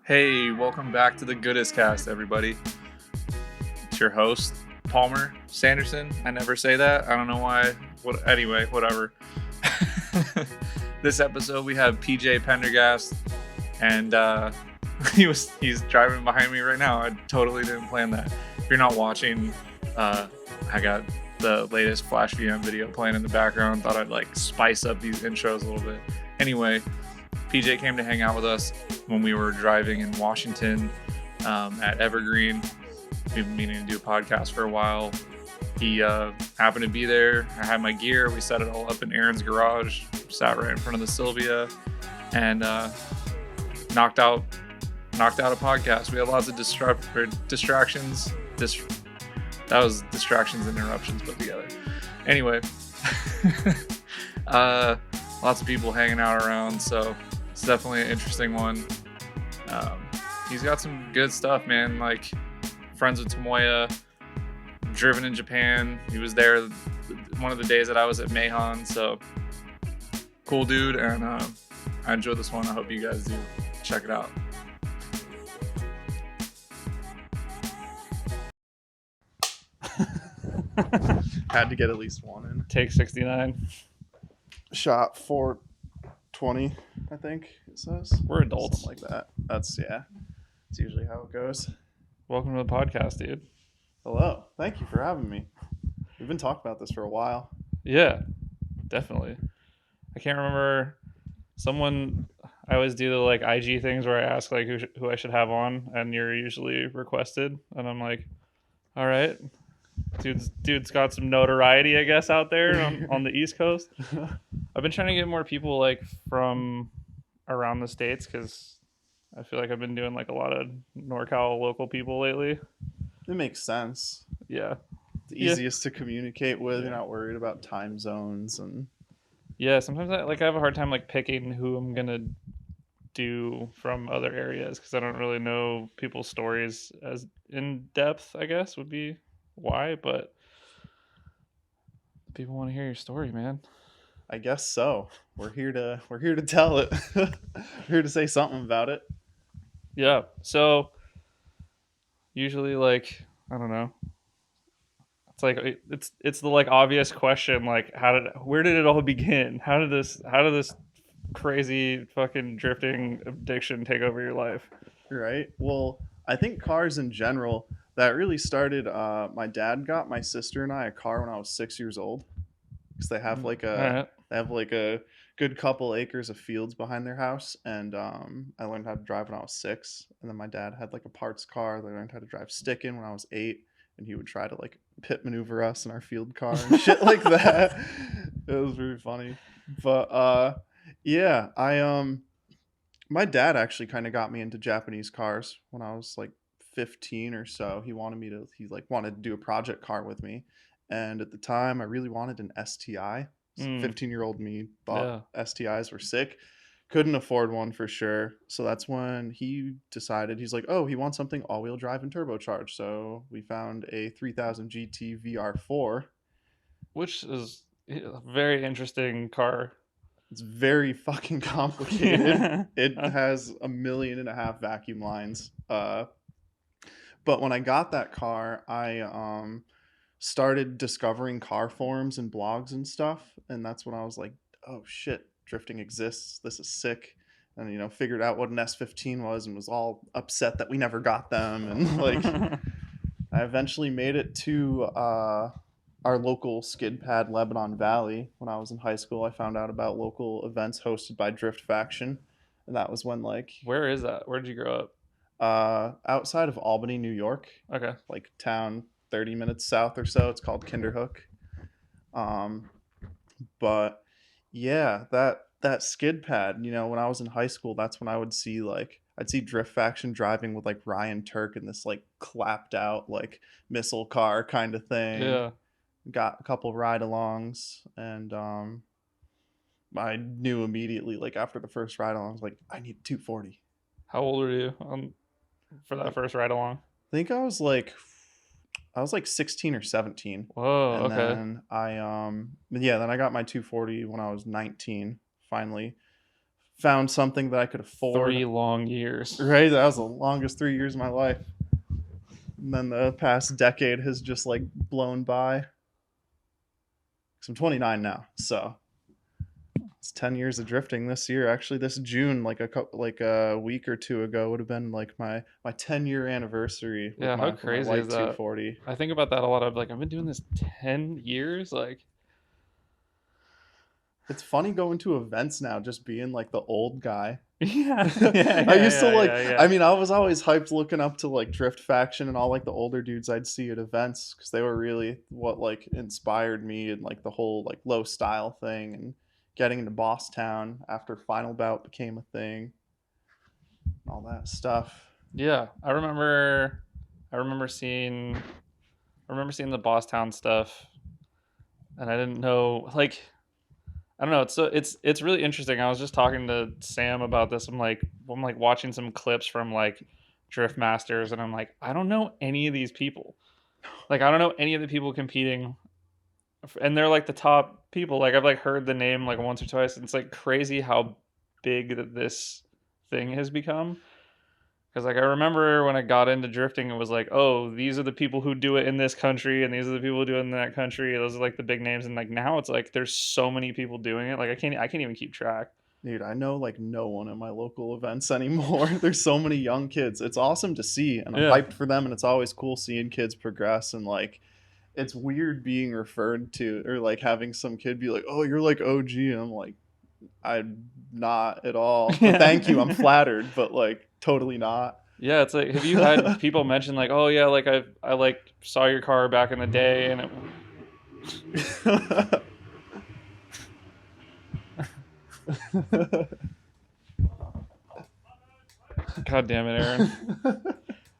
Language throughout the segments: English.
Hey, welcome back to the Goodest cast, everybody. It's your host, Palmer Sanderson. I never say that. I don't know why. Anyway, whatever. This episode, we have PJ Prendergast, and he's driving behind me right now. I totally didn't plan that. If you're not watching, I got the latest Flash VM video playing in the background. Thought I'd like spice up these intros a little bit. Anyway, PJ came to hang out with us when we were driving in Washington at Evergreen. We've been meaning to do a podcast for a while. He happened to be there. I had my gear. We set it all up in Aaron's garage, sat right in front of the Sylvia, and knocked out a podcast. We had lots of distractions. That was distractions and interruptions put together. Anyway, lots of people hanging out around, so it's definitely an interesting one. He's got some good stuff, man. Like, friends with Tomoya, driven in Japan. He was there one of the days that I was at Mahon, so cool dude, and I enjoyed this one. I hope you guys do. Check it out. Had to get at least one in. Take 69. Shot 420, I think it says. We're adults. Something like that. That's usually how it goes. Welcome to the podcast, dude. Hello. Thank you for having me. We've been talking about this for a while. Yeah, definitely. I can't remember. I always do the like IG things where I ask like who I should have on, and you're usually requested, and I'm like, all right, dude's got some notoriety, I guess, out there on the East Coast. I've been trying to get more people like from around the States because I feel like I've been doing like a lot of NorCal local people lately. It makes sense. Yeah. The easiest to communicate with. You're not worried about time zones and. Yeah, sometimes I have a hard time like picking who I'm gonna do from other areas because I don't really know people's stories as in depth, I guess would be why, but people want to hear your story, man. I guess so. We're here to tell it. We're here to say something about it. Yeah. So usually, like, I don't know. It's like it's the like obvious question, like where did it all begin? How did this crazy fucking drifting addiction take over your life? Right. Well, I think cars in general, that really started. My dad got my sister and I a car when I was 6 years old, because they have a good couple acres of fields behind their house, and I learned how to drive when I was 6, and then my dad had like a parts car. I learned how to drive stick in when I was 8, and he would try to like pit maneuver us in our field car and shit like that. It was really funny, but yeah, my dad actually kind of got me into Japanese cars when I was like 15 or so. He wanted to do a project car with me. And at the time, I really wanted an STI. 15-year-old me thought STIs were sick. Couldn't afford one for sure. So that's when he decided, he's like, oh, he wants something all-wheel drive and turbocharged. So we found a 3000 GT VR4. Which is a very interesting car. It's very fucking complicated. It has 1.5 million vacuum lines. But when I got that car, I started discovering car forums and blogs and stuff, and that's when I was like, oh shit, drifting exists. This is sick. And figured out what an S15 was and was all upset that we never got them. And like, I eventually made it to our local skid pad, Lebanon Valley. When I was in high school, I found out about local events hosted by Drift Faction, and that was when like. Where is that? Where did you grow up? Outside of Albany, New York. Okay. Like town 30 minutes south or so. It's called Kinderhook. But yeah, that skid pad, when I was in high school, that's when I'd see Drift Faction driving with like Ryan Turk in this like clapped out like missile car kind of thing. Yeah. Got a couple ride-alongs, and I knew immediately, like after the first ride-along, I was like, I need 240. How old were you for that first ride-along? I think I was like 16 or 17. Whoa, and okay. Then I got my 240 when I was 19. Finally found something that I could afford. 3 long years. Right? That was the longest 3 years of my life. And then the past decade has just like blown by. 'Cause I'm 29 now, so it's 10 years of drifting this year. Actually, this June, like a week or two ago, would have been like my 10-year anniversary with Yeah, how my crazy light is that? 240. I think about that a lot. I've been doing this 10 years. Like, It's funny going to events now, just being like the old guy. yeah, yeah, I used to yeah. I mean, I was always hyped looking up to like Drift Faction and all like the older dudes I'd see at events because they were really what like inspired me and like the whole like low style thing and getting into Bosstown after Final Bout became a thing, all that stuff. Yeah, I remember seeing the Bosstown stuff, and I didn't know, like, I don't know. It's really interesting. I was just talking to Sam about this. I'm like watching some clips from like Drift Masters, and I'm like, I don't know any of these people. Like, I don't know any of the people competing, and they're like the top people. Like, I've like heard the name like once or twice. And it's like crazy how big that this thing has become. Because like I remember when I got into drifting, it was like, oh, these are the people who do it in this country, and these are the people who do it in that country. Those are like the big names. And like now it's like there's so many people doing it. Like I can't even keep track. Dude, I know like no one at my local events anymore. There's so many young kids. It's awesome to see, and I'm Yeah. hyped for them. And it's always cool seeing kids progress. And like, it's weird being referred to or like having some kid be like, "Oh, you're like OG." And I'm like, I'm not at all. But thank you. I'm flattered, but like totally not. Yeah, it's like, have you had people mention like, oh yeah, like I like saw your car back in the day, and it. God damn it, Aaron.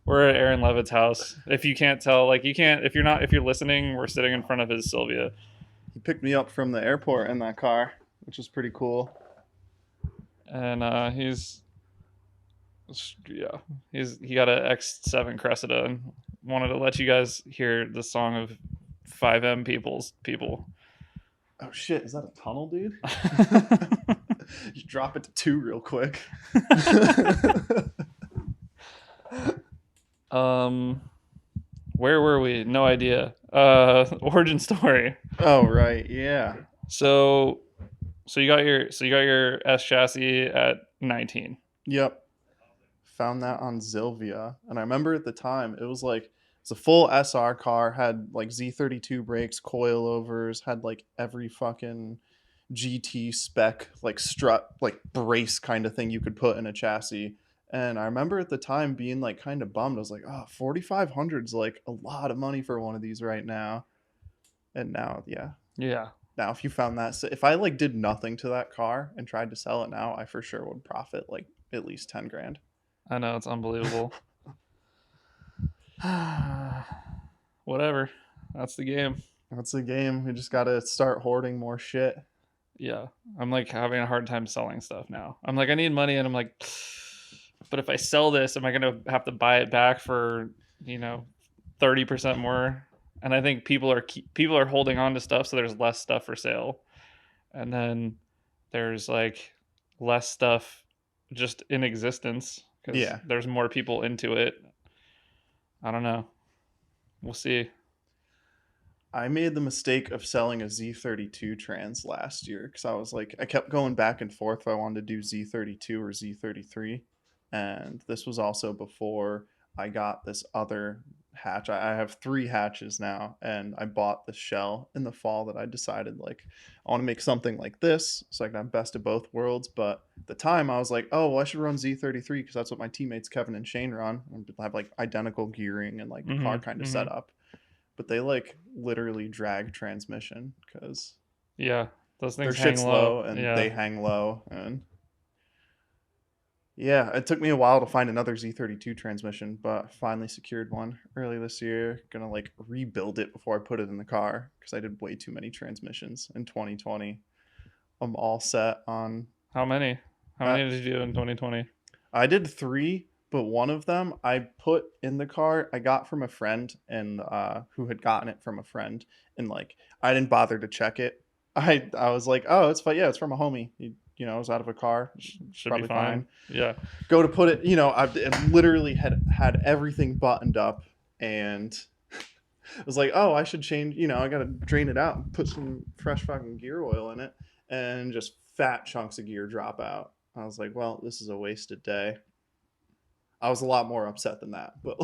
We're at Aaron Levitt's house. If you can't tell, like you can't if you're listening, we're sitting in front of his Sylvia. He picked me up from the airport in that car, which was pretty cool. And he got an X7 Cressida and wanted to let you guys hear the song of 5M people. Oh shit, is that a tunnel, dude? You drop it to 2 real quick. Where were we? No idea. Origin story. Oh right, yeah. So you got your S chassis at 19. Yep. Found that on Zilvia. And I remember at the time it was like it's a full SR car, had like Z32 brakes, coilovers, had like every fucking GT spec like strut like brace kind of thing you could put in a chassis. And I remember at the time being like kind of bummed. I was like, oh, 4,500 is like a lot of money for one of these right now. And now, yeah. Yeah. Now, if you found that, if I like did nothing to that car and tried to sell it now, I for sure would profit like at least 10 grand. I know, it's unbelievable. Whatever. That's the game. That's the game. We just got to start hoarding more shit. Yeah. I'm like having a hard time selling stuff now. I'm like, I need money, and I'm like, but if I sell this, am I going to have to buy it back for, 30% more? And I think people are holding on to stuff, so there's less stuff for sale. And then there's like less stuff just in existence because there's more people into it. I don't know. We'll see. I made the mistake of selling a Z32 trans last year because I was like, I kept going back and forth if I wanted to do Z32 or Z33. And this was also before I got this other hatch. I have 3 hatches now, and I bought the shell in the fall that I decided like I want to make something like this so I can have best of both worlds. But at the time I was like, oh well, I should run Z33 because that's what my teammates Kevin and Shane run, and have like identical gearing and like the car kind of set up. But they like literally drag transmission because those things their shit's hang low and they hang low. And yeah, it took me a while to find another Z32 transmission, but finally secured one early this year. Gonna like rebuild it before I put it in the car because I did way too many transmissions in 2020. I'm all set on. How many? How many did you do in 2020? I did 3, but one of them I put in the car. I got from a friend and who had gotten it from a friend, and like I didn't bother to check it. I was like, oh, it's fine. Yeah, it's from a homie. He I was out of a car. Should Probably be fine. Yeah. Go to put it, I literally had everything buttoned up, and I was like, oh, I should change, I got to drain it out and put some fresh fucking gear oil in it, and just fat chunks of gear drop out. I was like, well, this is a wasted day. I was a lot more upset than that, but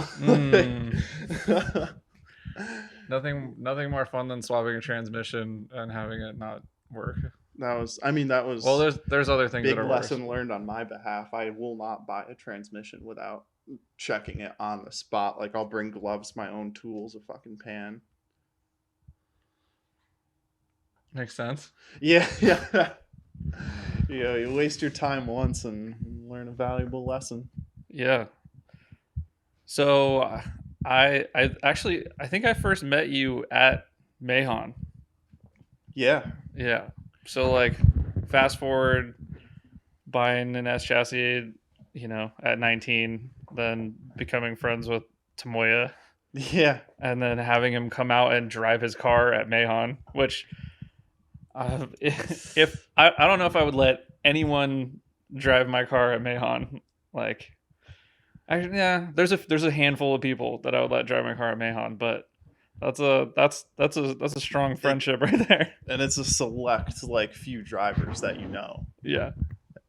nothing more fun than swapping a transmission and having it not work. That was well, there's other things big that are lesson worse. learned on my behalf. I will not buy a transmission without checking it on the spot. Like, I'll bring gloves, my own tools, a fucking pan. Makes sense. Yeah. You waste your time once and learn a valuable lesson. Yeah. So I think I first met you at Mahon. Yeah. So like, fast forward, buying an S chassis, at 19, then becoming friends with Tomoya. Yeah. And then having him come out and drive his car at Mahon, which if I don't know if I would let anyone drive my car at Mahon. Like, there's a handful of people that I would let drive my car at Mahon, but that's a strong friendship right there. And it's a select few drivers that Yeah.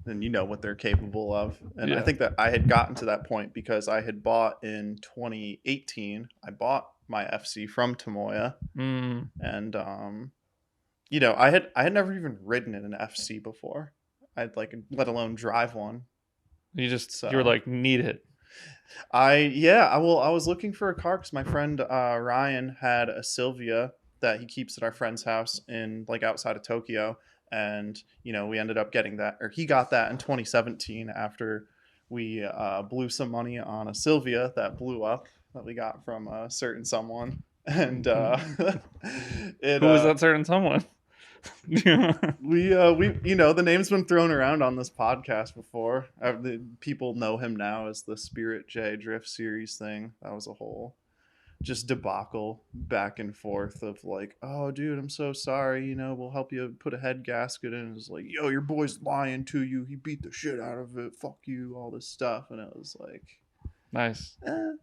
And what they're capable of. And I think that I had gotten to that point because I had bought in 2018. I bought my FC from Tomoya, and I had never even ridden in an FC before. I'd let alone drive one. You were like, need it. I was looking for a car because my friend Ryan had a Sylvia that he keeps at our friend's house in outside of Tokyo, and we ended up getting that, or he got that in 2017 after we blew some money on a Sylvia that blew up that we got from a certain someone, and who was that certain someone? we the name's been thrown around on this podcast before. People know him now as the Spirit J Drift Series thing. That was a whole just debacle back and forth of oh dude, I'm so sorry, we'll help you put a head gasket in. It's like, yo, your boy's lying to you, he beat the shit out of it, fuck you, all this stuff. And it was like, nice.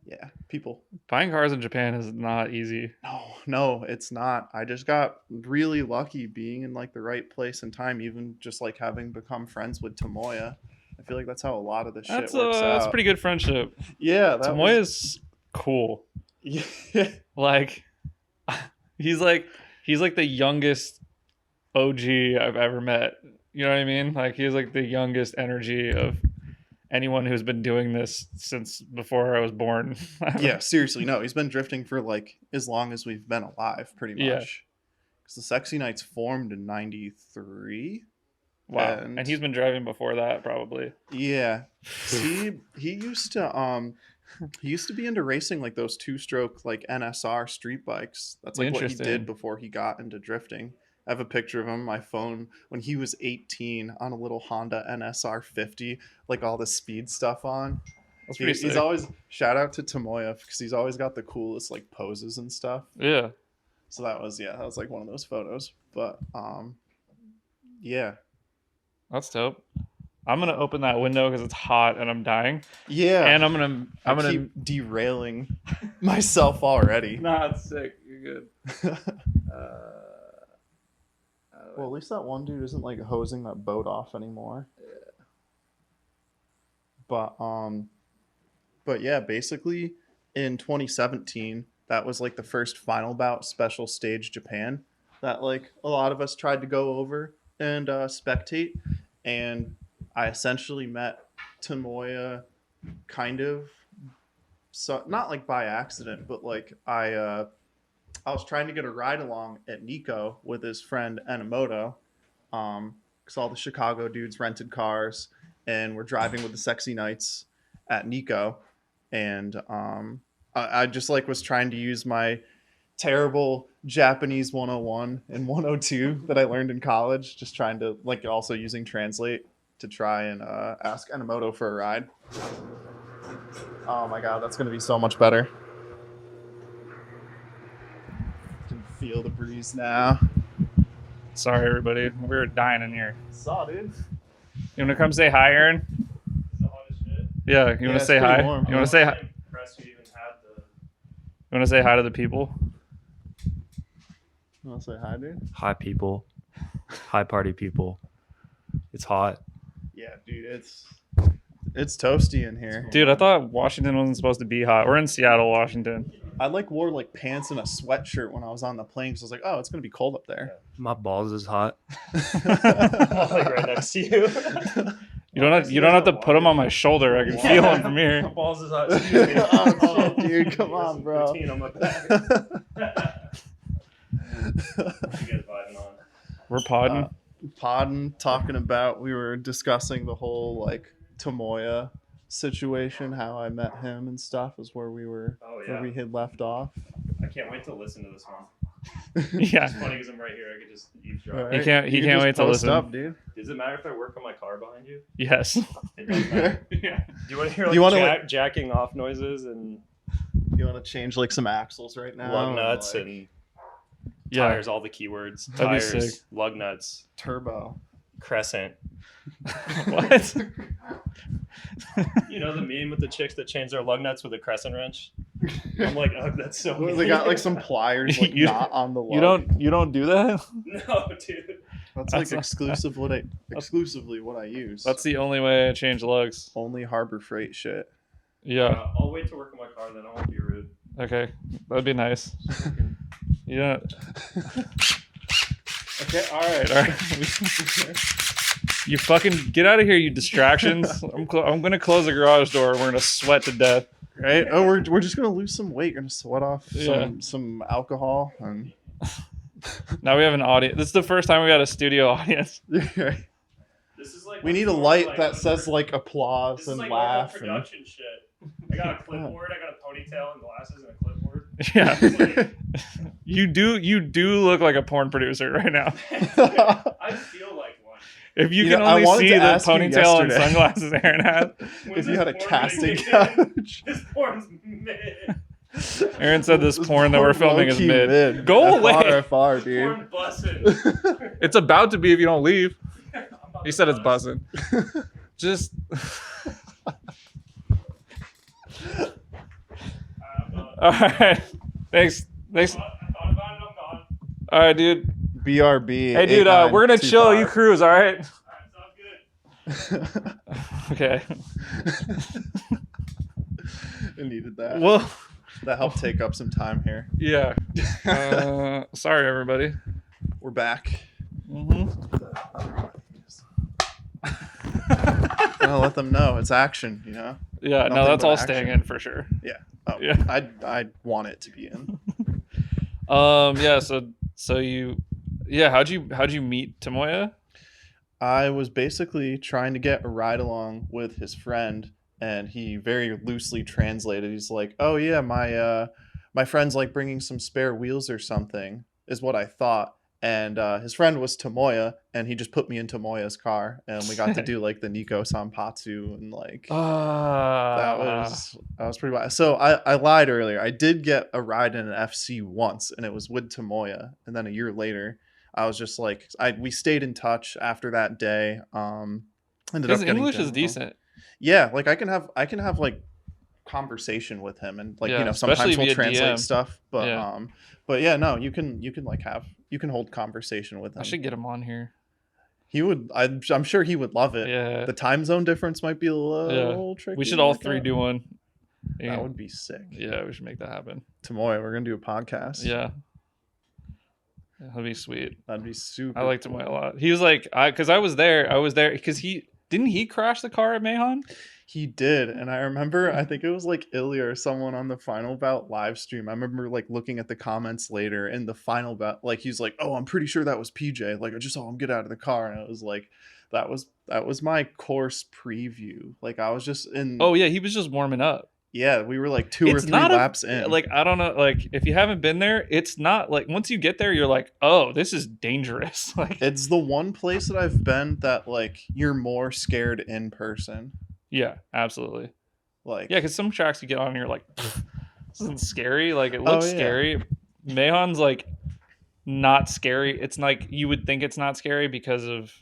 Yeah, people buying cars in Japan is not easy. No, it's not. I just got really lucky being in the right place and time, even just having become friends with Tomoya. I feel like that's how a lot of this shit works out. That's a pretty good friendship. Yeah, Tomoya's cool. Yeah. He's like the youngest OG I've ever met. You know what I mean? He's the youngest energy of anyone who's been doing this since before I was born. Yeah, seriously. No, he's been drifting for as long as we've been alive, pretty much. Yeah. Because the Sexy Nights formed in 93. Wow. And he's been driving before that, probably. Yeah. He used to be into racing those two-stroke NSR street bikes. That's what he did before he got into drifting. I have a picture of him on my phone when he was 18 on a little Honda NSR 50, all the speed stuff on. That's pretty sick. He's always, shout out to Tomoya, because he's always got the coolest poses and stuff. Yeah. So that was one of those photos. But yeah. That's dope. I'm gonna open that window because it's hot and I'm dying. Yeah. And I'm gonna keep derailing myself already. Nah, it's sick. You're good. Well, at least that one dude isn't hosing that boat off anymore. Yeah. But yeah, basically in 2017, that was the first Final Bout Special Stage Japan that a lot of us tried to go over and spectate, and I essentially met Tomoya kind of, so not by accident, but I was trying to get a ride along at Nico with his friend Enomoto, because all the Chicago dudes rented cars and were driving with the Sexy Nights at Nico, and I just was trying to use my terrible Japanese 101 and 102 that I learned in college, just trying to also using Translate to try and ask Enomoto for a ride. Oh my god, that's gonna be so much better. Feel the breeze now. Sorry, everybody. We were dying in here. Saw, dude. You want to come say hi, Aaron? It's the hottest shit. Yeah, you want to say hi? Warm, you want to say hi? I'm impressed you even had the. You want to say hi to the people? You want to say hi, dude? Hi, people. Hi, party people. It's hot. Yeah, dude, it's toasty in here. Dude, I thought Washington wasn't supposed to be hot. We're in Seattle, Washington. I wore like pants and a sweatshirt when I was on the plane because I was like, oh, it's gonna be cold up there. My balls is hot. Like right next to you. You don't have to put them on my shoulder. I can feel them from My here. balls is hot. Oh, shit, dude, come on, Some bro. poutine on my back. You guys vibing on? We're podding. Podding, talking about, we were discussing the whole like Tomoya situation, how I met him and stuff is where we were, Oh, yeah. where we had left off. I can't wait to listen to this one. Yeah. It's funny because I'm right here. I could just eavesdrop. All He can't You wait just to post listen. up, dude. Does it matter if I work on my car behind you? Yes. It doesn't matter. Yeah. Do you want to hear You wanna, jacking off noises and You want to change like some axles right now? lug nuts like, and Yeah. tires? All the keywords. That'd be Tires, sick. lug nuts, turbo. crescent. What? You know the meme with the chicks that change their lug nuts with a crescent wrench? I'm like, oh, that's so. Well, they got like some pliers like You- not on the lug. You don't do that? No, dude. That's That's like not- exclusively what I use. That's the only way I change lugs. only Harbor Freight shit. Yeah. I'll wait to work on my car, then I won't be rude. Okay. That'd be nice. Yeah. Okay. All right. You fucking get out of here, you distractions. I'm gonna close the garage door. We're gonna sweat to death. Right? Oh, we're just gonna lose some weight. We're gonna sweat off Yeah. some alcohol and Now we have an audience. This is the first time we got a studio audience. This is like we need a before, light like, that says like This applause is and like laugh. local production shit. I got a clipboard. I got a ponytail and glasses and a clipboard. Yeah. It's like, You do look like a porn producer right now. I feel like one. If you You can know, I only wanted see to the ask you ponytail and yesterday. sunglasses Aaron has. When's if you this had a porn casting gonna get in? couch. This porn's mid. Aaron said this porn that we're filming is low-key mid. Go away. FR, dude. Porn bussin'. It's about to be if you don't leave. I'm about He to said it's bust. buzzing. Just all right. Thanks. I thought about it. I'm gone. All right, dude. BRB. Hey, dude. We're gonna chill. You cruise. All right. All right, sounds good. I Okay. needed that. Well, That helped take up some time here. yeah. Sorry, everybody. We're back. Mm-hmm. I'll let them know it's action. You know. Yeah. No, Nothing that's but all action. staying in for sure. Oh, Yeah. I want it to be in. Yeah. So you. Yeah. How'd you meet Tomoya? I was basically trying to get a ride along with his friend, and he very loosely translated. He's like, "Oh yeah, my friend's like bringing some spare wheels or something," is what I thought. And his friend was Tomoya, and he just put me in Tomoya's car, and we got to do like the Nico Sanpatsu and like that was pretty wild. So I lied earlier. I did get a ride in an FC once, and it was with Tomoya. And then a year later, I was just like, we stayed in touch after that day. Ended His up getting English is dinner. decent. Yeah, like I can have like conversation with him, and like Yeah, you know especially sometimes we'll via translate DM. stuff, but Yeah. but yeah, no, you can like you can hold conversation with him. I should get him on here. He would. I'm sure he would love it. Yeah. The time zone difference might be a little tricky. We should to all work three out. do one. That would be sick. Yeah, we should make that happen. Tomoya, we're gonna do a podcast. Yeah. That'd be sweet. That'd be super. I like Tomoya a lot. He was like, because I was there because didn't he crash the car at Mahon? He did, and I remember. I think it was like Ilya or someone on the Final Bout live stream. I remember like looking at the comments later, and the Final Bout, like he's like, "Oh, I'm pretty sure that was PJ. Like I just saw him get out of the car," and it was like, that was my course preview. Like I was just in. Oh yeah, he was just warming up. Yeah, we were like 2 or 3 laps in. Like I don't know, like if you haven't been there, it's not like once you get there, you're like, oh, this is dangerous. Like it's the one place that I've been that like you're more scared in person. yeah, absolutely. Like Yeah, because some tracks you get on and you're like, this isn't scary. Like it looks yeah. scary. Mahon's like not scary. It's like you would think it's not scary because of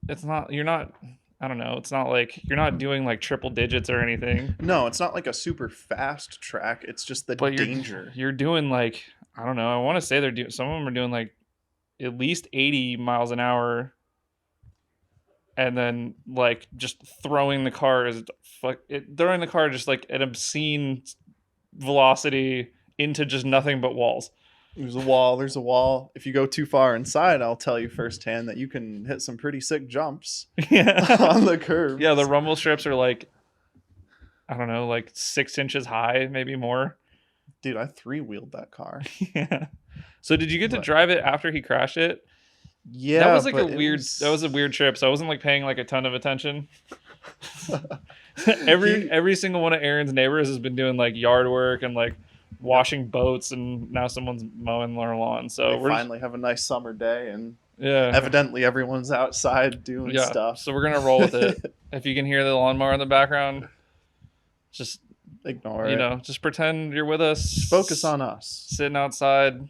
it's not. You're not. I don't know. It's not like you're not doing like triple digits or anything. No, it's not like a super fast track. It's just the But danger. You're doing like, I don't know. I want to say they're doing. Some of them are doing like at least 80 miles an hour, and then like just throwing the car throwing the car just like an obscene velocity into just nothing but walls. There's a wall. There's a wall. If you go too far inside, I'll tell you firsthand that you can hit some pretty sick jumps Yeah. on the curve. Yeah, the rumble strips are like, I don't know, like 6 inches high, maybe more. Dude, I 3-wheeled that car. Yeah. So did you get to drive it after he crashed it? Yeah, that was like a weird. That was a weird trip. So I wasn't like paying like a ton of attention. every single one of Aaron's neighbors has been doing like yard work and like washing boats, and now someone's mowing their lawn. So we finally have a nice summer day, and yeah, evidently everyone's outside doing stuff. So we're gonna roll with it. If you can hear the lawnmower in the background, just ignore it. Just pretend you're with us. Just focus on us. Sitting outside.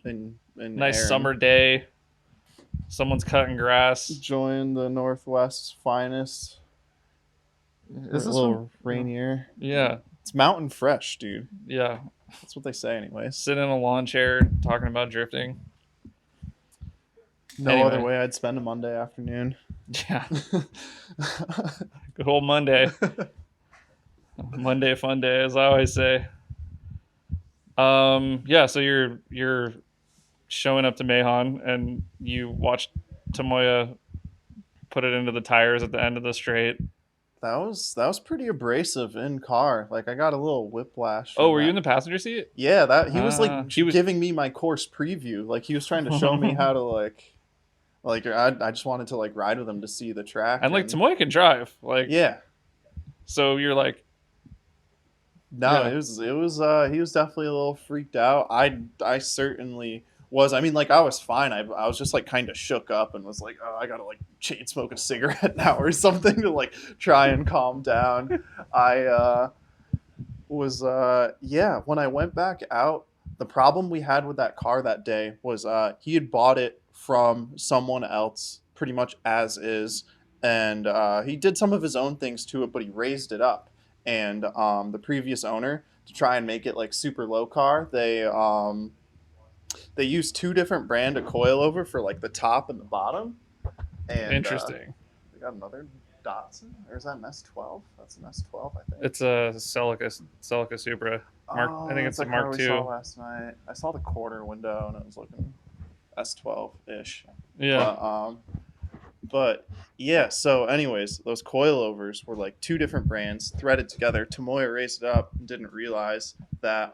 Nice Aaron. Summer day. Someone's cutting grass. Enjoying the Northwest's finest. Is this a little rainier? Yeah. It's mountain fresh, dude. Yeah. That's what they say anyways. Sit in a lawn chair talking about drifting. No other way I'd spend a Monday afternoon. Yeah. Good old Monday. Monday fun day, as I always say. Yeah, so you're showing up to Mahon and you watched Tomoya put it into the tires at the end of the straight. That was pretty abrasive in car. Like I got a little whiplash. Oh, were you in the passenger seat? Yeah, he was giving me my course preview. Like he was trying to show me how to like I just wanted to like ride with him to see the track. And like Tomoya can drive. Like yeah. So you're like, no, yeah. It was he was definitely a little freaked out. I certainly was. I mean, like I was fine. I was just like kind of shook up and was like, oh, I gotta like chain smoke a cigarette now or something to like try and calm down. I was when I went back out, the problem we had with that car that day was he had bought it from someone else pretty much as is, and he did some of his own things to it, but he raised it up. And the previous owner, to try and make it like super low car, they used 2 different brand of coilover for like the top and the bottom. And interesting. We got another Datsun, or is that an S12? That's an S12, I think. It's a Celica Supra. I think it's a Mark II. Saw last night. I saw the quarter window and it was looking S12-ish. Yeah. But yeah, so anyways, those coilovers were like 2 different brands threaded together. Tomoya raised it up and didn't realize that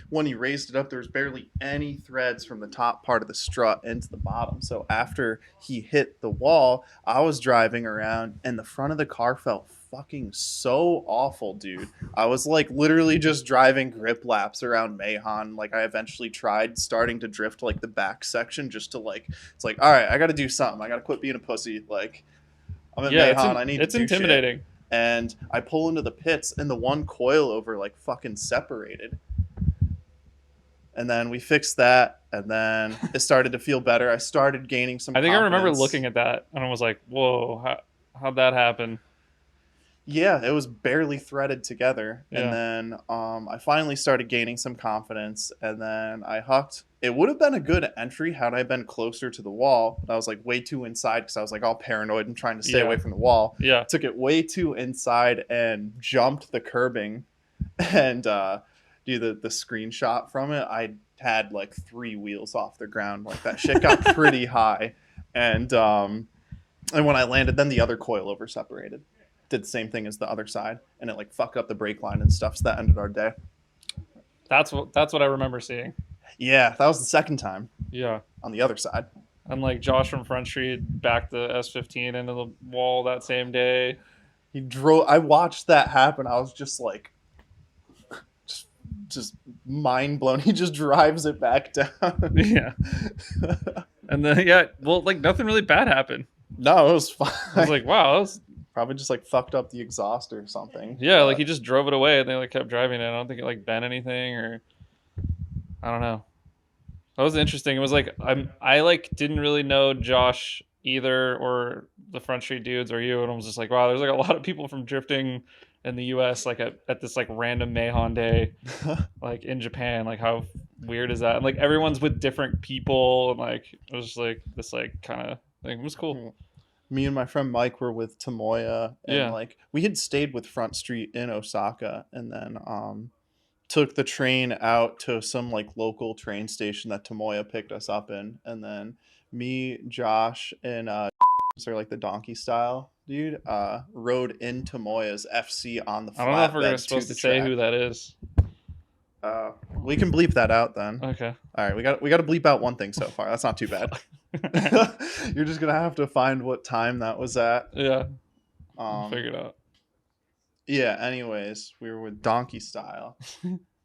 when he raised it up, there was barely any threads from the top part of the strut into the bottom. So after he hit the wall, I was driving around and the front of the car felt fucking so awful, dude. I was like literally just driving grip laps around Mahon. Like I eventually tried starting to drift like the back section just to like, it's like, all right, I got to do something. I got to quit being a pussy. Like I'm in Mahon. I need to do intimidating. Shit. And I pull into the pits and the one coilover like fucking separated. And then we fixed that, and then it started to feel better. I started gaining some confidence. I remember looking at that, and I was like, whoa, how'd that happen? Yeah, it was barely threaded together. Yeah. And then I finally started gaining some confidence, and then I hucked. It would have been a good entry had I been closer to the wall, but I was like way too inside because I was like all paranoid and trying to stay away from the wall. Yeah. Took it way too inside and jumped the curbing, and do the screenshot from it, I had like 3 wheels off the ground. Like that shit got pretty high. And when I landed, then the other coilover separated. Did the same thing as the other side, and it like fucked up the brake line and stuff. So that ended our day. That's what I remember seeing. Yeah, that was the second time. Yeah. On the other side. And like Josh from Front Street backed the S15 into the wall that same day. He drove. I watched that happen. I was just like, just mind blown. He just drives it back down. Yeah. And then like nothing really bad happened. No, it was fine. I was like, wow, that was probably just like fucked up the exhaust or something. Yeah, like he just drove it away and they like kept driving it. I don't think it like bent anything, or I don't know. That was interesting. It was like I like didn't really know Josh either or the Front Street Dudes or you, and I was just like, wow, there's like a lot of people from drifting in the U.S. like at this like random Mahon day, like in Japan. Like how weird is that? And like everyone's with different people, and like it was just like this like kind of thing. It was cool. Me and my friend Mike were with Tomoya, and Yeah. like we had stayed with Front Street in Osaka, and then took the train out to some like local train station that Tomoya picked us up in, and then me, Josh, and so like the donkey style dude rode in Tomoya's FC on the flatbed. I don't know if we're supposed to say track. who that is. We can bleep that out then. Okay. All right, we got to bleep out one thing so far. That's not too bad. You're just gonna have to find what time that was at. Yeah. Figure it out. Yeah. Anyways, we were with donkey style,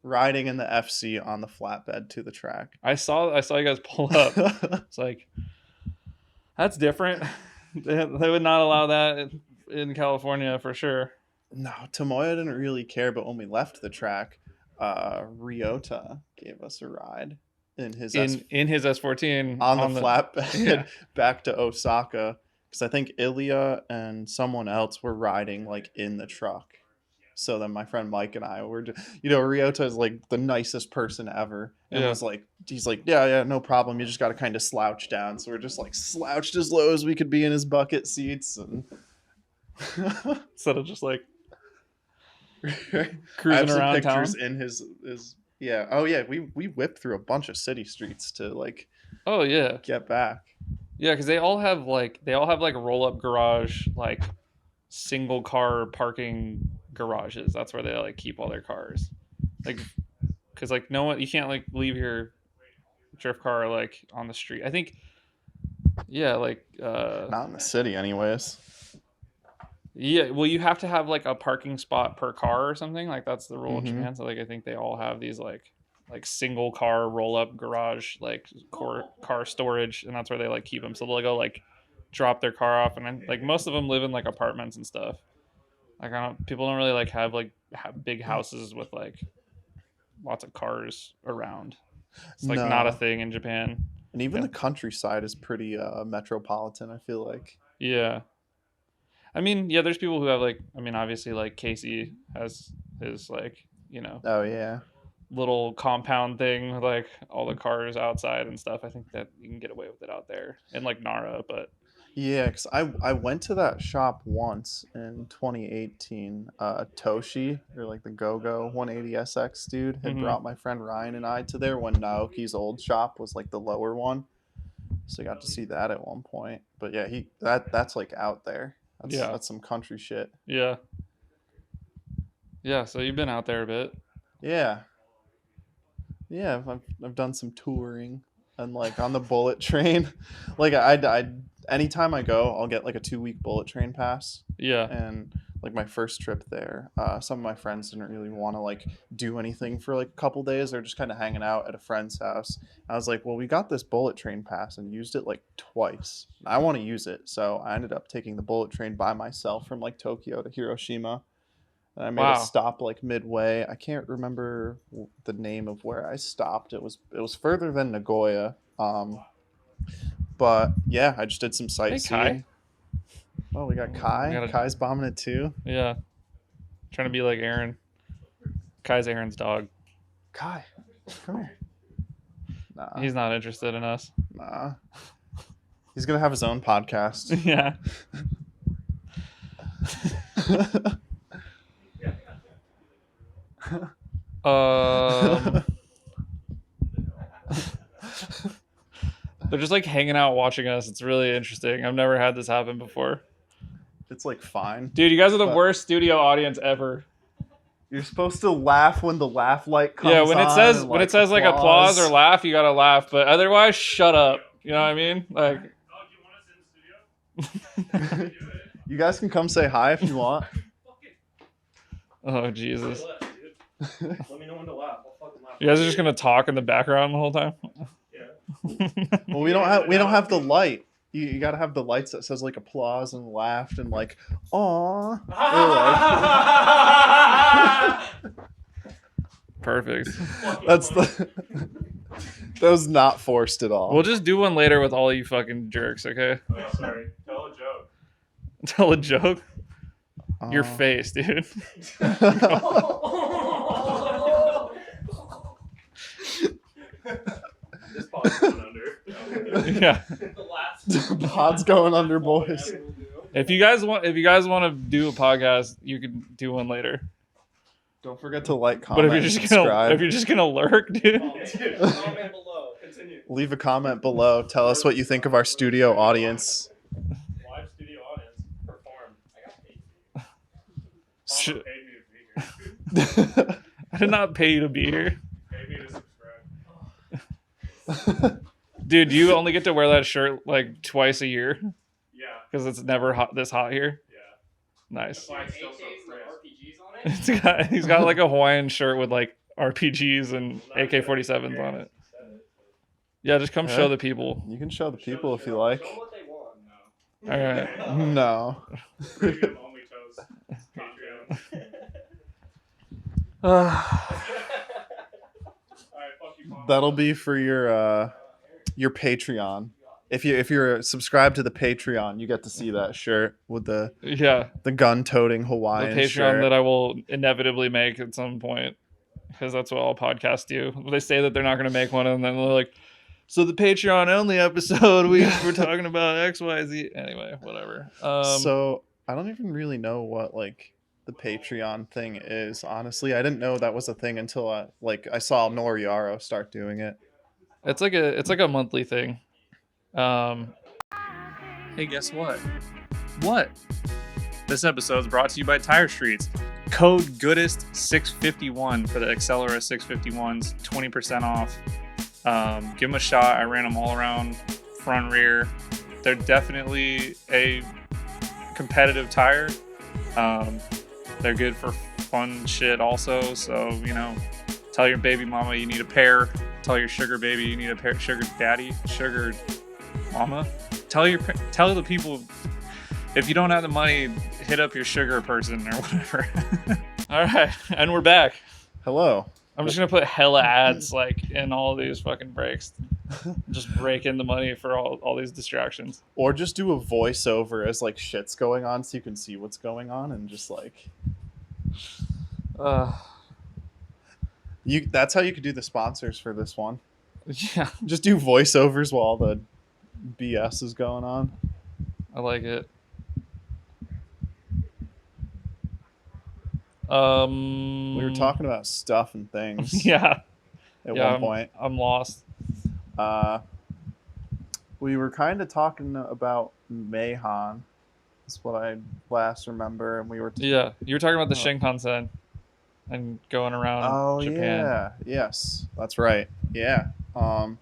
riding in the FC on the flatbed to the track. I saw you guys pull up. It's like that's different. They would not allow that in California for sure. No, Tomoya didn't really care, but when we left the track, Ryota gave us a ride in his in his S14 on the flatbed yeah. back to Osaka, because I think Ilya and someone else were riding like in the truck. So then my friend Mike and I were, Ryota is like the nicest person ever, and he's like, yeah, no problem. You just got to kind of slouch down. So we're just like slouched as low as we could be in his bucket seats, and instead of just like cruising around pictures town. In his yeah. Oh yeah, we whipped through a bunch of city streets to like. Oh yeah. Get back. Yeah, because they all have like roll up garage, like single car parking garages. That's where they like keep all their cars, like because like no one, you can't like leave your drift car like on the street. I think like not in the city anyways. Yeah, well, you have to have like a parking spot per car or something. Like that's the rule in Japan. So like I think they all have these like single car roll up garage like car storage, and that's where they like keep them. So they'll go like drop their car off, and then like most of them live in like apartments and stuff. Like people don't really like have big houses with like lots of cars around. It's like not a thing in Japan. And even the countryside is pretty metropolitan, I feel like. Yeah. I mean, yeah, there's people who have like, I mean, obviously like Casey has his like, oh yeah, little compound thing with like all the cars outside and stuff. I think that you can get away with it out there in like Nara, but yeah, because I went to that shop once in 2018. Toshi, or like the Go-Go 180SX dude, had brought my friend Ryan and I to there when Naoki's old shop was like the lower one. So I got to see that at one point. But yeah, that's like out there. That's some country shit. Yeah. Yeah, so you've been out there a bit. Yeah. Yeah, I've done some touring and like on the bullet train. Like I anytime I go, I'll get like a 2-week bullet train pass. Yeah. And like my first trip there, some of my friends didn't really want to like do anything for like a couple days. They're just kind of hanging out at a friend's house. I was like, well, we got this bullet train pass and used it like twice. I want to use it. So I ended up taking the bullet train by myself from like Tokyo to Hiroshima. And I made a stop like midway. I can't remember the name of where I stopped. It was further than Nagoya. But yeah, I just did some sightseeing. Hey, Kai. Oh, we got Kai. Kai's bombing it too. Yeah. Trying to be like Aaron. Kai's Aaron's dog. Kai, come here. Nah. He's not interested in us. Nah. He's going to have his own podcast. Yeah. They're just like hanging out watching us. It's really interesting. I've never had this happen before. It's like fine. Dude, you guys are the worst studio audience ever. You're supposed to laugh when the laugh light comes on. Yeah, when it says like applause or laugh, you gotta laugh. But otherwise, shut up. You know what I mean? Like, you guys can come say hi if you want. Oh Jesus! Let me know when to laugh. I'll fucking laugh. You guys are just gonna talk in the background the whole time. Yeah. Well, we don't have the light. You gotta have the lights that says like applause and laughed and like aw. Perfect. That's That was not forced at all. We'll just do one later with all you fucking jerks, okay? Oh, sorry. Tell a joke. Tell a joke? Your face, dude. This pod's going under. Yeah. The pod's going under, boys. If you guys want to do a podcast, you can do one later. Don't forget to like, But comment, if subscribe. you're just gonna lurk, dude. Comment below. Continue. Leave a comment below. Tell us what you think of our studio audience. Live studio audience. Perform. I got paid. Shit. Paid me to be here. I did not pay you to be here. Paid me to subscribe. Dude, you only get to wear that shirt like twice a year Yeah. because it's never this hot here. Yeah. Nice. Why it's still so He's got like a Hawaiian shirt with like RPGs and AK-47s on it. Yeah, just come show the people. You can show the people if you like. Show what they want. All right. No. Premium only chose Patreon. Uh, Alright, fuck you, Mom. That'll be for your Patreon. If you're subscribed to the Patreon, you get to see that shirt with the yeah, gun-toting the Hawaiian Patreon shirt. that I will inevitably make at some point because that's what all podcasts do. They say that they're not going to make one, and then they're like, "So the Patreon only episode we're talking about X, Y, Z." Anyway, whatever. So I don't even really know what like the Patreon thing is. Honestly, I didn't know that was a thing until I saw Noriaro start doing it. it's like a monthly thing. Hey, guess what? What? This episode is brought to you by Tire Streets. Code Goodest651 for the Accelera 651s, 20% off. Give them a shot. I ran them all around front, rear. They're definitely a competitive tire. They're good for fun shit also. So, tell your baby mama you need a pair. Tell your sugar baby you need a pair. Sugar daddy, sugar mama. Tell the people if you don't have the money, hit up your sugar person or whatever. All right, and we're back. Hello. I'm just gonna put hella ads like in all these fucking breaks. Just break in the money for all these distractions. Or just do a voiceover as like shit's going on so you can see what's going on and just like that's how you could do the sponsors for this one. Yeah, Just do voiceovers while the BS is going on. I like it. We were talking about stuff and things Yeah, at one point. I'm lost. We were kind of talking about Mayhan. That's what I last remember, and we were. Yeah, you were talking about the Oh. Shinkansen and going around Japan. Yeah, yes, that's right. Yeah. No,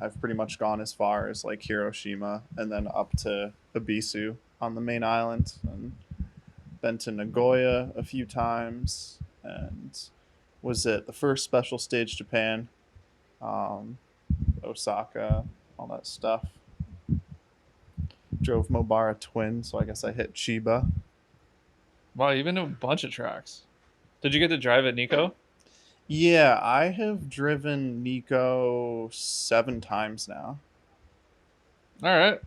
I've pretty much gone as far as like Hiroshima and then up to Ibisu on the main island, and been to Nagoya a few times, and was at the first special stage Japan, Osaka, all that stuff. Drove Mobara Twin, so I guess I hit Chiba. Wow, you've been to a bunch of tracks. Did you get to drive at Nico? Yeah, I have driven Nico 7 times now. All right.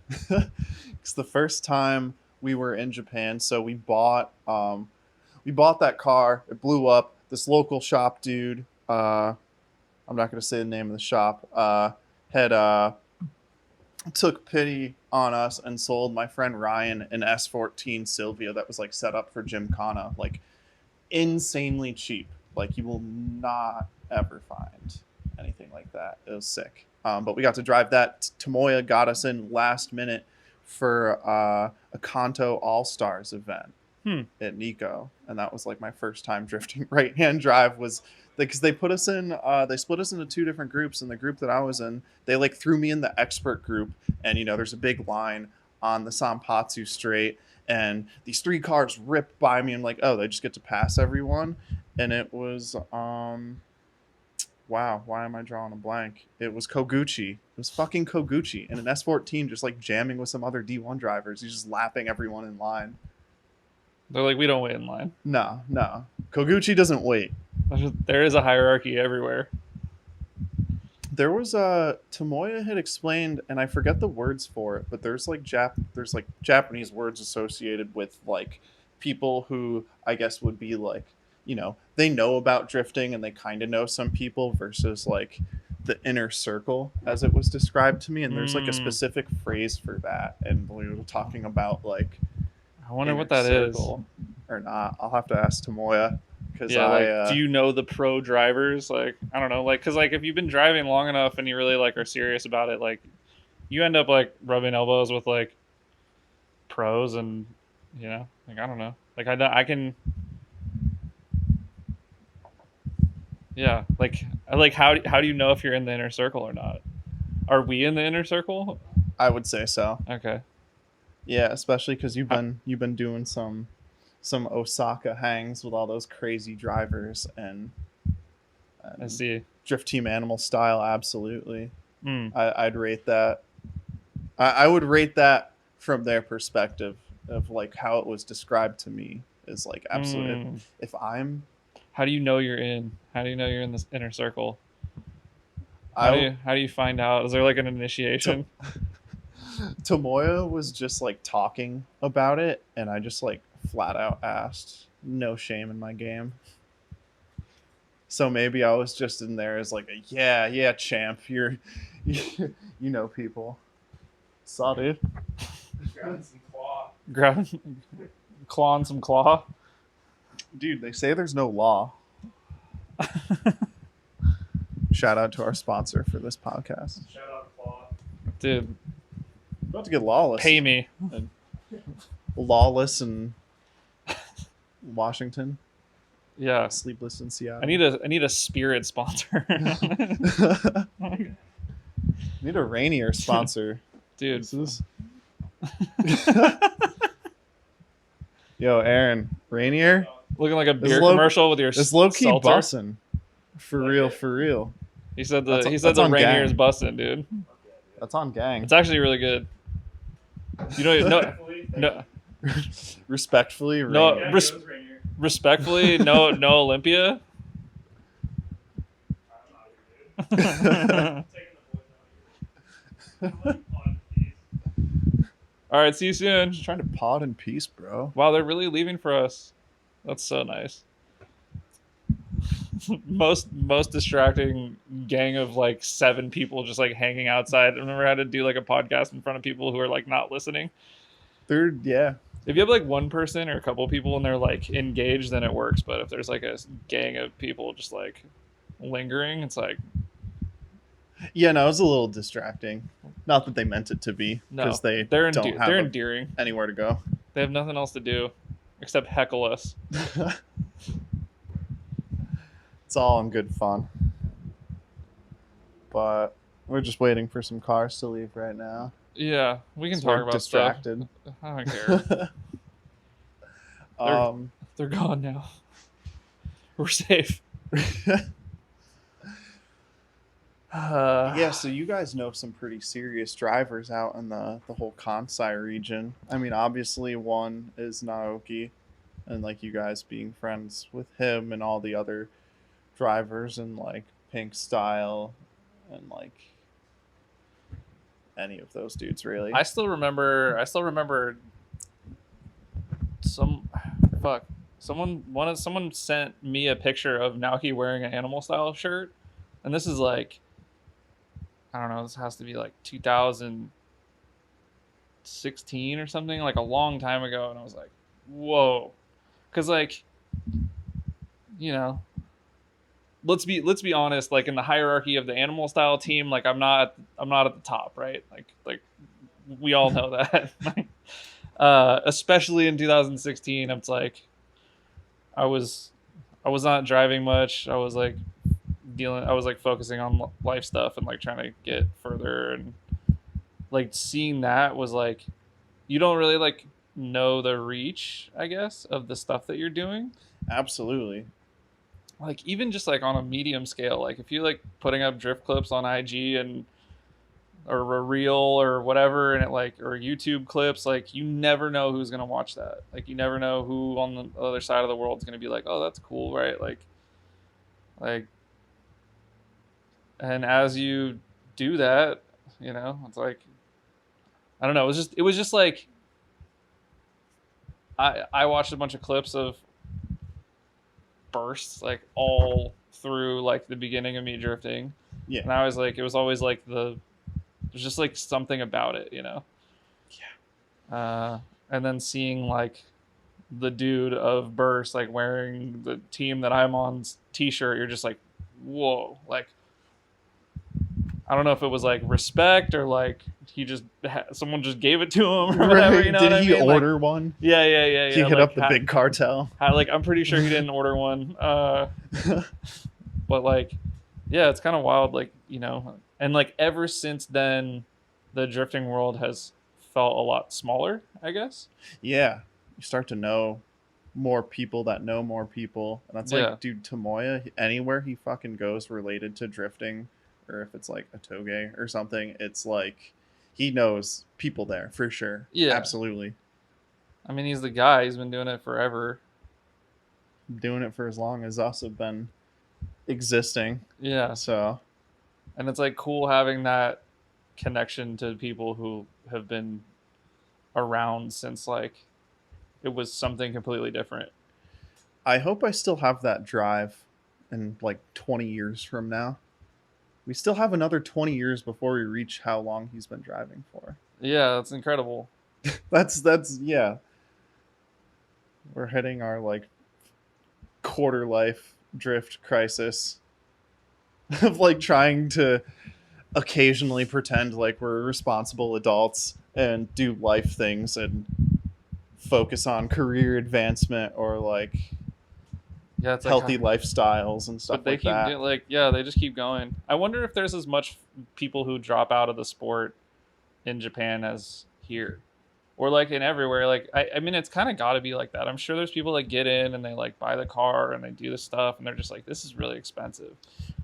It's the first time we were in Japan, so we bought that car. It blew up. This local shop dude, I'm not going to say the name of the shop, had took pity on us and sold my friend Ryan an S14 Silvia that was like set up for Gymkhana, like insanely cheap. Like you will not ever find anything like that. It was sick. But we got to drive that. Tomoya got us in last minute for a Kanto All-Stars event at Nico. And that was like my first time drifting right-hand drive was because they put us in, they split us into 2 different groups. And the group that I was in, they like threw me in the expert group. And, there's a big line on the Sanpatsu Strait. And these 3 cars ripped by me. And like, oh, they just get to pass everyone. And it was, wow, why am I drawing a blank? It was Koguchi. It was fucking Koguchi. And an S14 just like jamming with some other D1 drivers. He's just lapping everyone in line. They're like, we don't wait in line. No. Koguchi doesn't wait. There is a hierarchy everywhere. There was a Tomoya had explained, and I forget the words for it, but there's like Japanese words associated with like people who I guess would be like, they know about drifting and they kind of know some people versus like the inner circle as it was described to me. And there's like a specific phrase for that, and we were talking about like I wonder what that is or not. I'll have to ask Tomoya. Yeah, do you know the pro drivers? Like, I don't know, like, because like if you've been driving long enough and you really like are serious about it, like, you end up like rubbing elbows with like pros, and like I don't know, like I can, yeah, like how do you know if you're in the inner circle or not? Are we in the inner circle? I would say so. Okay. Yeah, especially because you've been doing some Osaka hangs with all those crazy drivers and I see. Drift Team Animal style, absolutely. I'd rate that. I would rate that from their perspective of like how it was described to me is like absolute. If I'm, how do you know you're in? How do you know you're in this inner circle? How do you find out? Is there like an initiation? Tomoya was just like talking about it, and I just like flat out asked. No shame in my game. So maybe I was just in there as like a yeah champ. You know people. Saw dude. Grabbing some claw. Clawing some claw. Dude, they say there's no law. Shout out to our sponsor for this podcast. Shout out claw. Dude. About to get lawless. Pay me. Lawless in Washington. Yeah. Sleepless in Seattle. I need a spirit sponsor. Need a Rainier sponsor. Dude. Yo, Aaron, Rainier? Looking like a beer commercial with your It's low-key seltzer. bussin'. For real. He said the Rainier's bussin', dude. That's on gang. It's actually really good. You know, no. Respectfully, No, Rainier. respectfully, no Olympia. All right, see you soon. Just trying to pod in peace, bro. Wow, they're really leaving for us. That's so nice. most distracting gang of like 7 people just like hanging outside. I've never had to do like a podcast in front of people who are like not listening. Yeah. If you have like one person or a couple people and they're like engaged, then it works. But if there's like a gang of people just like lingering, it's like, yeah, no, it was a little distracting. Not that they meant it to be, because they're endearing. Anywhere to go. They have nothing else to do except heckle us. It's all in good fun. But we're just waiting for some cars to leave right now. Yeah, we can talk about distracted. Stuff. I don't care. They're gone now. We're safe. Yeah, so you guys know some pretty serious drivers out in the whole Kansai region. I mean, obviously one is Naoki, and like you guys being friends with him and all the other drivers and like Pink Style and like any of those dudes really. I still remember someone sent me a picture of Naoki wearing an Animal Style shirt, and this is like, I don't know, this has to be like 2016 or something, like a long time ago, and I was like, whoa. Because like, let's be honest, like in the hierarchy of the Animal Style team, like I'm not at the top, right? Like we all know that. Especially in 2016, it's like I was not driving much. I was like focusing on life stuff and like trying to get further, and like seeing that was like, you don't really like know the reach, I guess, of the stuff that you're doing. Absolutely. Like even just like on a medium scale, like if you're like putting up drift clips on IG or a reel or whatever, and it like, or YouTube clips, like you never know who's gonna watch that. Like you never know who on the other side of the world is gonna be like, oh, that's cool, right? Like And as you do that, it's like, I don't know. It was just like, I watched a bunch of clips of bursts like all through like the beginning of me drifting. Yeah. And I was like, it was always like there's just like something about it, Yeah. And then seeing like the dude of burst like wearing the team that I'm on's t-shirt, you're just like, whoa, like, I don't know if it was like respect or like he just someone just gave it to him or whatever. Right. You know Did what I he mean? order like, one? Yeah. He hit like, up the big cartel. like I'm pretty sure he didn't order one. But like, yeah, it's kind of wild. Like, and like ever since then, the drifting world has felt a lot smaller, I guess. Yeah, you start to know more people that know more people, and that's like, dude, Tomoya, anywhere he fucking goes related to drifting, or if it's like a toge or something, it's like he knows people there for sure. Yeah, absolutely. I mean, he's the guy. He's been doing it forever. Doing it for as long as us have been existing. Yeah. So, and it's like cool having that connection to people who have been around since like it was something completely different. I hope I still have that drive in like 20 years from now. We still have another 20 years before we reach how long he's been driving for. Yeah, that's incredible. that's yeah. We're hitting our like quarter life drift crisis of like trying to occasionally pretend like we're responsible adults and do life things and focus on career advancement or like it's healthy like lifestyles and stuff. But they keep they just keep going. I wonder if there's as much people who drop out of the sport in Japan as here, or like in everywhere. Like I mean, it's kind of got to be like that. I'm sure there's people that get in and they like buy the car and they do the stuff and they're just like, this is really expensive,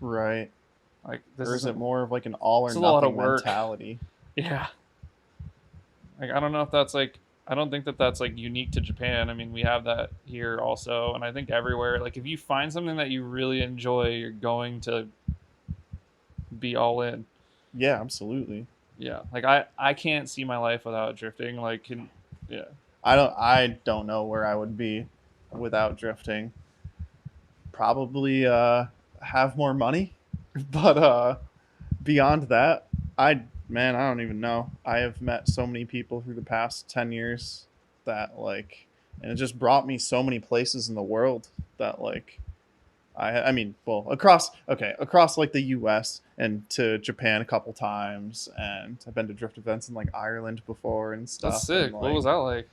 right? Like this is it more of like an all or nothing mentality? Yeah. Like I don't know if that's like. I don't think that that's like unique to Japan. I mean, we have that here also, and I think everywhere. Like if you find something that you really enjoy, you're going to be all in. Yeah, absolutely. Yeah, like I can't see my life without drifting. Like, yeah. I don't know where I would be without drifting. Probably have more money, but beyond that, I don't even know. I have met so many people through the past 10 years that like, and it just brought me so many places in the world that like, I mean, well, across like the US and to Japan a couple times. And I've been to drift events in like Ireland before and stuff. That's sick. And, like, what was that like?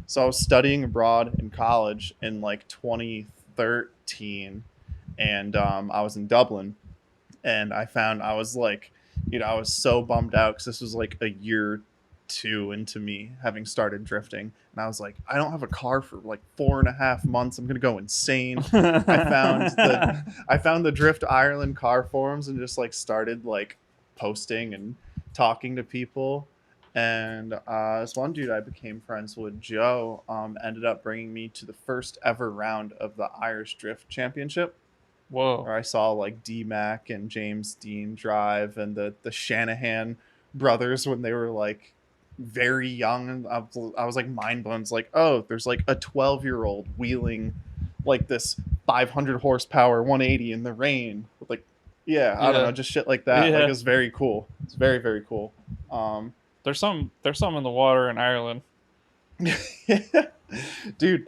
So I was studying abroad in college in like 2013 and I was in Dublin and I was like, I was so bummed out because this was like a year 2 into me having started drifting. And I was like, I don't have a car for like 4.5 months. I'm going to go insane. I found the Drift Ireland car forums and just like started like posting and talking to people. And this one dude I became friends with, Joe, ended up bringing me to the first ever round of the Irish Drift Championship. Whoa. Where I saw like D-Mac and James Dean drive and the Shanahan brothers when they were like very young. I was like mind blown. It's like, oh, there's like a 12-year-old wheeling like this 500 horsepower 180 in the rain with like, I don't know, just shit like that. Like it's very cool. It's very, very cool. There's some in the water in Ireland. Dude,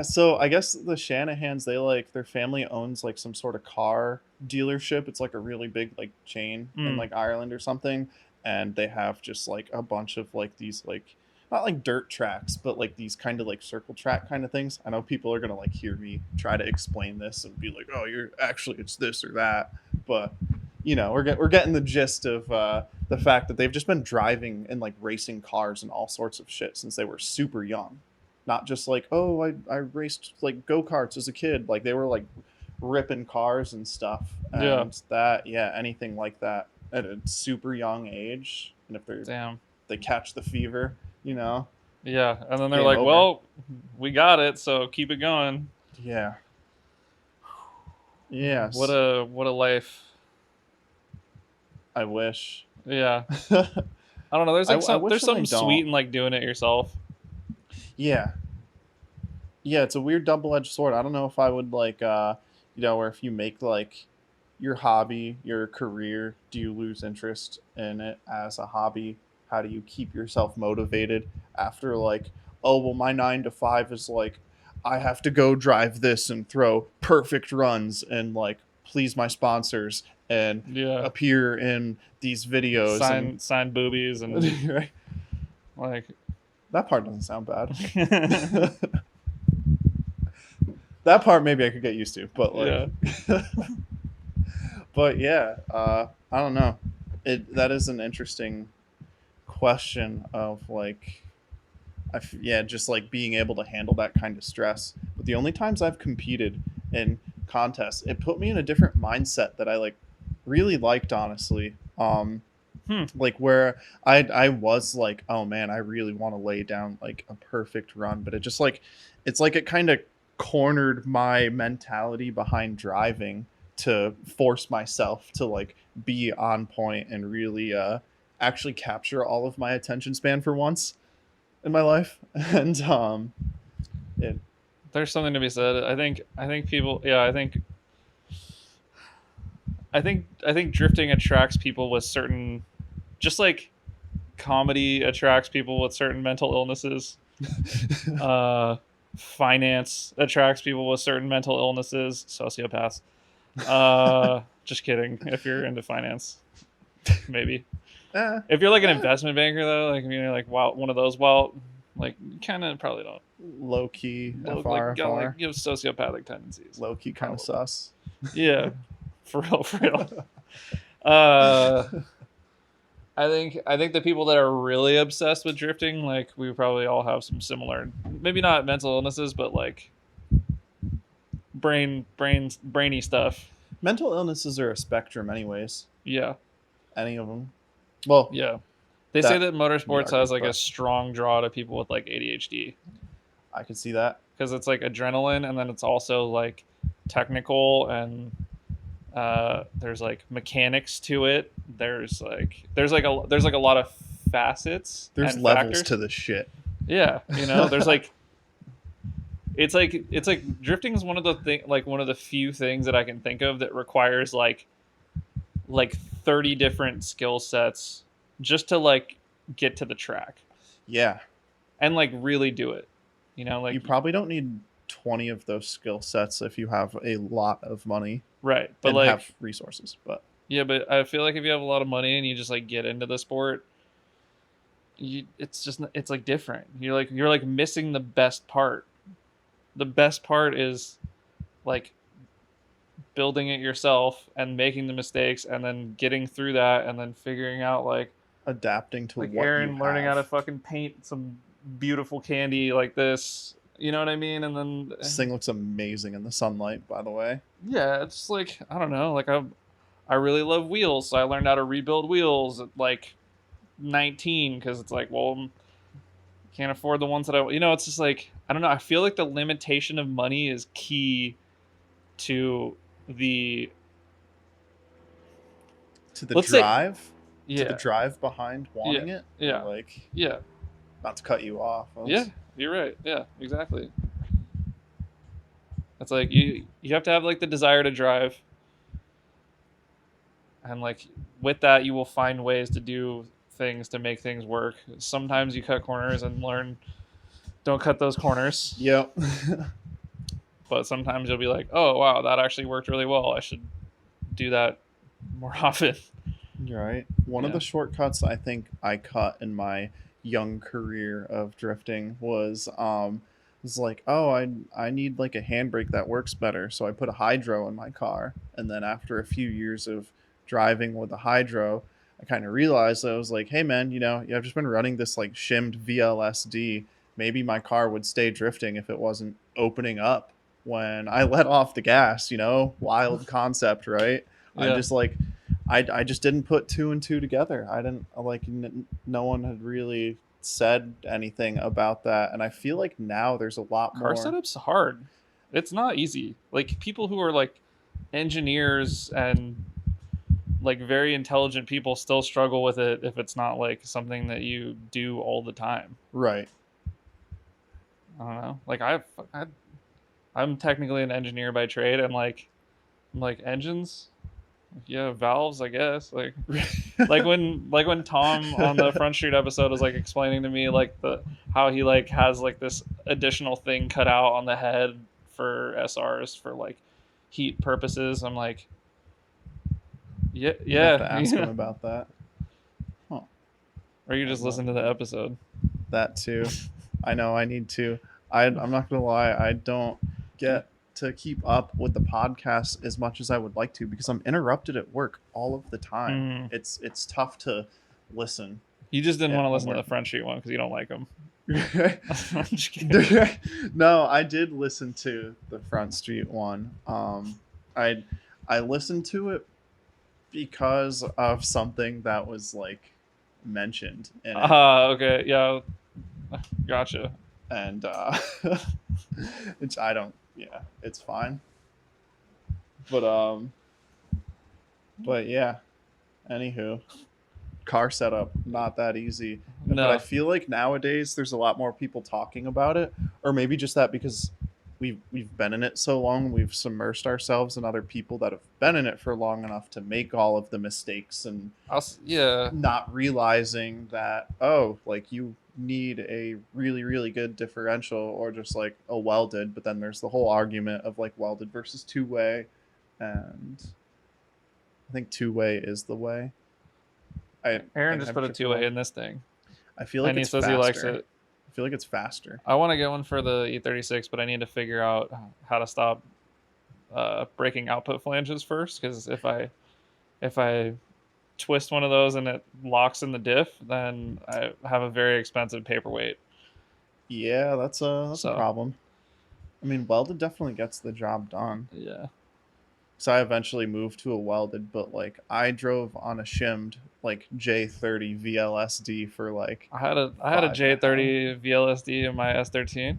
so I guess the Shanahans, they like their family owns like some sort of car dealership. It's like a really big like chain in like Ireland or something. And they have just like a bunch of like these like, not like dirt tracks, but like these kind of like circle track kind of things. I know people are going to like hear me try to explain this and be like, oh, it's this or that. But we're getting the gist of the fact that they've just been driving and like racing cars and all sorts of shit since they were super young. Not just like, oh, I raced like go-karts as a kid. Like they were like ripping cars and stuff. And anything like that at a super young age. And if they catch the fever, Yeah. And then they're like, over. Well, we got it, so keep it going. Yeah. Yes. What a life. I wish. Yeah. I don't know. There's like I wish there's that something they don't. sweet in like doing it yourself. Yeah. Yeah, it's a weird double-edged sword. I don't know if I would like or if you make like your hobby your career, do you lose interest in it as a hobby? How do you keep yourself motivated after like, oh well, my 9 to 5 is like I have to go drive this and throw perfect runs and like please my sponsors and Yeah. appear in these videos Sign boobies and right? like That part doesn't sound bad. That part maybe I could get used to, but like, yeah. but yeah, I don't know. That is an interesting question of like, just like being able to handle that kind of stress. But the only times I've competed in contests, it put me in a different mindset that I like really liked, honestly. Like where I was like, oh man, I really want to lay down like a perfect run, but it just like, it's like it kind of cornered my mentality behind driving to force myself to like be on point and really actually capture all of my attention span for once in my life. And There's something to be said. I think people. Yeah, I think drifting attracts people with certain, just like comedy attracts people with certain mental illnesses. Finance attracts people with certain mental illnesses. Sociopaths. Just kidding. If you're into finance, maybe. If you're like an investment banker though, like you're like one of those, like you kind of probably don't. Low key, Like, you have sociopathic tendencies. Low key, kind of sus. Yeah, for real. I think the people that are really obsessed with drifting, like we probably all have some similar, maybe not mental illnesses, but like brainy stuff. Mental illnesses are a spectrum, anyways. Yeah. Any of them. Well, yeah. They say that motorsports has like but a strong draw to people with like ADHD. I could see that because it's like adrenaline, and then it's also like technical, and there's like mechanics to it. There's like a lot of facets. There's and levels factors to the shit. Yeah, there's like it's like drifting is one of the few things that I can think of that requires like 30 different skill sets just to like get to the track. Yeah. And like really do it. Like you probably don't need 20 of those skill sets if you have a lot of money. Right. But and like have resources. But yeah, but I feel like if you have a lot of money and you just like get into the sport, it's like different. You're like missing the best part. The best part is like building it yourself and making the mistakes and then getting through that and then figuring out like adapting to like what Aaron you learning have. how to fucking paint some beautiful candy like this. You know what I mean? And then this thing looks amazing in the sunlight, by the way. Yeah, it's like I don't know, like I really love wheels, so I learned how to rebuild wheels at like 19 because it's like, well, can't afford the ones that it's just like I don't know. I feel like the limitation of money is key to the drive. To the drive behind wanting it. Yeah. Like yeah. Not to cut you off. Yeah, you're right. Yeah, exactly. It's like you have to have like the desire to drive, and like with that you will find ways to do things to make things work. Sometimes you cut corners and learn don't cut those corners. Yep. But sometimes you'll be like, oh wow, that actually worked really well. I should do that more often. Right. One of the shortcuts I think I cut in my young career of drifting was like, oh, I need like a handbrake that works better, so I put a hydro in my car, and then after a few years of driving with a hydro, I kind of realized I was like, hey man, I've just been running this like shimmed VLSD. Maybe my car would stay drifting if it wasn't opening up when I let off the gas. Wild concept, right? Yeah. I just like I just didn't put two and two together. I didn't like no one had really said anything about that, and I feel like now there's a lot more. Car setup's hard. It's not easy. Like people who are like engineers and like very intelligent people still struggle with it if it's not like something that you do all the time. Right. I don't know. Like I'm technically an engineer by trade, and like I'm like engines, yeah, valves, I guess. Like when Tom on the Front Street episode was like explaining to me like how he like has like this additional thing cut out on the head for SRs for like heat purposes. I'm like, yeah. You have to ask him about that. Huh. Or you just listen to the episode. That too. I know I need to. I'm not gonna lie, I don't get to keep up with the podcast as much as I would like to because I'm interrupted at work all of the time. It's tough to listen. You just didn't want to listen to the Front Street one because you don't like them. I'm just kidding. No, I did listen to the Front Street one. I listened to it because of something that was like mentioned in it. Okay, yeah, gotcha. And which I don't. Yeah, it's fine. But yeah. Anywho, car setup not that easy. No. But I feel like nowadays there's a lot more people talking about it, or maybe just that because we've been in it so long, we've submersed ourselves in other people that have been in it for long enough to make all of the mistakes and not realizing that like you need a really, really good differential or just like a welded, but then there's the whole argument of like welded versus two-way, and I think two-way is the way. Aaron just put a two-way in this thing. I feel like and it's he says faster. he likes it. I feel like it's faster. I want to get one for the E36, but I need to figure out how to stop breaking output flanges first, because if I twist one of those and it locks in the diff, then I have a very expensive paperweight. Yeah, that's a problem. I mean, welded definitely gets the job done. Yeah. So I eventually moved to a welded, but like I drove on a shimmed like J30 VLSD for like I had a J30 VLSD in my S13.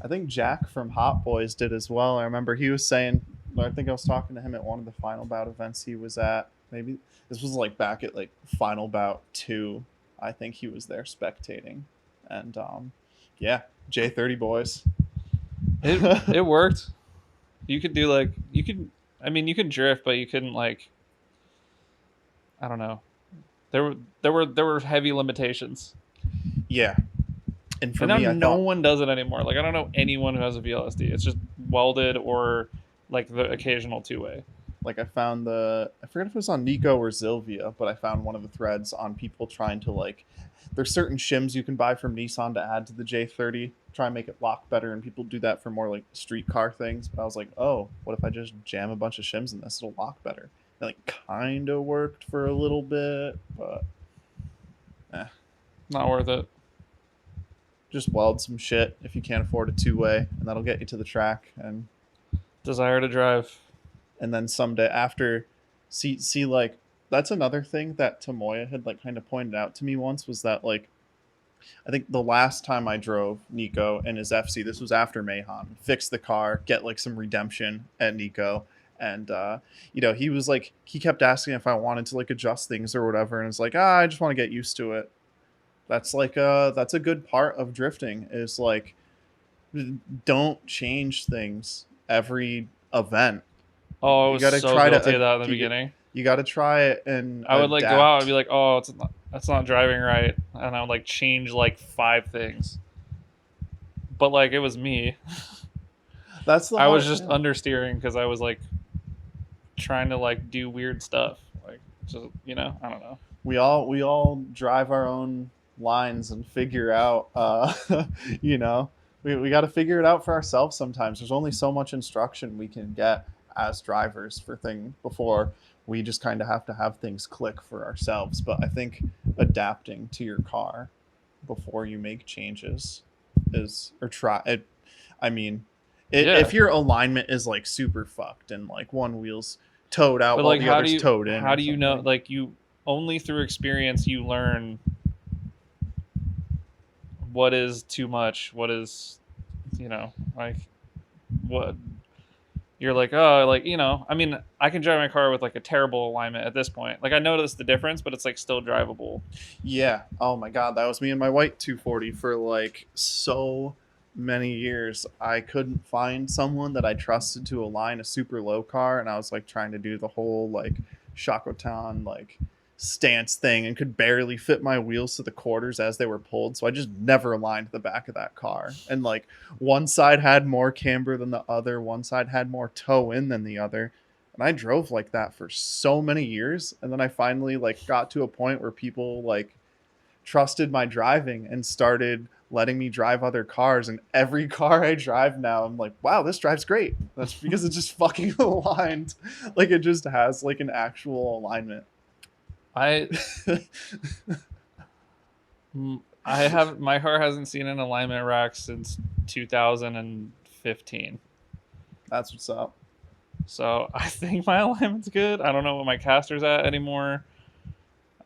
I think Jack from Hot Boys did as well. I remember he was saying, I think I was talking to him at one of the Final Bout events he was at. Maybe this was like back at like Final Bout 2. I think he was there spectating. And yeah, J30 boys. It worked. You could do you could drift, but you couldn't like, I don't know. There were heavy limitations. Yeah. And for me, no one does it anymore. Like I don't know anyone who has a VLSD. It's just welded or like the occasional two-way. Like I found I forget if it was on Nico or Zilvia, but I found one of the threads on people trying to like, there's certain shims you can buy from Nissan to add to the J30, try and make it lock better, and people do that for more like street car things. But I was like, oh, what if I just jam a bunch of shims in this? It'll lock better. It like kind of worked for a little bit, but not worth it. Just weld some shit if you can't afford a two-way, and that'll get you to the track and desire to drive. And then someday after, see like that's another thing that Tomoya had like kind of pointed out to me once, was that like I think the last time I drove Nico and his FC, this was after Mayhan, fix the car, get like some redemption at Nico, and he was like, he kept asking if I wanted to like adjust things or whatever, and it's like, I just want to get used to it. That's like that's a good part of drifting, is like don't change things every event. Oh, I was so guilty of that in the beginning. You got to try it, and I would like go out and be like, oh, that's not driving right, and I would like change like 5 things. But like it was me. I was just understeering because I was like trying to like do weird stuff, like just I don't know. We all drive our own lines and figure out we got to figure it out for ourselves sometimes. There's only so much instruction we can get as drivers for things before we just kind of have to have things click for ourselves. But I think adapting to your car before you make changes if your alignment is like super fucked and like one wheel's towed out while the other's towed in, how do you know? Like you only through experience you learn what is too much, what is like what you're like, oh, like, you know, I mean, I can drive my car with like a terrible alignment at this point. Like I noticed the difference, but it's like still drivable. Yeah. Oh my God, that was me and my white 240 for like so many years. I couldn't find someone that I trusted to align a super low car, and I was like trying to do the whole like Shakotan like stance thing and could barely fit my wheels to the quarters as they were pulled, so I just never aligned the back of that car. And like one side had more camber than the other, one side had more toe in than the other, and I drove like that for so many years. And then I finally like got to a point where people like trusted my driving and started letting me drive other cars, and every car I drive now I'm like, wow, this drives great. That's because it's just fucking aligned. Like it just has like an actual alignment. I have my car hasn't seen an alignment rack since 2015. That's what's up. So I think my alignment's good. I don't know what my caster's at anymore.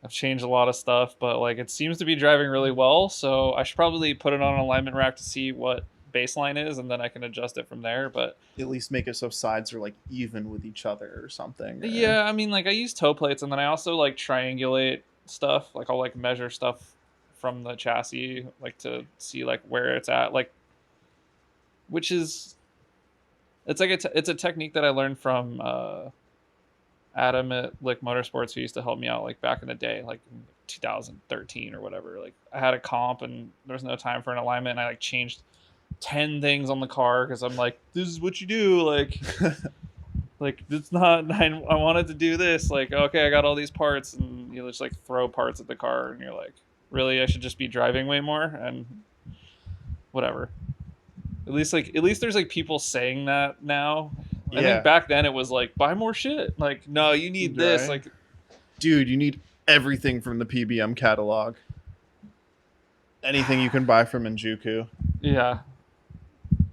I've changed a lot of stuff, but like it seems to be driving really well. So I should probably put it on an alignment rack to see what baseline is, and then I can adjust it from there. But at least make it so sides are like even with each other or something. Or... yeah, I mean, like I use toe plates, and then I also like triangulate stuff. Like I'll like measure stuff from the chassis, like to see like where it's at, like which is it's like it's a technique that I learned from Adam at Lick Motorsports, who used to help me out like back in the day, like in 2013 or whatever. Like I had a comp and there was no time for an alignment, and I like changed 10 things on the car because I'm like, this is what you do, like like it's not I wanted to do this, like okay, I got all these parts, and you just like throw parts at the car and you're like, really, I should just be driving way more, and whatever. At least there's like people saying that now. I think back then it was like, buy more shit. Like, no, you need this. Like, dude, you need everything from the PBM catalog. Anything you can buy from Injuku. Yeah.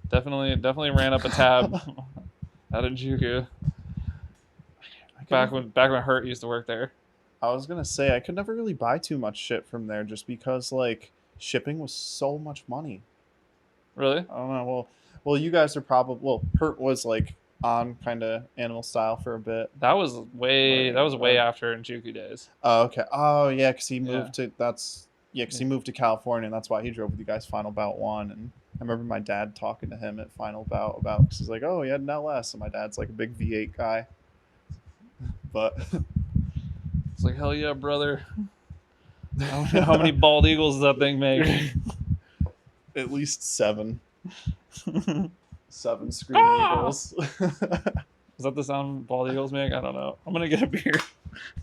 Definitely ran up a tab at Injuku. Back when Hurt used to work there. I was gonna say I could never really buy too much shit from there just because like shipping was so much money. Really? I don't know. Well, you guys are probably Hurt was like on kind of animal style for a bit. That was way after Injuku days. Oh, okay. Oh yeah, because he moved to he moved to California, and that's why he drove with you guys Final Bout 1. And I remember my dad talking to him at Final Bout about, because he's like, oh, he had an LS, and my dad's like a big V8 guy. But it's like, hell yeah, brother. How many bald eagles does that thing make? At least 7. 7 screaming eagles. Is that the sound bald eagles make? I don't know. I'm gonna get a beer.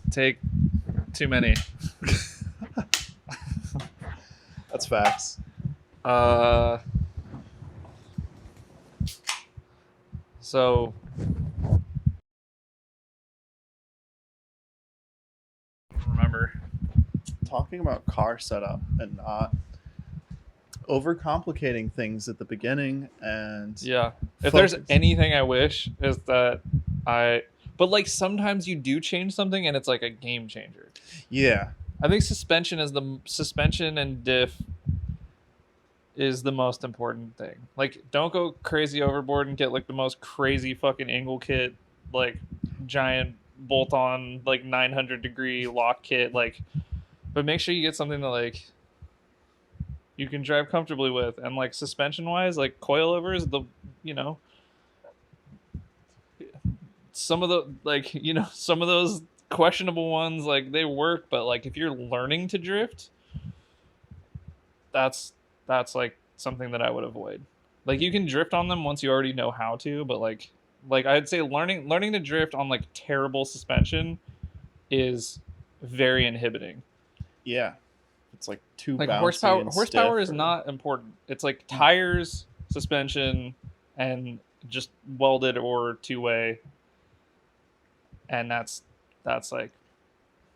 Take too many. That's facts. So remember talking about car setup and not overcomplicating things at the beginning. And if there's anything I wish is that but like sometimes you do change something and it's like a game changer. I think suspension and diff is the most important thing. Like, don't go crazy overboard and get like the most crazy fucking angle kit, like giant bolt-on like 900-degree lock kit, like, but make sure you get something that like you can drive comfortably with. And like suspension wise, like coilovers, some of those questionable ones, like they work, but like if you're learning to drift, that's like something that I would avoid. Like you can drift on them once you already know how to, but like I'd say learning to drift on like terrible suspension is very inhibiting. Yeah, it's like too like bouncy. Horsepower is not important. It's like tires, suspension, and just welded or two-way, and that's like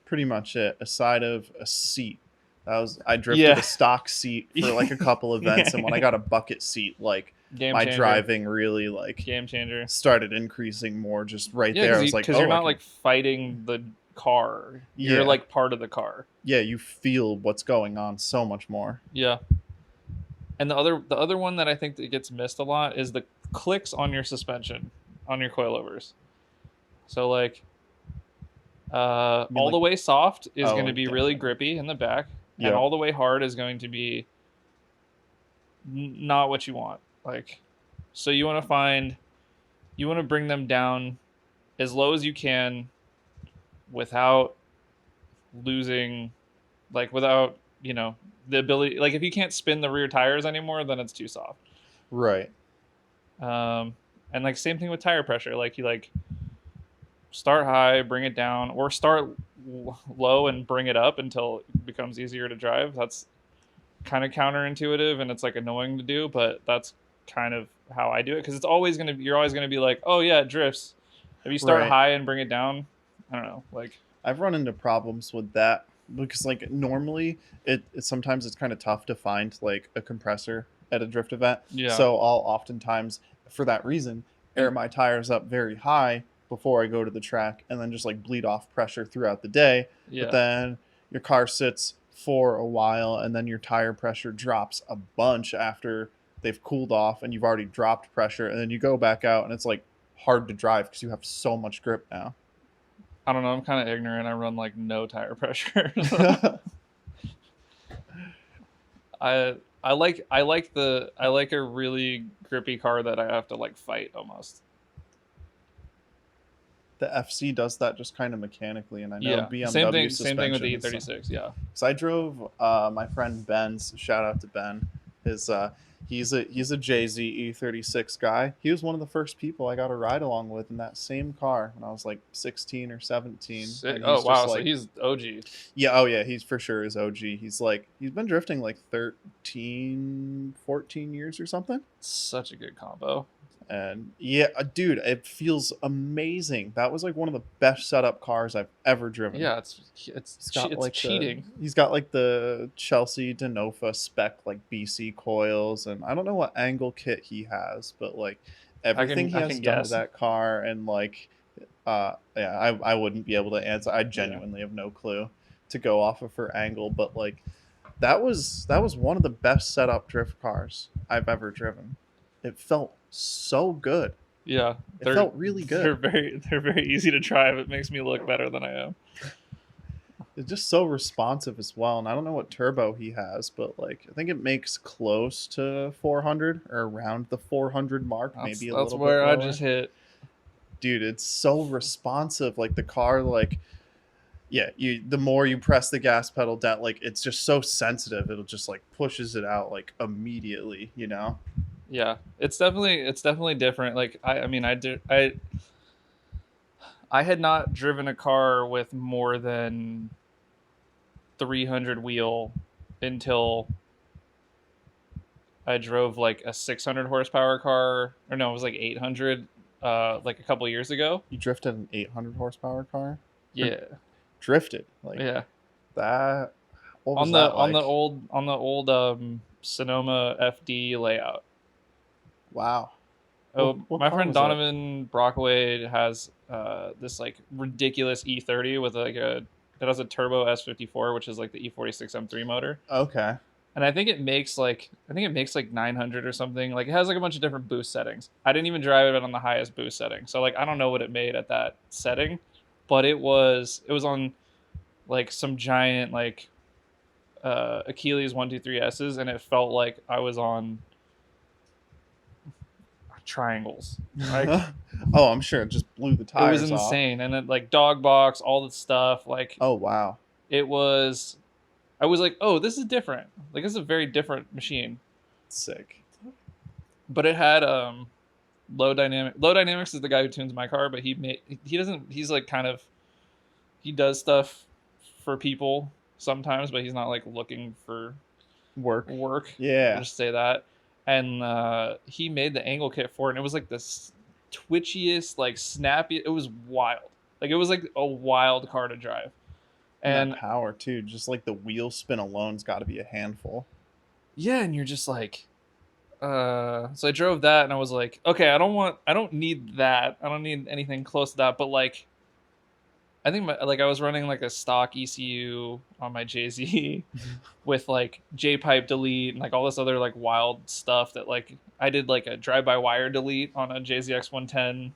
pretty much it. Aside of a seat, I drifted a stock seat for like a couple events, and when I got a bucket seat, like my driving really like game changer started increasing more. Just there, I was like, because you're not like fighting the car, you're like part of the car. Yeah, you feel what's going on so much more. Yeah. And the other one that I think that gets missed a lot is the clicks on your suspension. on your coilovers. So like all like- the way soft is going to be really damn. grippy in the back, Yep. and all the way hard is going to be not what you want. Like, so you want to bring them down as low as you can without losing, like without, the ability, like if you can't spin the rear tires anymore, then it's too soft. Right. And like same thing with tire pressure. Like you like start high, bring it down, or start low and bring it up until it becomes easier to drive. That's kind of counterintuitive and it's like annoying to do, but that's kind of how I do it, because you're always gonna be like, oh yeah, it drifts. If you start Right. high and bring it down, I don't know, like I've run into problems with that because like normally it sometimes it's kind of tough to find like a compressor at a drift event. Yeah. So I'll oftentimes, for that reason, air my tires up very high before I go to the track and then just like bleed off pressure throughout the day. yeah, But then your car sits for a while and then your tire pressure drops a bunch after they've cooled off and you've already dropped pressure, and then you go back out and it's like hard to drive because you have so much grip now. I don't know. I'm kind of ignorant. I run like no tire pressure. I like a really grippy car that I have to like fight almost. The FC does that just kind of mechanically, and I know Yeah, BMW same thing with the suspension E36. Yeah, So I drove my friend Ben's. Shout out to Ben. He's a JZ E36 guy. He was one of the first people I got a ride along with in that same car when I was like 16 or 17. sick. And Oh he's wow, just so like, he's OG. yeah, oh yeah, he's for sure is OG. He's been drifting like 13, 14 years or something. Such a good combo. And yeah, dude, it feels amazing. That was like one of the best setup cars I've ever driven. Yeah, it's cheating. He's got like the Chelsea Denofa spec like BC coils, and I don't know what angle kit he has, but like everything he I has can done guess. with that car, and like I wouldn't be able to answer. I genuinely have no clue to go off of for angle, but like that was one of the best setup drift cars I've ever driven. It felt so good. Yeah, It felt really good. They're very easy to drive. It makes me look better than I am. It's just so responsive as well. And I don't know what turbo he has, but like I think it makes close to 400 or around the 400 mark, maybe a little bit. That's where I lower. just hit. Dude, it's so responsive. Like the car, like yeah, the more you press the gas pedal down, like it's just so sensitive. It'll just like pushes it out like immediately, you know? Yeah, it's definitely different. Like I had not driven a car with more than 300 wheel until I drove like a 600 horsepower car, or no, it was like 800 like a couple years ago. You drifted an 800 horsepower car? Yeah. Drifted like Yeah. that. What was On that the like? old Sonoma FD layout. Wow. Oh, What my car friend was that? Donovan Brockwade has this like ridiculous E30 with like that has a turbo S54, which is like the E46 M3 motor. Okay. And I think it makes like 900 or something. Like it has like a bunch of different boost settings. I didn't even drive it on the highest boost setting, so like I don't know what it made at that setting, but it was on like some giant like Achilles 123S's, and it felt like I was on triangles. Like Oh, I'm sure it just blew the it tires was off. insane, and then like dog box, all the stuff. Like Oh wow. it was. I was like, oh, this is different. Like this is a very different machine. Sick. But it had low dynamics is the guy who tunes my car, but he's like kind of, he does stuff for people sometimes, but he's not like looking for Work. I'll Yeah. just say that. And he made the angle kit for it, and it was like this twitchiest, like snappy. It was wild. Like it was like a wild car to drive. And And that power too, just like the wheel spin alone's got to be a handful. yeah, and you're just like, so I drove that, and I was like, okay, I don't need that. I don't need anything close to that. But like, I think I was running like a stock ECU on my JZ with like J-pipe delete and like all this other like wild stuff that like I did like a drive-by-wire delete on a JZX 110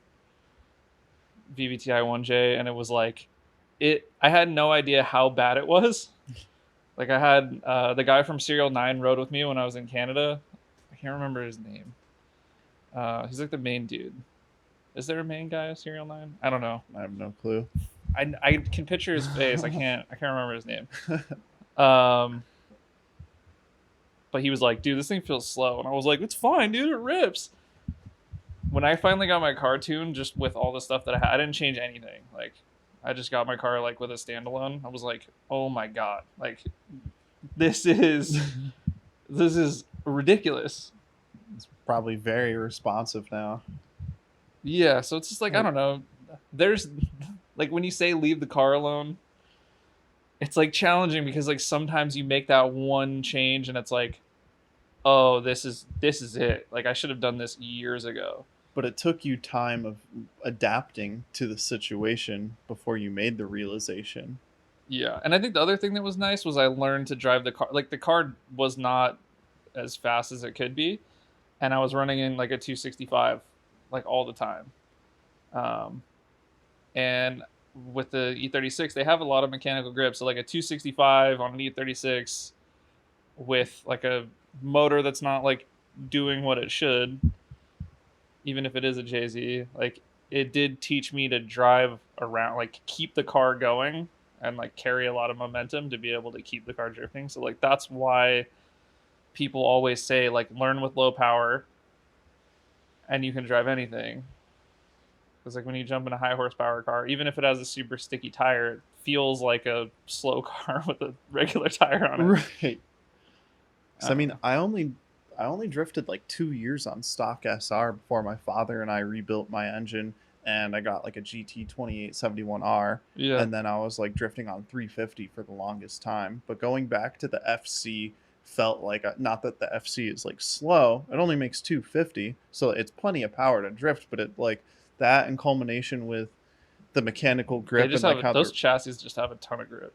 VVTi 1J, and it was like I had no idea how bad it was. Like, I had the guy from Serial 9 rode with me when I was in Canada. I can't remember his name. He's like the main dude. Is there a main guy of Serial 9? I don't know. I have no clue. I can picture his face. I can't remember his name. But he was like, dude, this thing feels slow. And I was like, it's fine, dude, it rips. When I finally got my car tuned, just with all the stuff that I didn't change anything. Like, I just got my car like with a standalone. I was like, oh my God, like this is ridiculous. It's probably very responsive now. Yeah, so it's just like, I don't know. There's like, when you say leave the car alone, it's like challenging because like sometimes you make that one change and it's like, oh, this is it. Like, I should have done this years ago. But it took you time of adapting to the situation before you made the realization. Yeah, and I think the other thing that was nice was I learned to drive the car. Like, the car was not as fast as it could be, and I was running in like a 265 like all the time. And with the E36, they have a lot of mechanical grip. So like a 265 on an E36 with like a motor that's not like doing what it should, even if it is a JZ, like it did teach me to drive around, like keep the car going and like carry a lot of momentum to be able to keep the car drifting. So like that's why people always say like learn with low power and you can drive anything. Because like when you jump in a high horsepower car, even if it has a super sticky tire, it feels like a slow car with a regular tire on it. Right. So, I mean, I only drifted like 2 years on stock SR before my father and I rebuilt my engine, and I got like a GT 2871R. Yeah. And then I was like drifting on 350 for the longest time. But going back to the FC felt like, not that the FC is like slow, it only makes 250, so it's plenty of power to drift, but it like that in culmination with the mechanical grip, They just and have like how those chassis just have a ton of grip.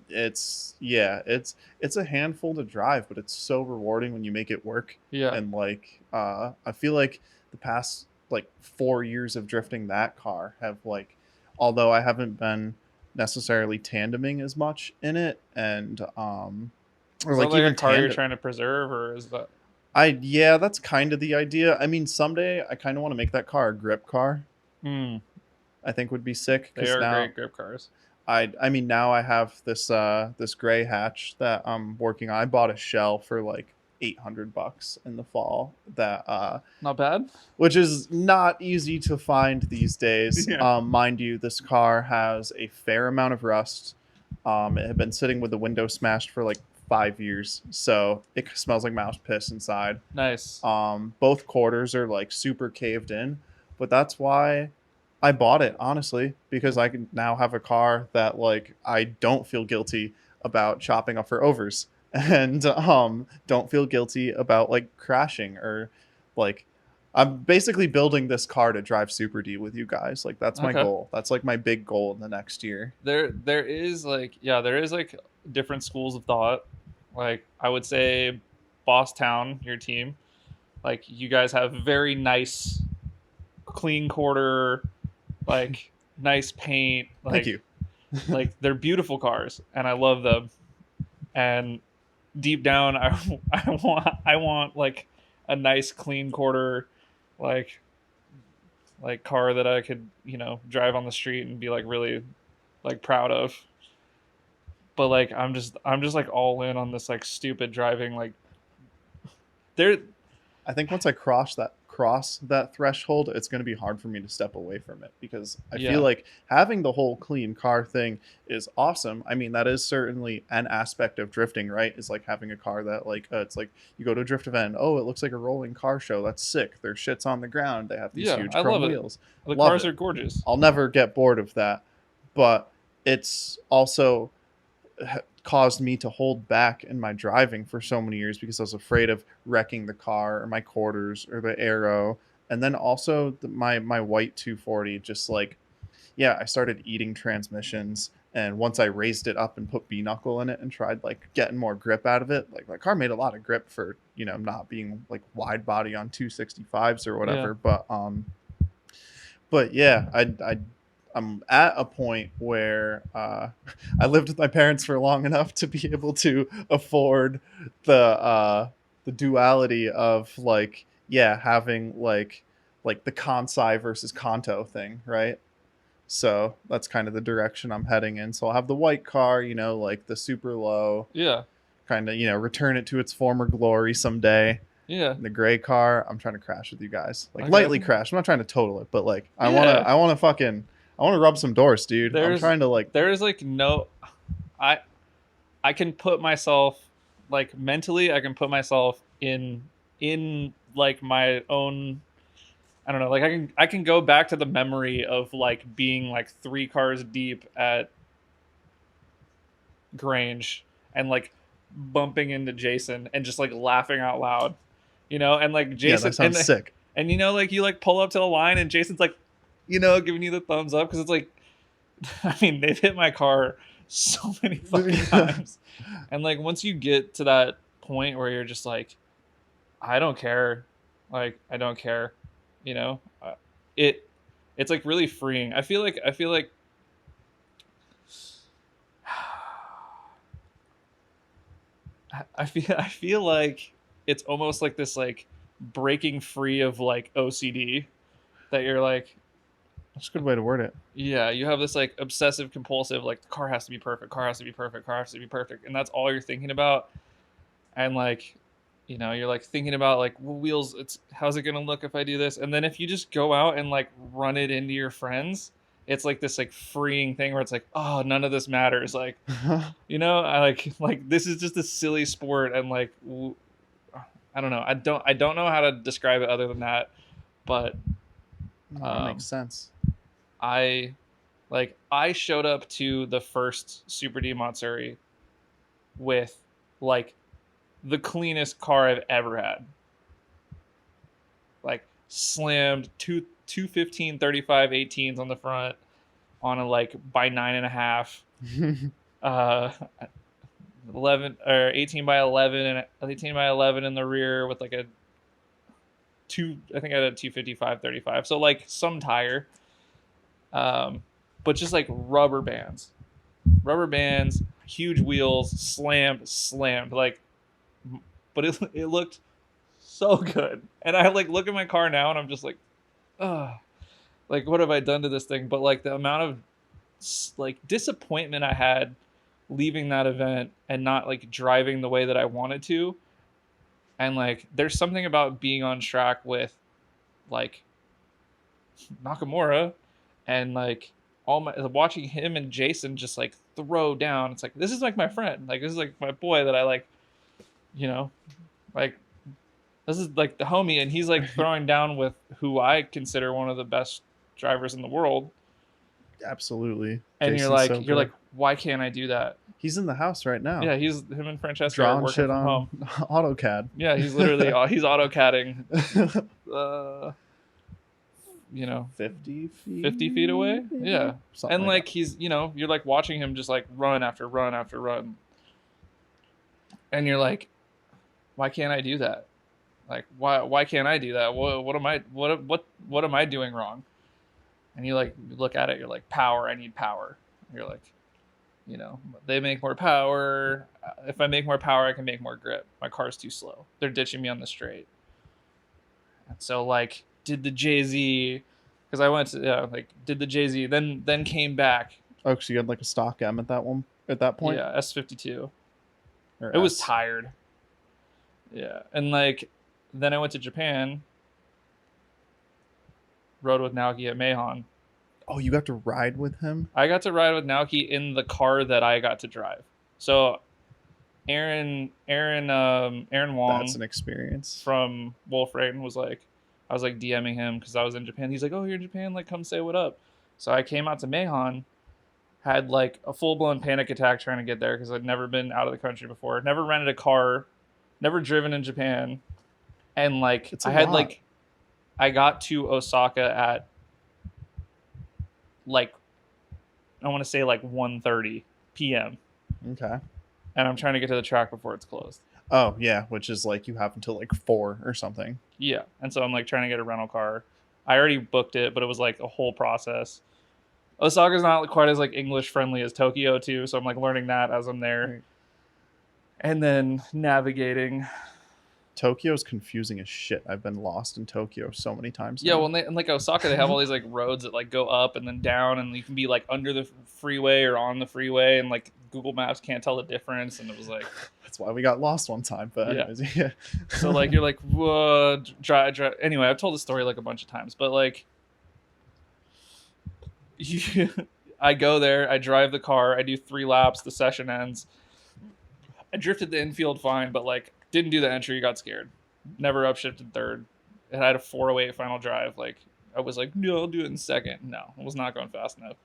it's a handful to drive, but it's so rewarding when you make it work. Yeah. And like I feel like the past like 4 years of drifting that car have like, although I haven't been necessarily tandeming as much in it, and or Is like that like even a car you're tandem, trying to preserve, or is that? yeah, that's kind of the idea. I mean, someday I kind of want to make that car a grip car. Hmm. I think would be sick. They are now, great grip cars. I mean, now I have this this gray hatch that I'm working on. I bought a shell for like $800 in the fall. That Not bad. which is not easy to find these days. Yeah. Mind you, this car has a fair amount of rust. It had been sitting with the window smashed for like 5 years, so it smells like mouse piss inside. Nice. Both quarters are like super caved in, but that's why I bought it, honestly, because I can now have a car that like I don't feel guilty about chopping up for overs, and don't feel guilty about like crashing, or like I'm basically building this car to drive Super D with you guys. Like that's my Okay. goal. That's like my big goal in the next year. There is like different schools of thought. Like, I would say Bosstown, your team, like you guys have very nice clean quarter, like nice paint. Like, Thank you. Like, they're beautiful cars and I love them. And deep down I want like a nice clean quarter, like car that I could, drive on the street and be like really like proud of. But like I'm just like all in on this like stupid driving. Like, there, I think once I cross that threshold, it's going to be hard for me to step away from it, because I Yeah. feel like having the whole clean car thing is awesome. I mean, that is certainly an aspect of drifting, right? Is like having a car that like it's like you go to a drift event, oh, it looks like a rolling car show. That's sick. There's shits on the ground. They have these Yeah, huge I chrome love it. wheels. the Love cars it. are gorgeous. I'll never get bored of that, but it's also caused me to hold back in my driving for so many years because I was afraid of wrecking the car or my quarters or the aero. And then also my white 240, just like, yeah, I started eating transmissions, and once I raised it up and put B knuckle in it and tried like getting more grip out of it, like my car made a lot of grip for, not being like wide body on 265s or whatever. Yeah. But yeah, I I'm at a point where I lived with my parents for long enough to be able to afford the duality of like having like the Kansai versus Kanto thing, right? So that's kind of the direction I'm heading in. So I'll have the white car, like the super low, Yeah. kind of, return it to its former glory someday. Yeah. The gray car, I'm trying to crash with you guys, like Okay. lightly crash. I'm not trying to total it, but like I Yeah. want to rub some doors, dude. I'm trying to like. There's like no, I can put myself like mentally. I can put myself in like my own. I don't know. Like I can go back to the memory of like being like 3 cars deep at Grange and like bumping into Jason and just like laughing out loud, and like Jason. Yeah, that sounds sick. And like you like pull up to the line and Jason's like, giving you the thumbs up because it's like, I mean, they've hit my car so many fucking times, and like once you get to that point where you're just like, I don't care, like I don't care, it's like really freeing. I feel like I feel like it's almost like this like breaking free of like OCD that you're like, that's a good way to word it. Yeah, you have this like obsessive compulsive like the car has to be perfect, car has to be perfect, car has to be perfect, and that's all you're thinking about. And like, you're like thinking about like wheels, it's how's it gonna look if I do this? And then if you just go out and like run it into your friends, it's like this like freeing thing where it's like, oh, none of this matters. Like, I like this is just a silly sport, and like I don't know. I don't know how to describe it other than that, but that makes sense. I showed up to the first Super D Matsuri with like the cleanest car I've ever had. Like slammed 215 35 18s on the front on a like by 9.5 11 or 18 by 11 and 18 by 11 in the rear with like I think I had a 255 35, so like some tire, but just like rubber bands, huge wheels, slammed like, but it looked so good. And I like look at my car now and I'm just like, like what have I done to this thing? But like the amount of like disappointment I had leaving that event and not like driving the way that I wanted to. And like there's something about being on track with like Nakamura and like watching him and Jason just like throw down. It's like, this is like my friend, like this is like my boy that I like, like this is like the homie, and he's like throwing down with who I consider one of the best drivers in the world. Absolutely. And Jason's you're like, why can't I do that? He's in the house right now. Yeah, him and Francesca drawing are working shit from on home. AutoCAD. Yeah, he's literally he's AutoCADing. 50 feet away. Yeah, something and like he's you're like watching him just like run after run after run, and you're like, why can't I do that? Like why can't I do that? What am I doing wrong? And you like look at it, you're like, power, I need power. You're like, they make more power. If I make more power, I can make more grip. My car's too slow. They're ditching me on the straight. And so like did the Jay-Z, because I went to did the Jay-Z, then came back. Oh, so you had like a stock M at that point? Yeah, S52. It was tired. Yeah, and like then I went to Japan, rode with Naoki at Mahon. Oh, you got to ride with him? I got to ride with Naoki in the car that I got to drive. So Aaron Wong, that's an experience, from Wolf Rain was like, I was like DMing him because I was in Japan. He's like, oh, you're in Japan, like come say what up. So I came out to Mahon, had like a full-blown panic attack trying to get there because I'd never been out of the country before, never rented a car, never driven in Japan, and like I got to Osaka at like, I want to say like 1:30 p.m. Okay. And I'm trying to get to the track before it's closed. Oh yeah, which is like you have until like 4 or something. Yeah, and so I'm like trying to get a rental car. I already booked it, but it was like a whole process. Osaka's not quite as like English friendly as Tokyo too, so I'm like learning that as I'm there. Right. And then navigating. Tokyo's confusing as shit. I've been lost in Tokyo so many times. Yeah, now. well, in like Osaka, they have all these like roads that like go up and then down, and you can be like under the freeway or on the freeway, and like Google Maps can't tell the difference. And it was like, That's why we got lost one time. But anyways, yeah. so like you're like, whoa, drive. Anyway, I've told the story like a bunch of times, but like, I go there, I drive the car, I do 3 laps, the session ends. I drifted the infield fine, but like didn't do the entry, got scared. Never upshifted third. It had a 408 final drive. Like I was like, no, I'll do it in second. No, I was not going fast enough.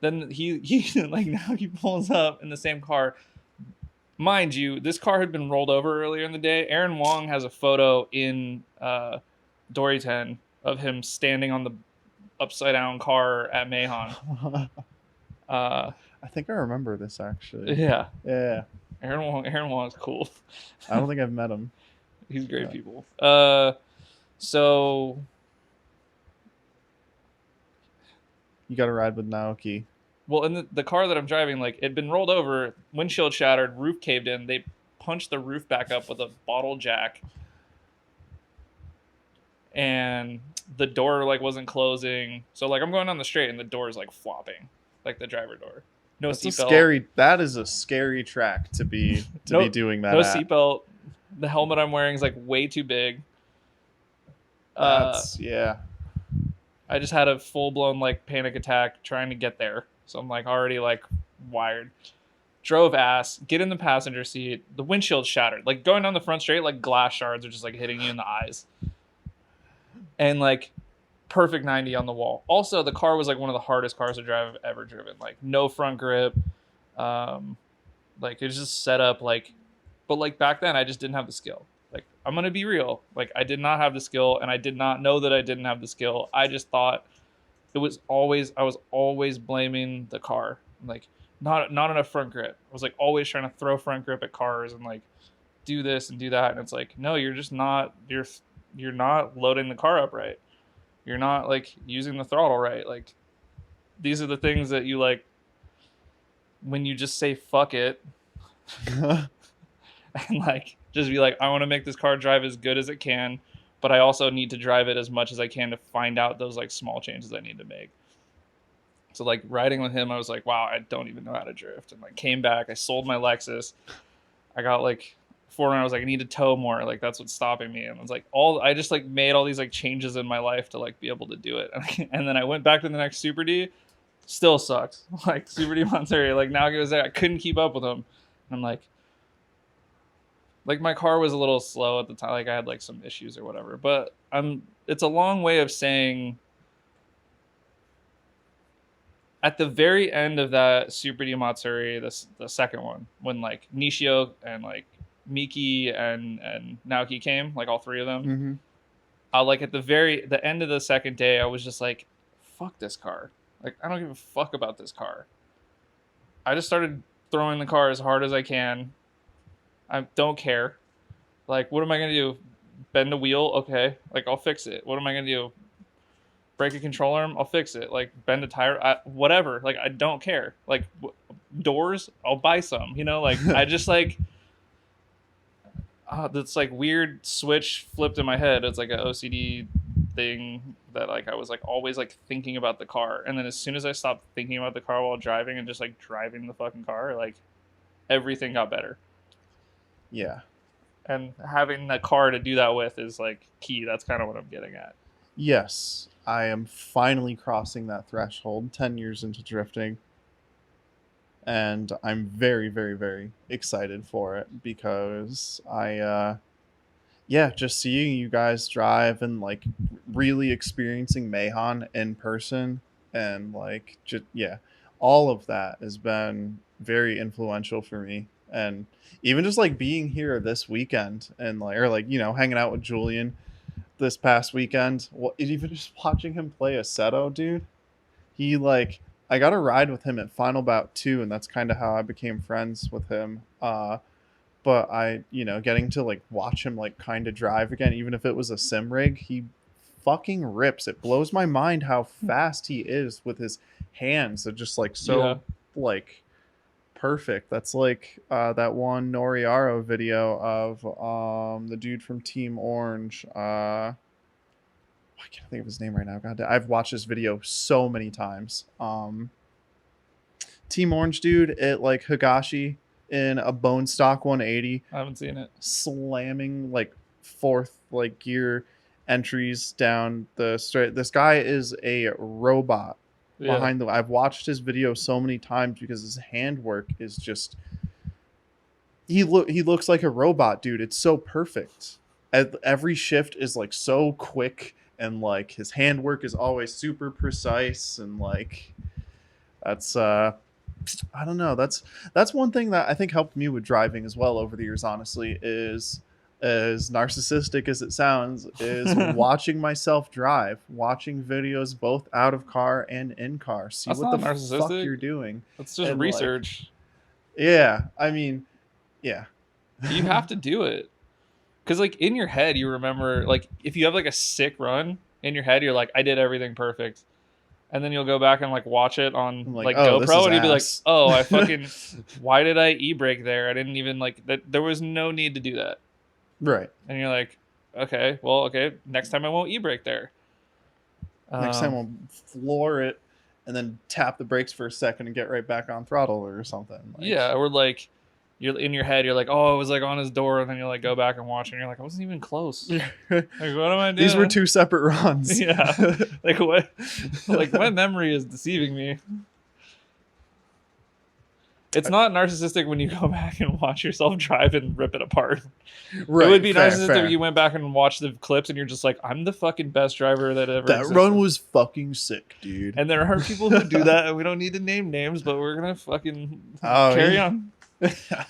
Then he like now he pulls up in the same car. Mind you, this car had been rolled over earlier in the day. Aaron Wong has a photo in Doryten of him standing on the upside down car at Mahon. I think I remember this actually. Yeah. Yeah. Aaron Wong's cool. I don't think I've met him. He's great people. So you got to ride with Naoki. well, in the car that I'm driving, like it'd been rolled over, windshield shattered, roof caved in. They punched the roof back up with a bottle jack, and the door like wasn't closing. So like I'm going down the straight and the door is like flopping, like the driver door. No seatbelt. That is a scary track to be doing that. No seatbelt. The helmet I'm wearing is like way too big. Yeah. I just had a full blown like panic attack trying to get there. So I'm like already like wired. Drove ass, get in the passenger seat. The windshield shattered. Like going down the front straight, like glass shards are just like hitting you in the eyes. And like perfect 90 on the wall. Also, the car was like one of the hardest cars to drive I've ever driven. Like no front grip. Like it was just set up like, but like back then I just didn't have the skill. Like I'm gonna be real. Like I did not have the skill, and I did not know that I didn't have the skill. I just thought I was always blaming the car. Like not enough front grip. I was like always trying to throw front grip at cars and like do this and do that. And it's like, no, you're just not you're not loading the car up right. You're not like using the throttle right. Like these are the things that you like when you just say fuck it and like just be like, I want to make this car drive as good as it can, but I also need to drive it as much as I can to find out those like small changes I need to make. So like riding with him, I was like, wow, I don't even know how to drift. And like came back, I sold my Lexus. I got like 400. I was like, I need to tow more. Like that's what's stopping me. And I was like, I just like made all these like changes in my life to like be able to do it. And then I went back to the next Super D, still sucks. Like Super D Monterey, like now he was there. I couldn't keep up with him. And I'm like my car was a little slow at the time. Like I had like some issues or whatever, but it's a long way of saying at the very end of that Super D Matsuri, the second one, when like Nishio and like Miki and Naoki came, like all 3 of them, Mm-hmm. Like at the end of the second day, I was just like, fuck this car. Like I don't give a fuck about this car. I just started throwing the car as hard as I can. I don't care. Like, what am I going to do? Bend a wheel? Okay. Like, I'll fix it. What am I going to do? Break a control arm? I'll fix it. Like, bend a tire? Whatever. Like, I don't care. Like, doors? I'll buy some. You know? Like, I just, like... that's, like, weird switch flipped in my head. It's, like, an OCD thing that, like, I was, like, always, like, thinking about the car. And then as soon as I stopped thinking about the car while driving and just, like, driving the fucking car, like, everything got better. Yeah. And having a car to do that with is like key. That's kind of what I'm getting at. Yes, I am finally crossing that threshold 10 years into drifting. And I'm very, very, very excited for it because just seeing you guys drive and like really experiencing Mahon in person and like, all of that has been very influential for me. And even just like being here this weekend and like, or like, you know, hanging out with Julian this past weekend, even just watching him play Assetto, dude, he like, I got a ride with him at Final Bout 2, and that's kind of how I became friends with him. But getting to like watch him like kind of drive again, even if it was a sim rig, he fucking rips. It blows my mind how fast he is with his hands. They're just like so like perfect. That's like that one Noriaro video of the dude from Team Orange. I can't think of his name right now. God, I've watched this video so many times. Team Orange dude at like Higashi in a bone stock 180. I haven't seen it. Slamming like fourth like gear entries down the straight. This guy is a robot behind the. I've watched his video so many times because his handwork is just. He looks like a robot, dude. It's so perfect. Every shift is like so quick, and like his handwork is always super precise, and like that's I don't know. That's one thing that I think helped me with driving as well over the years, honestly, is as narcissistic as it sounds, is watching myself drive, watching videos both out of car and in car. See That's what the narcissistic. fuck you're doing. That's just And, research. Like, yeah. I mean, yeah. You have to do it. Because like in your head, you remember, like if you have like a sick run in your head, you're like, I did everything perfect. And then you'll go back and like watch it on like GoPro, and you'll be like, "Oh, I fucking, why did I e-brake there? I didn't even like that. There was no need to do that." Right. And you're like, "Okay, well, okay. Next time I won't e-brake there. Next time we'll floor it, and then tap the brakes for a second and get right back on throttle or something." Like, yeah, or like you're in your head, you're like, "Oh, it was like on his door," and then you like go back and watch, and you're like, "I wasn't even close. Like, what am I doing?" These were two separate runs. Yeah. Like what? Like my memory is deceiving me. It's not narcissistic when you go back and watch yourself drive and rip it apart. Right, it would be fair, narcissistic fair. if you went back and watched the clips and you're just like, I'm the fucking best driver that ever That existed. run was fucking sick, dude. And there are people who do that, and we don't need to name names, but we're gonna fucking carry on. Yeah.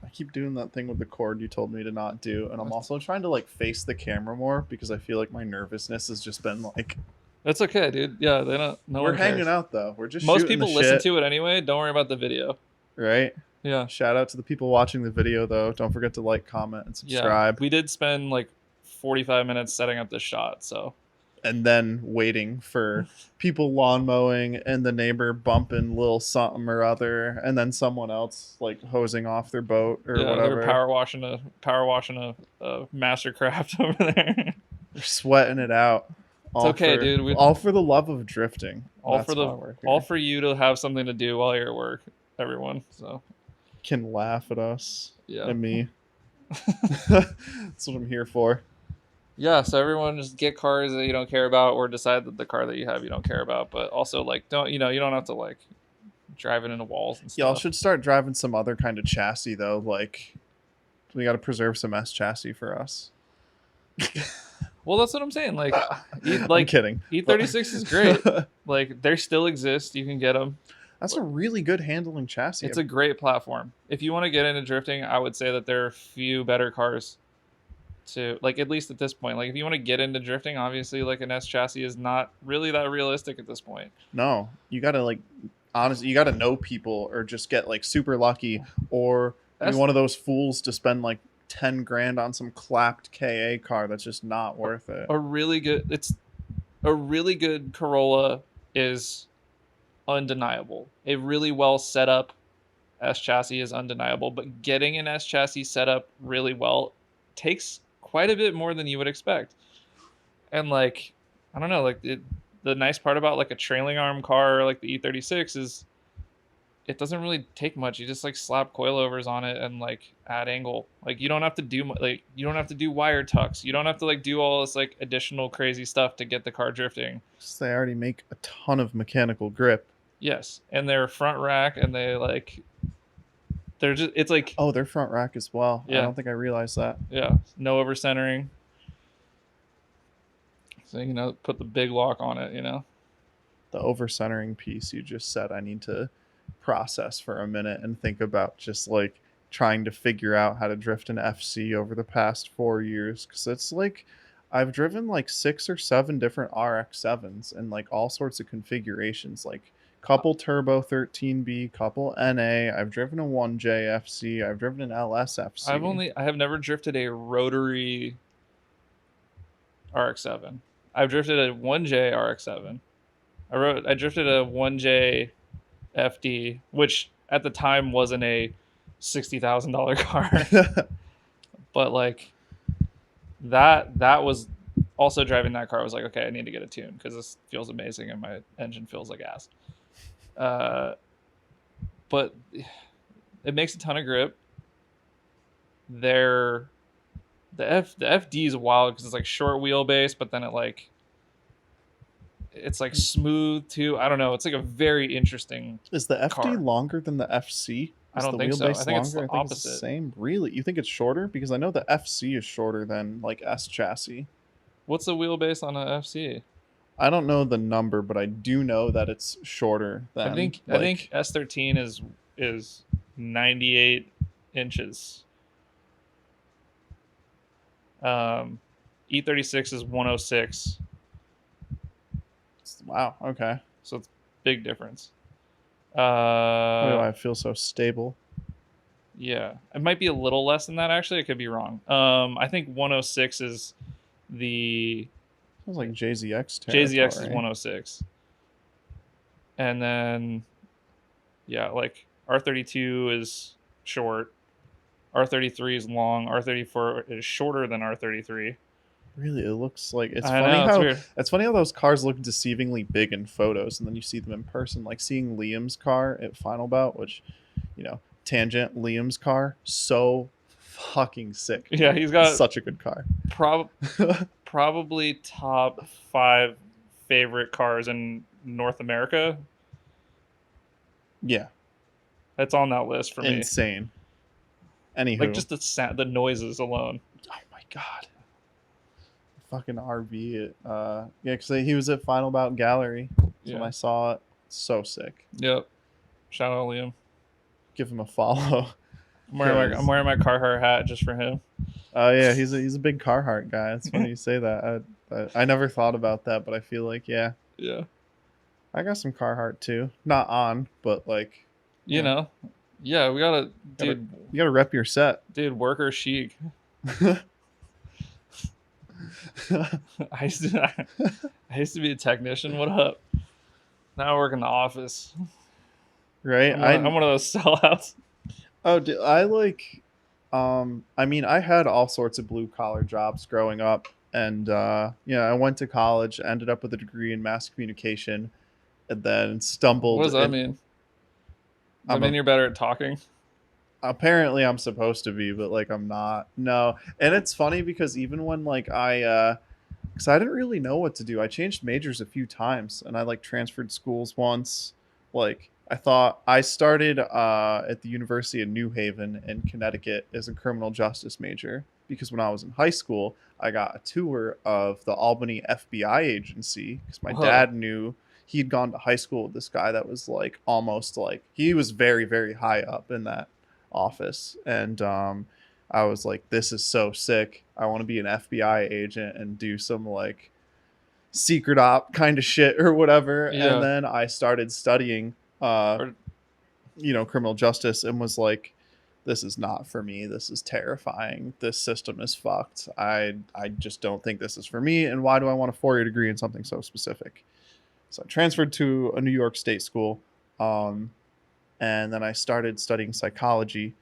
I keep doing that thing with the cord you told me to not do, and I'm also trying to like face the camera more because I feel like my nervousness has just been like. That's okay, dude. Yeah, they don't. No We're one cares. hanging out though. We're just most shooting people the listen shit, to it anyway. Don't worry about the video. right? Yeah. Shout out to the people watching the video though. Don't forget to like, comment, and subscribe. Yeah. We did spend like 45 minutes setting up this shot, so. And then waiting for people lawn mowing and the neighbor bumping little something or other, and then someone else like hosing off their boat or whatever. They're power washing a Mastercraft over there. They're sweating it out. It's okay, dude. All for the love of drifting. All That's for why we're here. all for you to have something to do while you're at work, everyone. So can laugh at us and me. That's what I'm here for. Yeah, so everyone just get cars that you don't care about, or decide that the car that you have you don't care about. But also, like, you don't have to like drive it into walls and stuff. Y'all should start driving some other kind of chassis though. Like, we got to preserve some S chassis for us. Well, that's what I'm saying. Like, I'm kidding. E36 is great. Like, they still exist. You can get them. That's a really good handling chassis. It's a great platform. If you want to get into drifting, I would say that there are a few better cars to, like, at least at this point. Like, if you want to get into drifting, obviously, like, an S chassis is not really that realistic at this point. No, you got to, like, honestly, you got to know people or just get, like, super lucky or be one of those fools to spend, like, 10 grand on some clapped KA car that's just not worth it. A really good Corolla is undeniable. A really well set up S chassis is undeniable, but getting an S chassis set up really well takes quite a bit more than you would expect. And like, I don't know, like the nice part about like a trailing arm car like the E36 is it doesn't really take much. You just like slap coilovers on it and like add angle. Like you don't have to do wire tucks. You don't have to like do all this like additional crazy stuff to get the car drifting. They already make a ton of mechanical grip. Yes, and they're front rack and they're just, it's like, oh, they're front rack as well. Yeah. I don't think I realized that. Yeah, no over centering. So put the big lock on it. The over centering piece you just said, I need to process for a minute and think about just like trying to figure out how to drift an FC over the past 4 years, because it's like I've driven like 6 or 7 different RX-7s and like all sorts of configurations, like couple turbo 13B, couple NA. I've driven a 1J FC. I've driven an LS FC. I have never drifted a rotary RX-7. I've drifted a 1J RX-7. I drifted a 1J FD, which at the time wasn't a $60,000 car, but like that was also driving that car. I was like, okay, I need to get a tune because this feels amazing and my engine feels like ass. But it makes a ton of grip. The FD is wild because it's like short wheelbase, but then it's like smooth too. I don't know. It's like a very interesting. Is the FD car. longer than the FC? I don't think so. I think it's the opposite. It's the same. Really? You think it's shorter? Because I know the FC is shorter than like S chassis. What's the wheelbase on an FC? I don't know the number, but I do know that it's shorter than. I think S13 is 98 inches. E36 is 106. Wow. Okay. So it's big difference. Why do I feel so stable? Yeah, it might be a little less than that. Actually, I could be wrong. I think 106 is the. Sounds like JZX territory. JZX is 106. And then, yeah, like R32 is short. R33 is long. R34 is shorter than R33. Really, it looks like it's funny how those cars look deceivingly big in photos, and then you see them in person. Like seeing Liam's car at Final Bout, which, tangent Liam's car, so fucking sick. Yeah, he's got such a good car. Probably top 5 favorite cars in North America. Yeah, that's on that list for me. Insane. Anywho, like just the noises alone. Oh my god. Fucking RV. Yeah, because he was at Final Bout Gallery. So when I saw it, so sick. Yep. Shout out Liam. Give him a follow. I'm wearing my Carhartt hat just for him. Oh yeah, he's a big Carhartt guy. It's funny you say that. I never thought about that, but I feel like yeah. I got some Carhartt too. Not on, but like you know. Yeah, we gotta dude. You gotta rep your set. Dude, worker chic. I used to be a technician. What up? Now I work in the office. Right? I'm one of those sellouts. Oh, I like. I mean, I had all sorts of blue collar jobs growing up, and I went to college, ended up with a degree in mass communication, and then stumbled. What does that mean? Does that mean you're better at talking? Apparently I'm supposed to be, but like I'm not. No. And it's funny because even when like because I didn't really know what to do. I changed majors a few times, and I like transferred schools once. Like I thought I started at the University of New Haven in Connecticut as a criminal justice major because when I was in high school, I got a tour of the Albany FBI agency because my dad knew. He'd gone to high school with this guy that was like almost like he was very, very high up in that office. And I was like, this is so sick. I want to be an FBI agent and do some like secret op kind of shit or whatever. Yeah. And then I started studying, criminal justice and was like, this is not for me. This is terrifying. This system is fucked. I just don't think this is for me. And why do I want a 4-year degree in something so specific? So I transferred to a New York State school, and then I started studying psychology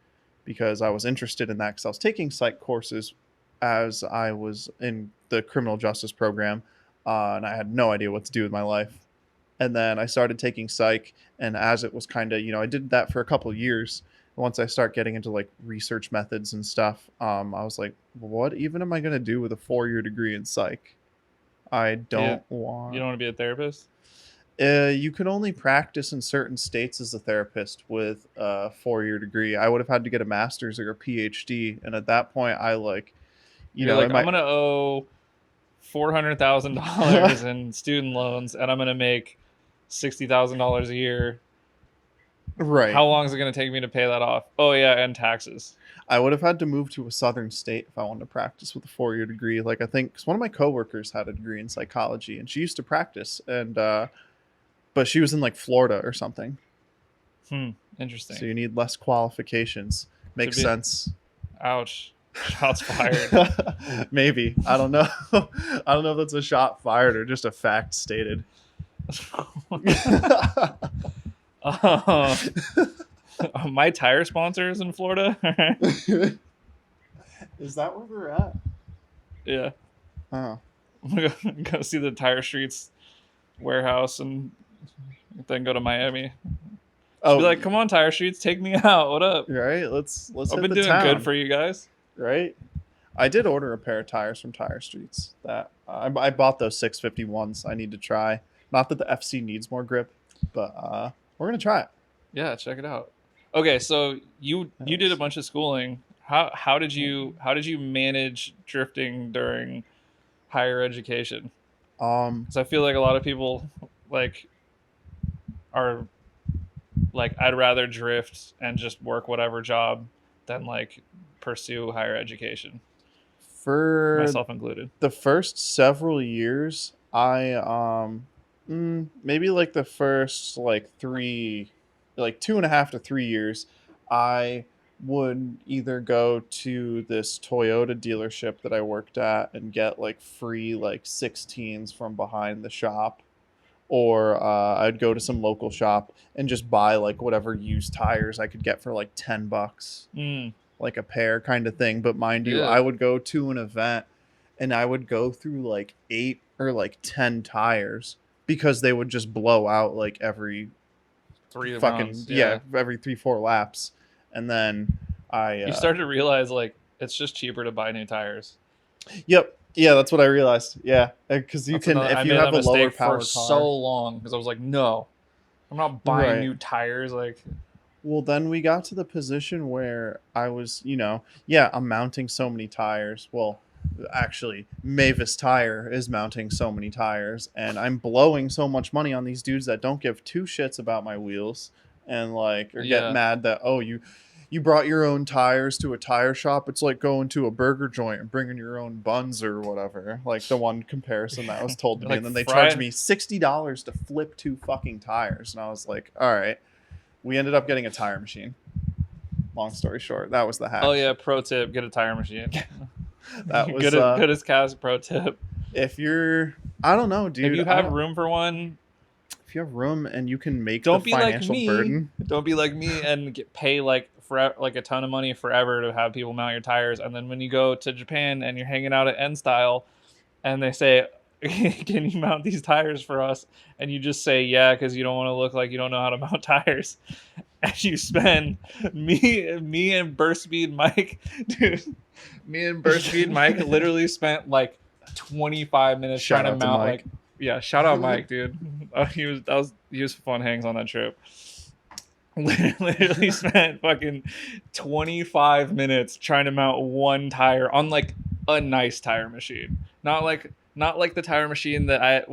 because I was interested in that because I was taking psych courses as I was in the criminal justice program, and I had no idea what to do with my life. And then I started taking psych, and as it was kind of, I did that for a couple of years. Once I start getting into like research methods and stuff, I was like, what even am I going to do with a 4-year degree in psych? I don't want... You don't want to be a therapist? You can only practice in certain states as a therapist with a 4-year degree. I would have had to get a master's or a PhD, and at that point, I I'm gonna owe $400,000 in student loans, and I'm gonna make $60,000 a year. Right. How long is it gonna take me to pay that off? Oh yeah, and taxes. I would have had to move to a southern state if I wanted to practice with a 4-year degree. Like I think, because one of my coworkers had a degree in psychology, and she used to practice, and but she was in like Florida or something. Interesting. So you need less qualifications. Makes sense. Ouch. Shots fired. Maybe. I don't know. I don't know if that's a shot fired or just a fact stated. My tire sponsor is in Florida. Is that where they're at? Yeah. Oh. I'm gonna go see the Tire Streets warehouse and then go to Miami. Be like, come on, Tire Streets, take me out. What up? Right. Let's. I've hit been the doing town. good for you guys. Right. I did order a pair of tires from Tire Streets. That I bought those 651s. I need to try. Not that the FC needs more grip, but we're gonna try it. Yeah, check it out. Okay, so you did a bunch of schooling. How did you manage drifting during higher education? Because I feel like a lot of people like are like, I'd rather drift and just work whatever job than like pursue higher education. For myself included. The first several years, I maybe like the first like 2.5 to 3 years, I would either go to this Toyota dealership that I worked at and get like free like 16s from behind the shop, or I'd go to some local shop and just buy like whatever used tires I could get for like $10, like a pair kind of thing. But mind you, I would go to an event and I would go through like 8 or like 10 tires because they would just blow out like every every 3-4 laps. And then you start to realize like it's just cheaper to buy new tires. Yep. Yeah, that's what I realized. Yeah, because if you have a lower power car. So long because I was like, no, I'm not buying new tires. Like, well, then we got to the position where I was, I'm mounting so many tires. Well, actually, Mavis Tire is mounting so many tires, and I'm blowing so much money on these dudes that don't give two shits about my wheels, and like, or get mad that you brought your own tires to a tire shop. It's like going to a burger joint and bringing your own buns or whatever. Like the one comparison that was told to me. Like, and then they charged me $60 to flip 2 fucking tires. And I was like, all right. We ended up getting a tire machine. Long story short, that was the hack. Oh yeah, pro tip, get a tire machine. That was good as Kaz pro tip. If you're, I don't know, dude. If you have room for one, if you have room and you can make the financial burden. Don't be like me and pay like a ton of money forever to have people mount your tires, and then when you go to Japan and you're hanging out at N Style and they say, can you mount these tires for us, and you just say yeah because you don't want to look like you don't know how to mount tires, and you spend me and Burst Speed Mike literally spent like 25 minutes trying to mount Mike. Shout out Mike, dude. He was fun hangs on that trip. Literally spent fucking 25 minutes trying to mount one tire on like a nice tire machine. Not like the tire machine that I'm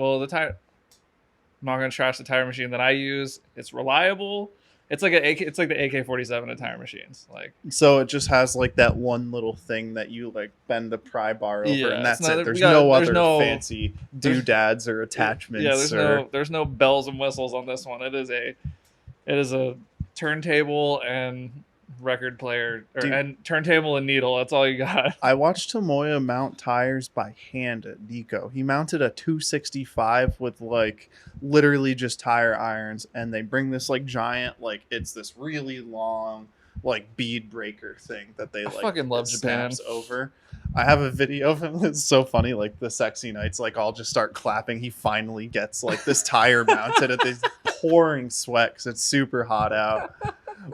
not gonna trash the tire machine that I use. It's reliable. It's like the AK-47 of tire machines. Like, so it just has like that one little thing that you like bend the pry bar over, and that's it. There's no other fancy doodads or attachments. There's no bells and whistles on this one. It is a turntable and record player and turntable and needle. That's all you got. I watched Tomoya mount tires by hand at Nico. He mounted a 265 with like literally just tire irons, and they bring this like giant, like it's this really long like bead breaker thing that they like fucking love Japan over. I have a video of him. It's so funny. Like the sexy nights, like I'll just start clapping. He finally gets like this tire mounted at this pouring sweat because it's super hot out.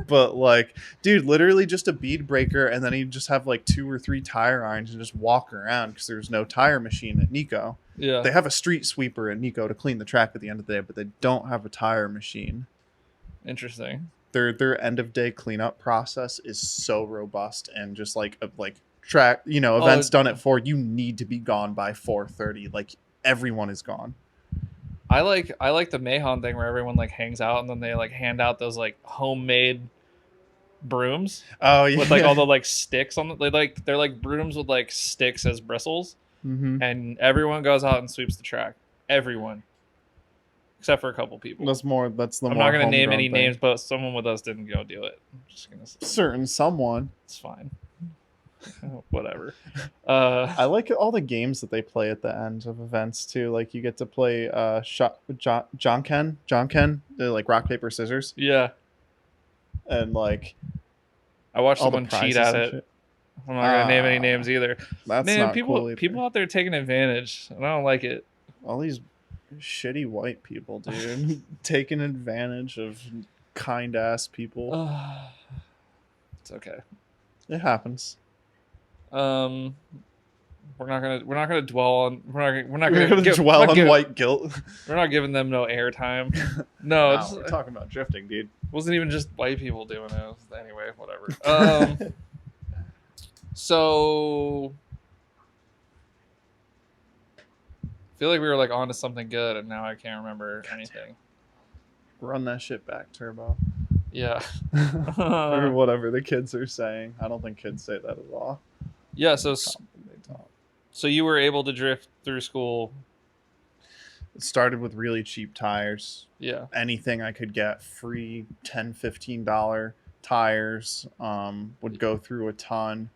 But like, dude, literally just a bead breaker, and then he'd just have like 2 or 3 tire irons and just walk around because there's no tire machine at Nico. Yeah, they have a street sweeper at Nico to clean the track at the end of the day, but they don't have a tire machine. Interesting. Their end of day cleanup process is so robust, and just like track, events done at 4, you need to be gone by 4:30. Like everyone is gone. I like the Mahon thing where everyone like hangs out and then they like hand out those like homemade brooms. Oh yeah, with like all the like sticks on they're like brooms with like sticks as bristles, and everyone goes out and sweeps the track. Everyone. except for a couple people. That's the I'm more not going to name homegrown any thing. names, but someone with us didn't go do it. I'm just going to say Certain someone. it's fine. Whatever. I like all the games that they play at the end of events too. Like you get to play John Ken, like rock paper scissors, Yeah, and like I watched all the someone cheat prizes at and it. shit. I'm not gonna name any names either. That's Man, not people cool either. people out there taking advantage, and I don't like it. All these shitty white people, dude, taking advantage of kind ass people. It's okay. It happens. We're not gonna dwell on. We're not We're gonna gonna dwell on white guilt. We're not giving them no airtime. No, Wow, we're talking about drifting, dude. wasn't even just white people doing it. Anyway, whatever. So I feel like we were like onto something good, and now I can't remember anything. Run that shit back, Turbo. Yeah. Or whatever the kids are saying. I don't think kids say that at all. Yeah. So They talk. so you were able to drift through school. It started with really cheap tires. Yeah. Anything I could get, free $10, $15 tires, would go through a ton.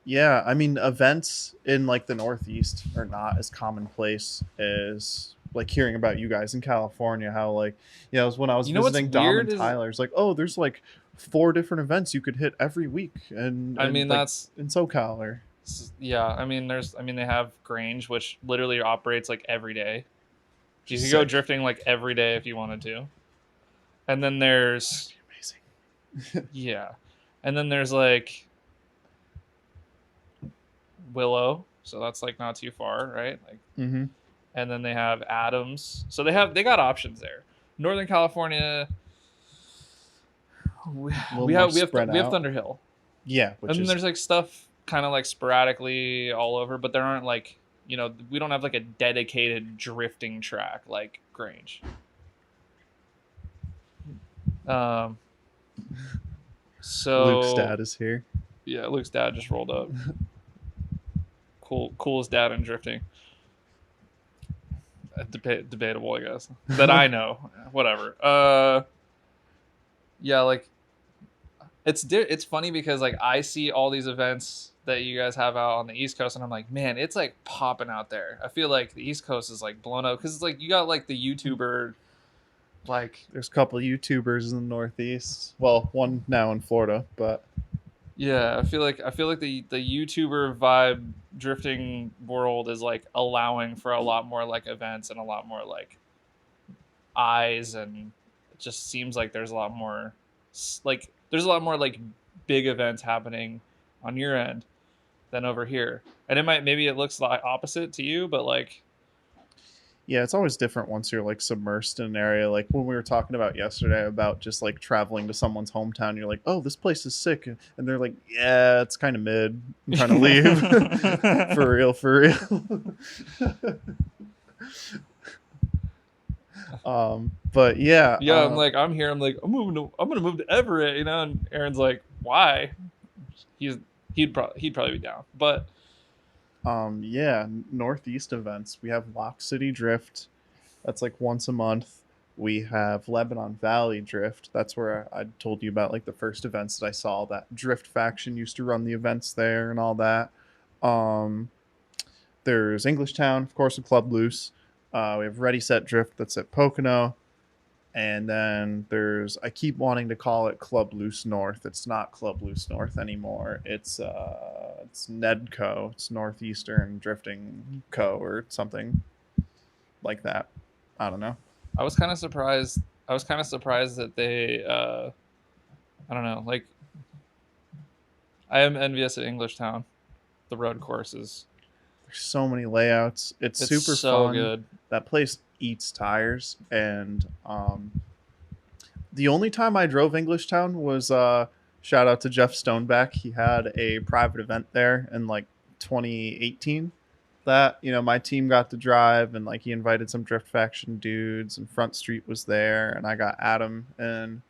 Yeah, I mean, events in like the Northeast are not as commonplace as like hearing about you guys in California. How like, yeah, it was when I was You know what's visiting Dom weird and is- Tyler. It's like, oh, there's like 4 different events you could hit every week, and I mean, like, that's in SoCal. Or yeah. I mean, they have Grange, which literally operates like every day. You Which could is go sick. drifting like every day if you wanted to. And then there's amazing. yeah, and then there's like Willow, so that's like not too far, right? Like, Mm-hmm. and then they have Adams, so they got options there. Northern California, we have Thunderhill, Yeah, which and then is there's like stuff kind of like sporadically all over, but there aren't like, you know, we don't have like a dedicated drifting track like Grange. So Luke's dad is here. Yeah, Luke's dad just rolled up. Coolest dad in drifting. Debatable, I guess. That I know. Whatever. Yeah, like it's funny because like I see all these events that you guys have out on the East Coast, and I'm like, man, it's like popping out there. I feel like the East Coast is like blown up because it's like you got like the YouTuber, like There's a couple YouTubers in the Northeast. Well, one now in Florida, but yeah, I feel like the YouTuber vibe drifting world is like allowing for a lot more like events and a lot more like eyes, and it just seems like there's a lot more like big events happening on your end than over here. And maybe it looks like opposite to you, but like yeah, it's always different once you're like submersed in an area. Like when we were talking about yesterday about just like traveling to someone's hometown, you're like, oh, this place is sick. And they're like, yeah, it's kind of mid. I'm trying to leave. For real. But yeah. I'm like, I'm here. I'm like, I'm gonna move to Everett, you know. And Aaron's like, why? He'd probably be down, but yeah, Northeast events. We have Lock City Drift. That's like once a month. We have Lebanon Valley Drift. That's where I told you about like the first events that I saw. That Drift faction used to run the events there and all that. There's Englishtown, of course, with Club Loose. We have Ready Set Drift that's at Pocono. And then I keep wanting to call it Club Loose North. It's not Club Loose North anymore. It's Nedco. It's Northeastern Drifting Co. or something like that. I don't know. I was kind of surprised that they I don't know, like I am envious of Englishtown. The road courses. There's so many layouts. It's super so fun. good. That place eats tires, and the only time I drove Englishtown was shout out to Jeff Stoneback. He had a private event there in like 2018 that, you know, my team got to drive, and like he invited some Drift Faction dudes, and Front Street was there, and I got Adam, and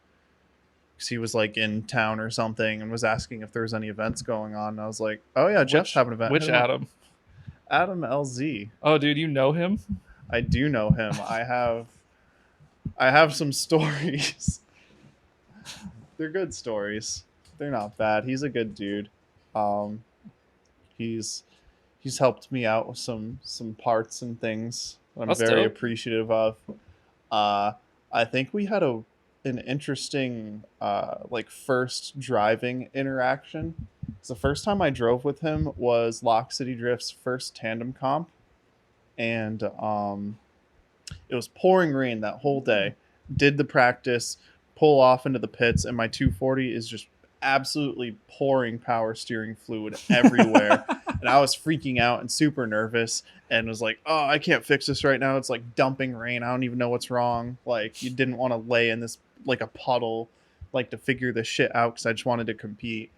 because he was like in town or something and was asking if there was any events going on, and I was like, oh yeah, Jeff's having an event. Which Hit him up. Adam? Adam LZ. Oh, dude, you know him? I do know him. I have some stories. They're good stories. They're not bad. He's a good dude. Um, he's helped me out with some parts and things that I'm That's very dope. appreciative of. I think we had an interesting like first driving interaction. So the first time I drove with him was Lock City Drift's first tandem comp, and it was pouring rain that whole day. Did the practice, pull off into the pits, and my 240 is just absolutely pouring power steering fluid everywhere. And I was freaking out and super nervous and was like, oh, I can't fix this right now. It's like dumping rain. I don't even know what's wrong. Like, you didn't want to lay in this, like a puddle, like to figure this shit out because I just wanted to compete.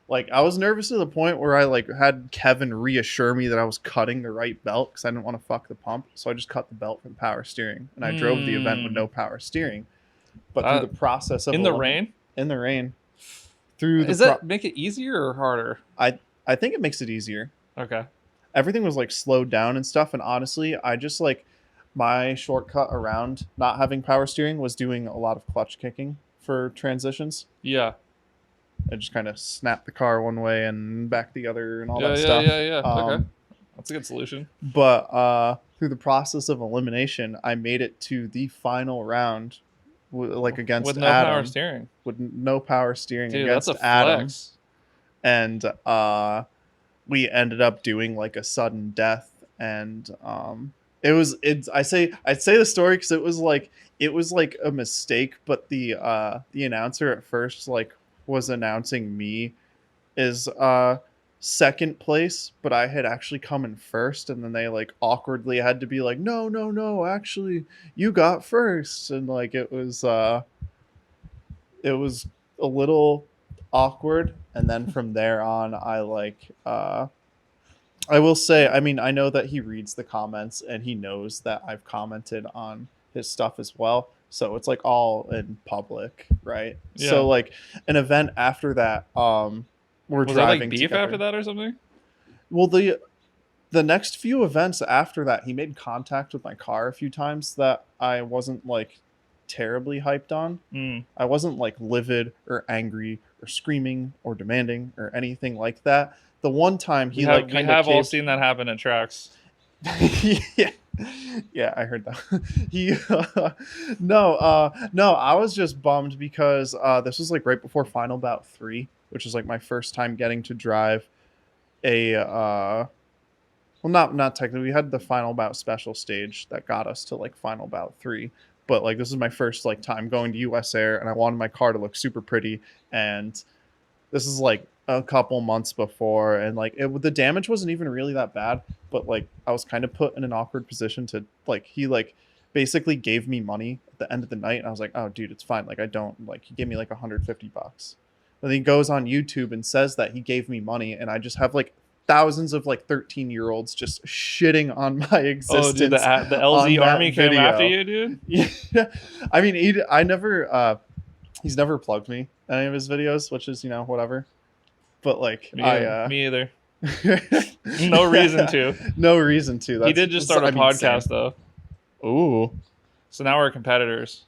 Like, I was nervous to the point where I like had Kevin reassure me that I was cutting the right belt because I didn't want to fuck the pump. So I just cut the belt from power steering, and I drove the event with no power steering. But through the process of in the rain, through the does that make it easier or harder? I think it makes it easier. Okay. Everything was like slowed down and stuff, and honestly, I just like my shortcut around not having power steering was doing a lot of clutch kicking for transitions. Yeah. I just kind of snap the car one way and back the other and all Yeah, that yeah, stuff. yeah. Okay. That's a good solution. But through the process of elimination, I made it to the final round, like against with no Adam, power steering. with no power steering Dude, against that's a Adam, flex. and we ended up doing like a sudden death, and I'd say the story because it was like a mistake, but the announcer at first like was announcing me as second place, but I had actually come in first, and then they like awkwardly had to be like, no, actually you got first, and like it was a little awkward. And then from there on, I like I will say, I mean, I know that he reads the comments and he knows that I've commented on his stuff as well, so it's like all in public, right? Yeah. So like an event after that, we're Was there driving like beef together. after that or something? Well, the next few events after that, he made contact with my car a few times that I wasn't like terribly hyped on. I wasn't like livid or angry or screaming or demanding or anything like that. The one time he like kind of all seen that happen at tracks. yeah, I heard that. No, I was just bummed because this was like right before Final Bout 3, which was like my first time getting to drive a well, not technically. We had the Final Bout special stage that got us to like Final Bout 3, but like this is my first like time going to US Air, and I wanted my car to look super pretty, and this is like a couple months before, and like the damage wasn't even really that bad, but like I was kind of put in an awkward position to like he like basically gave me money at the end of the night, and I was like, oh dude, it's fine, like I don't like, he gave me like $150, and then he goes on YouTube and says that he gave me money, and I just have like thousands of like 13-year-olds just shitting on my existence. Oh, dude, the LZ army came after you, dude. Yeah, I mean, he's never plugged me in any of his videos, which is, you know, whatever. But like, me either. No No reason to. No reason to. He did just start a podcast though. Ooh. So now we're competitors.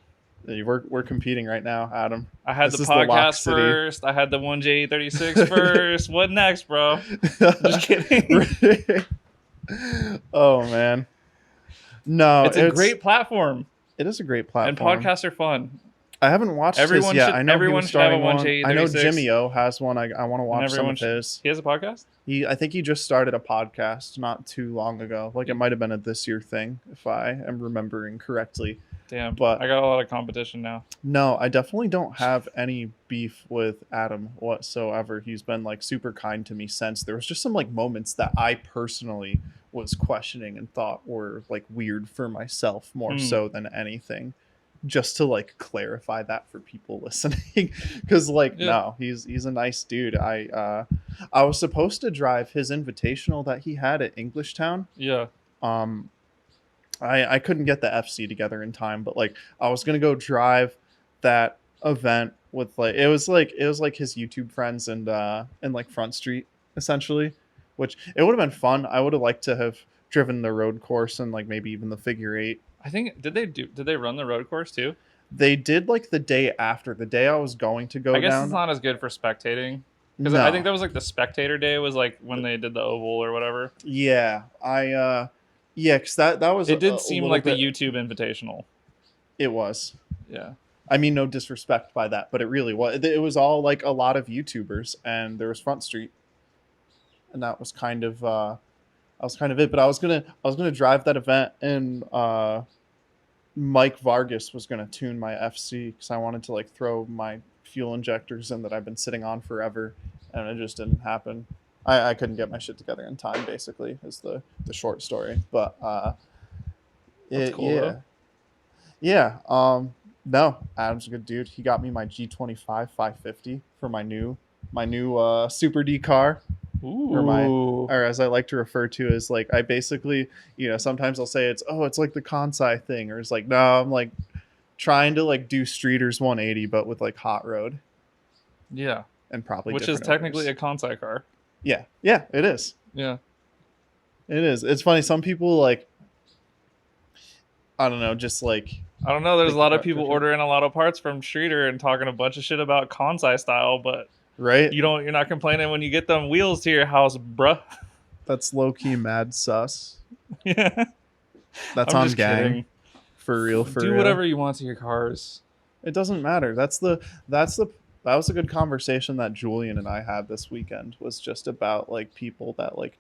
We're competing right now, Adam. I had the podcast first. I had the 1J36 first. What next, bro? Just kidding. Oh man. No, it's a great platform. It is a great platform. And podcasts are fun. I haven't watched everyone his yet. Should, I know everyone should have a 1J36. I know Jimmy O has one. I want to watch some of his. He has a podcast? I think he just started a podcast not too long ago. Like it might have been a this year thing, if I am remembering correctly. Damn, but I got a lot of competition now. No, I definitely don't have any beef with Adam whatsoever. He's been like super kind to me since. There was just some like moments that I personally was questioning and thought were like weird for myself more so than anything. Just to like clarify that for people listening, because like no, he's a nice dude. I was supposed to drive his invitational that he had at Englishtown. Yeah. I couldn't get the FC together in time, but like I was gonna go drive that event with like it was like his YouTube friends and like Front Street essentially, which it would have been fun. I would have liked to have driven the road course and like maybe even the figure eight. I think did they run the road course too? They did like the day after, the day I was going to go I guess down. it's not as good for spectating. Because No. I think that was like the spectator day was like when they did the oval or whatever. Yeah, because that was. It did seem like the YouTube Invitational. It was. Yeah. I mean, no disrespect by that, but it really was. It was all like a lot of YouTubers, and there was Front Street, and that was kind of it. But I was gonna drive that event, and Mike Vargas was gonna tune my FC because I wanted to like throw my fuel injectors in that I've been sitting on forever, and it just didn't happen. I couldn't get my shit together in time. Basically, is the short story. But That's cool, yeah, though. yeah. No, Adam's a good dude. He got me my G25 550 for my new Super D car. Ooh. Or as I like to refer to as like, I basically, sometimes I'll say it's like the Kansai thing, or it's like, no, I'm like trying to like do Streeters 180, but with like hot road. Yeah. And probably which is technically a Kansai car. Yeah, it is. Yeah. It is. It's funny. Some people like, I don't know, just like. I don't know. There's a lot of people ordering a lot of parts from Streeter and talking a bunch of shit about Kansai style, but right, you're not complaining when you get them wheels to your house, bruh. That's low key mad sus. Yeah, that's I'm on just gang. Kidding. For real. Do whatever you want to your cars. It doesn't matter. That was a good conversation that Julian and I had this weekend. Was just about like people that like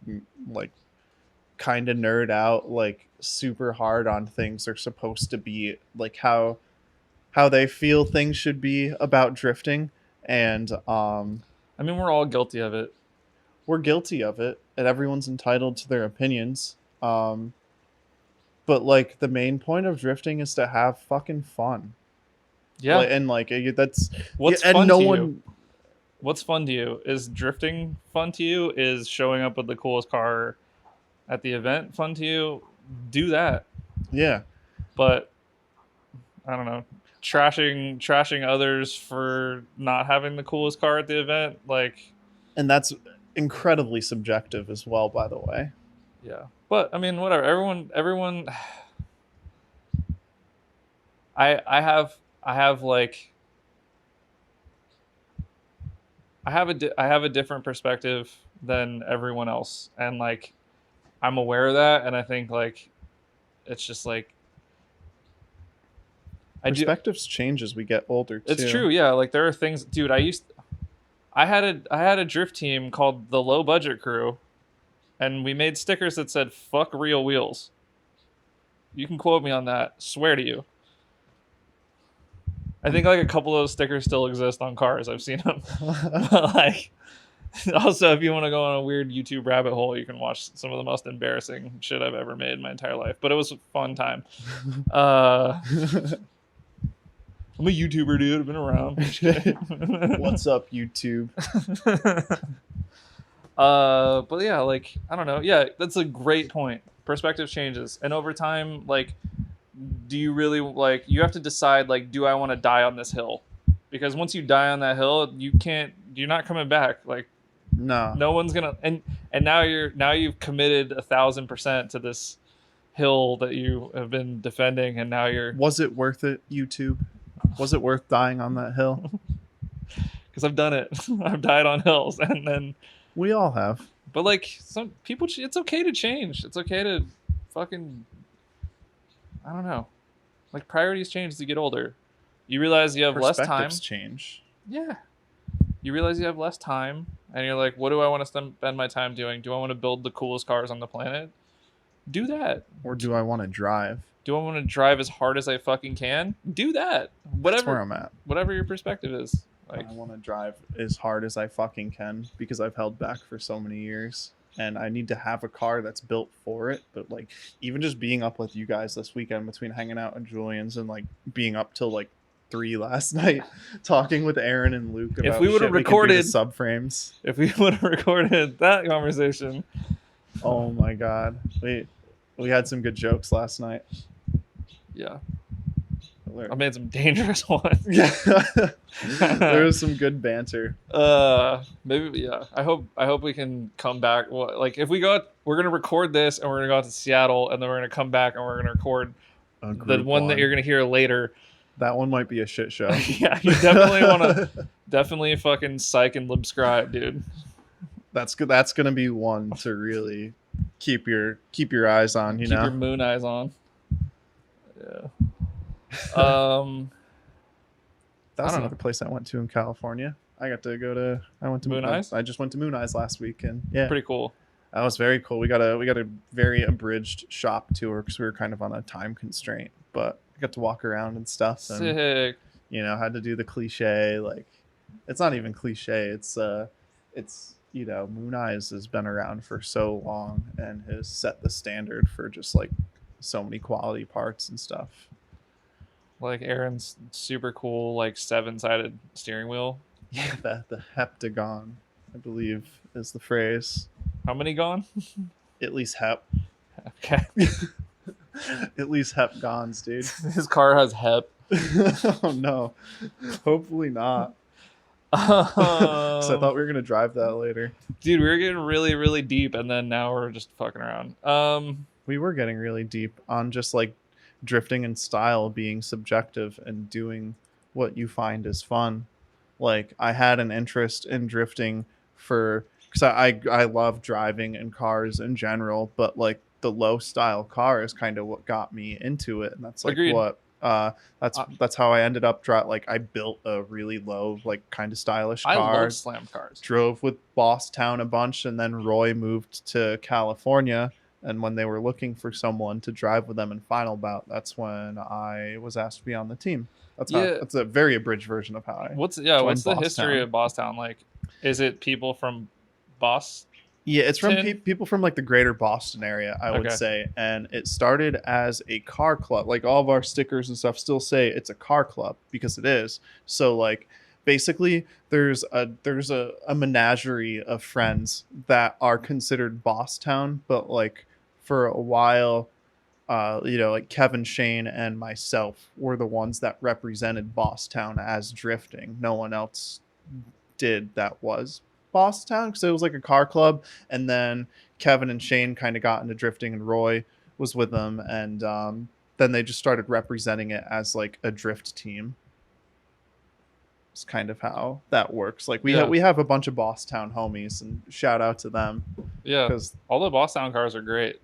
kind of nerd out like super hard on things they're supposed to be, like how they feel things should be about drifting. And I mean, we're all guilty of it. We're guilty of it, and everyone's entitled to their opinions. But like the main point of drifting is to have fucking fun. Yeah. And like that's what's and fun no to one you? What's fun to you? Is drifting fun to you? Is showing up with the coolest car at the event fun to you? Do that. Yeah. But I don't know. Trashing others for not having the coolest car at the event, like, and that's incredibly subjective as well, by the way. Yeah. But I mean, whatever. Everyone I have a different perspective than everyone else, and like I'm aware of that, and I think like it's just like perspectives change as we get older too. It's true, yeah. Like there are things, dude. I had a drift team called the Low Budget Crew, and we made stickers that said "fuck real wheels." You can quote me on that. Swear to you. I think like a couple of those stickers still exist on cars. I've seen them. But like, also, if you want to go on a weird YouTube rabbit hole, you can watch some of the most embarrassing shit I've ever made in my entire life. But it was a fun time. I'm a YouTuber, dude. I've been around. What's up, YouTube? But yeah, like, I don't know. Yeah, that's a great point. Perspective changes. And over time, like, do you really, like, you have to decide, like, do I want to die on this hill? Because once you die on that hill, you're not coming back. Like, no one's gonna, and now you've committed 1,000% to this hill that you have been defending, and now was it worth it, YouTube? Was it worth dying on that hill? Because I've done it. I've died on hills, and then we all have. But like some people, it's okay to change. It's okay to fucking, I don't know, like priorities change as you get older. You realize you have less time. Perspectives change. Yeah. You realize you have less time, and you're like, what do I want to spend my time doing? Do I want to build the coolest cars on the planet? Do that. Or do I want to drive? Do I want to drive as hard as I fucking can? Do that. Whatever. That's where I'm at. Whatever your perspective is. Like, I want to drive as hard as I fucking can because I've held back for so many years, and I need to have a car that's built for it. But like, even just being up with you guys this weekend, between hanging out at Julian's and like being up till like 3 last night, talking with Aaron and Luke about if we would have recorded subframes, if we would have recorded that conversation, oh my god, we had some good jokes last night. Yeah. I made some dangerous ones. Yeah, there was some good banter. Maybe yeah. I hope we can come back. Well, like if we go, we're gonna record this and we're gonna go out to Seattle and then we're gonna come back and we're gonna record the one that you're gonna hear later. That one might be a shit show. Yeah, you definitely want to definitely fucking psych and subscribe, dude. That's good. That's gonna be one to really keep your eyes on. Keep know, your moon eyes on. Yeah. That's another place I went to in California. I went to Moon Eyes. I just went to Moon Eyes last week, and yeah, Pretty cool. that was very cool. We got a very abridged shop tour because we were kind of on a time constraint, but I got to walk around and stuff. And, Sick. had to do the cliche. Like, it's not even cliche. It's Moon Eyes has been around for so long and has set the standard for just like so many quality parts and stuff. Like Aaron's super cool, like 7-sided steering wheel. Yeah, the heptagon, I believe, is the phrase. How many gone? At least hep. Okay. At least hepgons, dude. His car has hep. Oh no. Hopefully not. 'Cause I thought we were gonna drive that later. Dude, we were getting really, really deep, and then now we're just fucking around. We were getting really deep on just like drifting and style being subjective and doing what you find is fun. Like, I had an interest in drifting because I love driving and cars in general, but like the low style car is kind of what got me into it, and that's like Agreed. what that's how I ended up I built a really low, like kind of stylish I car. love slam cars. Drove with Bosstown a bunch, and then Roy moved to California, and when they were looking for someone to drive with them in Final Bout, that's when I was asked to be on the team. That's a very abridged version of how I What's the Bosstown. history of Bosstown? Like, is it people from Boston? Yeah, it's from people from like the greater Boston area, I would say. And it started as a car club. Like, all of our stickers and stuff still say it's a car club because it is. So like basically there's a menagerie of friends that are considered Bosstown, but like for a while like Kevin, Shane, and myself were the ones that represented Bosstown as drifting. No one else did that was Bosstown, because it was like a car club. And then Kevin and Shane kind of got into drifting, and Roy was with them, and then they just started representing it as like a drift team. It's kind of how that works. Like we have a bunch of Bosstown homies, and shout out to them. Yeah, because all the Bosstown cars are great.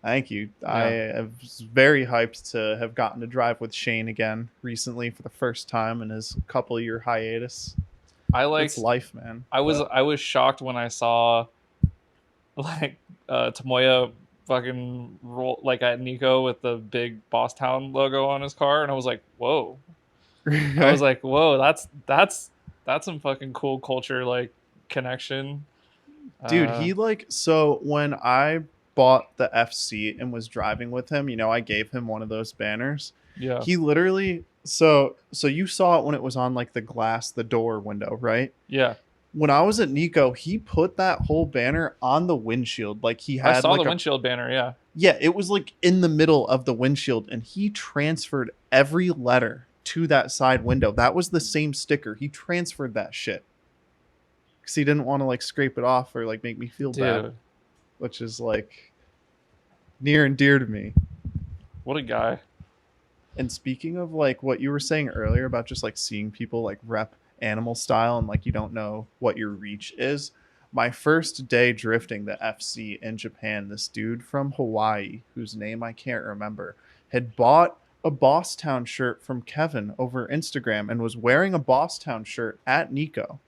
Thank you. Yeah. I was very hyped to have gotten to drive with Shane again recently for the first time in his couple-year hiatus. It's life, man. I was shocked when I saw like Tomoya fucking roll like at Nico with the big Bosstown logo on his car, and I was like, whoa. I was like, whoa, that's some fucking cool culture like connection. Dude, so when I bought the FC and was driving with him, I gave him one of those banners. Yeah. He literally so you saw it when it was on like the door window, right? Yeah. When I was at Nico, he put that whole banner on the windshield. Like he had I saw the windshield banner, yeah. Yeah, it was like in the middle of the windshield, and he transferred every letter to that side window. That was the same sticker. He transferred that shit because he didn't want to like scrape it off or like make me feel bad, which is like near and dear to me. What a guy. And speaking of like what you were saying earlier about just like seeing people like rep animal style and like you don't know what your reach is, my first day drifting the FC in Japan, this dude from Hawaii, whose name I can't remember, had bought a Bosstown shirt from Kevin over Instagram and was wearing a Bosstown shirt at Nico.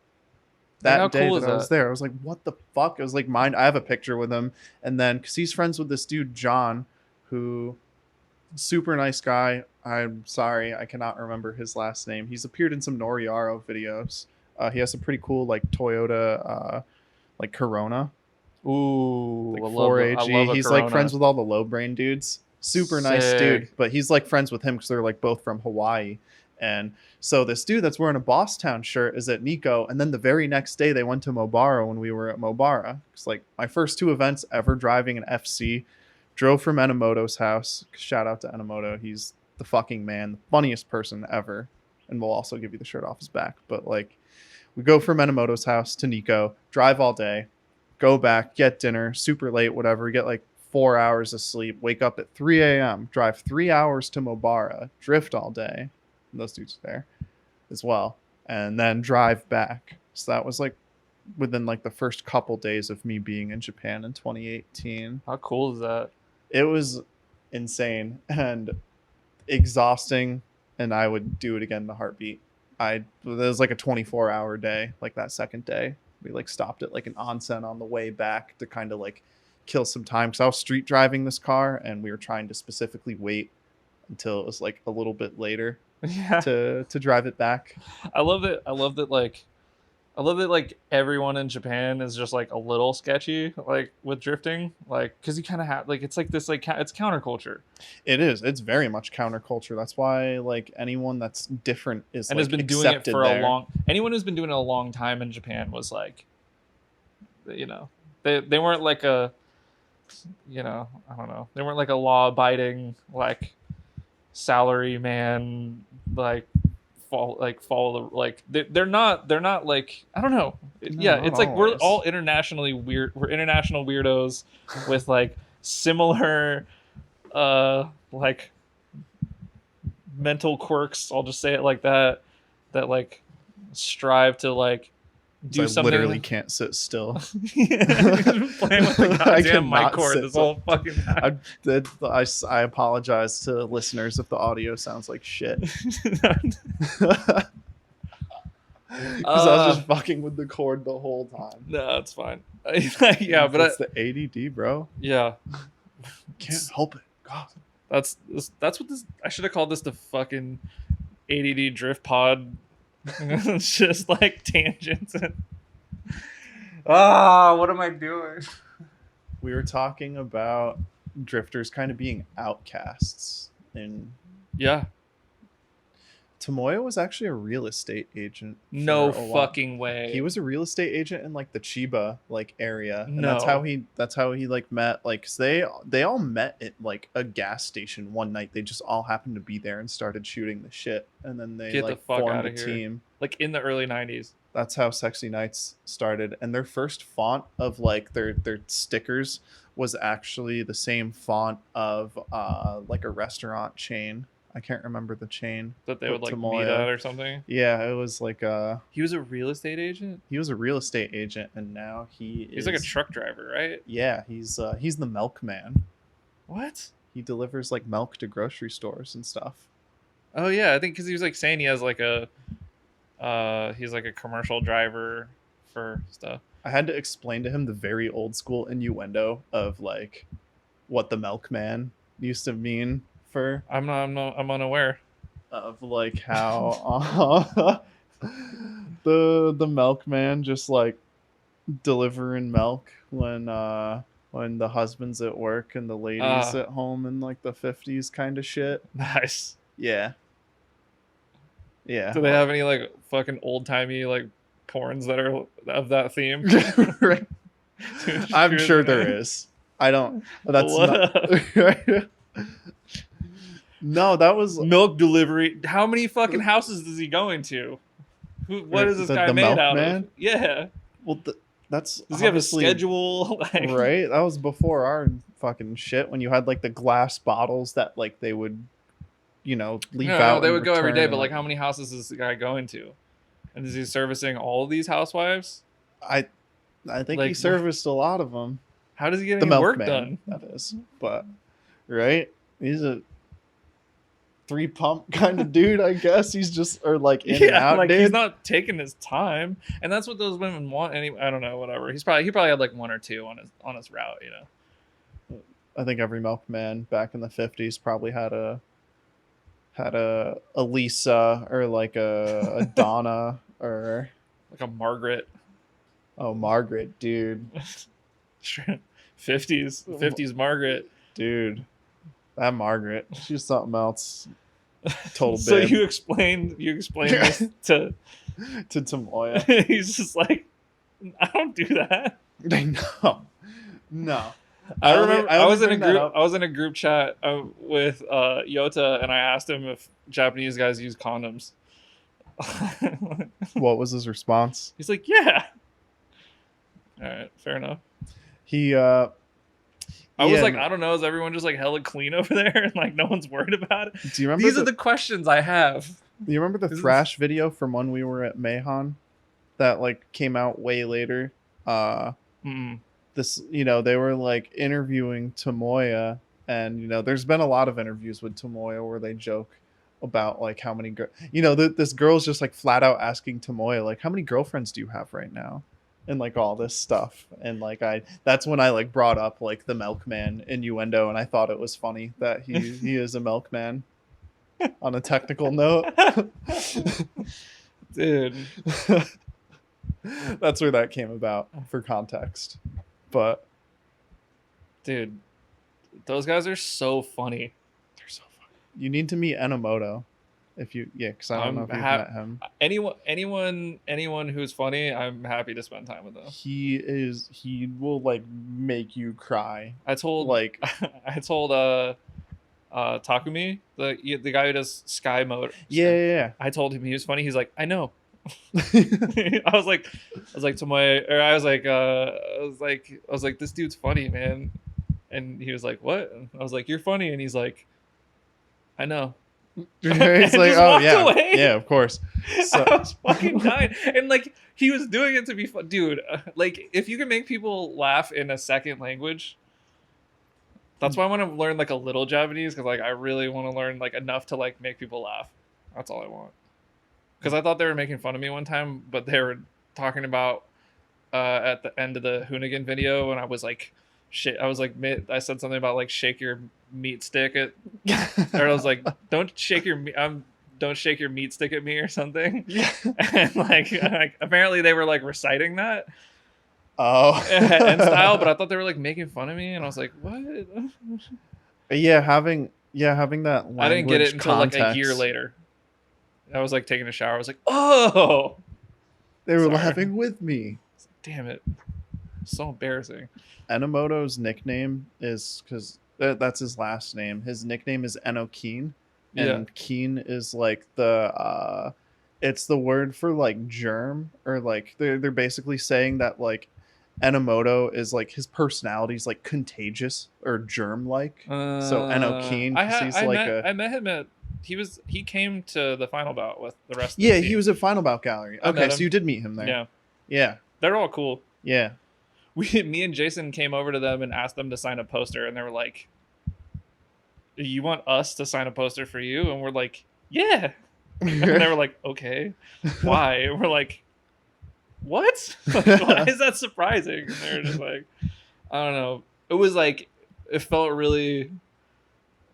That day that I was there, I was like, what the fuck? It was like mine. I have a picture with him. And then, because he's friends with this dude, John, who, super nice guy. I'm sorry, I cannot remember his last name. He's appeared in some Noriaro videos. He has a pretty cool, like, Toyota, like, Corona. Ooh, like 4AG. He's, like, friends with all the low brain dudes. Super nice dude. But he's, like, friends with him because they're, like, both from Hawaii. And so this dude that's wearing a Bosstown shirt is at Nico, and then the very next day they went to Mobara when we were at Mobara. It's like my first two events ever driving an FC. Drove from Enomoto's house. Shout out to Enomoto. He's the fucking man, the funniest person ever. And we'll also give you the shirt off his back. But like, we go from Minamoto's house to Nico, drive all day, go back, get dinner, super late, whatever. Get like 4 hours of sleep, wake up at 3 a.m., drive 3 hours to Mobara, drift all day. And those dudes are there as well. And then drive back. So that was like within like the first couple days of me being in Japan in 2018. How cool is that? It was insane and exhausting, and I would do it again in a heartbeat. It was like a 24-hour day. Like that second day, we like stopped at like an onsen on the way back to kind of like kill some time, because I was street driving this car and we were trying to specifically wait until it was like a little bit later to drive it back. I love that like everyone in Japan is just like a little sketchy like with drifting, like because you kind of have like it's like this like it's counterculture. It's very much counterculture. That's why like anyone that's different is and like, has been doing it for there. anyone who's been doing it a long time in Japan was like, you know, they weren't like a, you know, I don't know, they weren't like a law abiding like salary man like follow the like they're not like I don't know. Yeah, it's like we're all internationally weird. We're international weirdos with like similar like mental quirks. I'll just say it like that like strive to like do something. I literally can't sit still. Playing with the goddamn mic cord this whole fucking time. I apologize to listeners if the audio sounds like shit. Because I was just fucking with the cord the whole time. No, it's fine. Yeah, but it's the ADD, bro. Yeah, can't help it. God, that's what this. I should have called this the fucking ADD drift pod. It's just like tangents and what am I doing? We were talking about drifters kind of being outcasts, and Tomoya was actually a real estate agent. No fucking way. He was a real estate agent in like the Chiba like area, and no. that's how he like met. Like 'cause they all met at like a gas station one night. They just all happened to be there and started shooting the shit, and then they formed a team. Like in the early 90s. That's how Sexy Nights started, and their first font of like their stickers was actually the same font of like a restaurant chain. I can't remember the chain that they would like Tomoya. Meet at or something. Yeah, it was like he was a real estate agent. He was a real estate agent, and now he's like a truck driver, right? Yeah, he's the milkman. What? He delivers like milk to grocery stores and stuff. Oh yeah, I think because he was like saying he has like a he's like a commercial driver for stuff. I had to explain to him the very old school innuendo of like what the milkman used to mean. I'm unaware of like how the milkman just like delivering milk when the husband's at work and the ladies at home in like the 50s kind of shit. Nice. Yeah. Do they have any like fucking old timey like porns that are of that theme? Right. I'm sure there is. I don't. That's not. No, that was milk delivery. How many fucking houses is he going to? What is this guy made out of? Yeah. Well, that's does he have a schedule? Like, right. That was before our fucking shit. When you had like the glass bottles that like they would, leave out. No, they would go every day. But like, how many houses is the guy going to? And is he servicing all of these housewives? I think he serviced a lot of them. How does he get any work done? That is, but right, he's a 3-pump kind of dude, I guess. He's just in and out. Like dude. He's not taking his time, and that's what those women want. Anyway, I don't know, whatever. He probably had like 1 or 2 on his route, I think every milkman back in the 50s probably had a Lisa or like a Donna or like a Margaret. Oh, Margaret, dude. 50s Margaret, dude. That Margaret, she's something else. Total so babe. you explained this to Tomoya. He's just like, I don't do that. No. I remember I was in a bring that group. up. I was in a group chat with Yota, and I asked him if Japanese guys use condoms. What was his response? He's like, "Yeah." All right, fair enough. I was like, I don't know, is everyone just like hella clean over there and like no one's worried about it? Do you remember These are the questions I have. Do you remember the thrash video from when we were at Mahon that like came out way later? This, they were like interviewing Tomoya, and there's been a lot of interviews with Tomoya where they joke about like how many this girl's just like flat out asking Tomoya like, how many girlfriends do you have right now? And like all this stuff, and like that's when I like brought up like the milkman innuendo, and I thought it was funny that he is a milkman. On a technical note, dude, that's where that came about for context. But dude, those guys are so funny. They're so funny. You need to meet Enomoto. Because I don't know if you've met him. Anyone who's funny, I'm happy to spend time with them. He will like make you cry. I told Takumi, the guy who does Sky Mode. Yeah. I told him he was funny. He's like, I know. I was like Tomoya, or I was like, this dude's funny, man. And he was like, what? And I was like, you're funny. And he's like, I know. He's like, oh yeah, away. Yeah, of course. So. I was fucking dying, and like he was doing it to be fun, dude. Like if you can make people laugh in a second language, that's why I want to learn like a little Japanese, because like I really want to learn like enough to like make people laugh. That's all I want. Because I thought they were making fun of me one time, but they were talking about at the end of the Hoonigan video, and I was like, shit. I was like, I said something about like shake your meat stick at, or I was like, don't shake your meat stick at me or something. And like apparently they were like reciting that. Oh. In style, but I thought they were like making fun of me, and I was like, what? Yeah, having that language. I didn't get it until context. like a year later. I was like taking a shower. I was like, oh. They were laughing with me. Damn it. So embarrassing. Enomoto's nickname is, because that's his last name. His nickname is Enokeen. And keen is like it's the word for like germ, or like they're basically saying that like Enomoto is like his personality is like contagious or germ like. So Enokeen, I met him at he came to the Final Bout with the rest of the team. He was at Final Bout Gallery. Okay, so you did meet him there. Yeah. They're all cool. Yeah. Me and Jason came over to them and asked them to sign a poster, and they were like, you want us to sign a poster for you? And we're like, yeah. And they were like, okay, why? And we're like, what? Like, why is that surprising? And they were just like, I don't know. It was like, it felt really,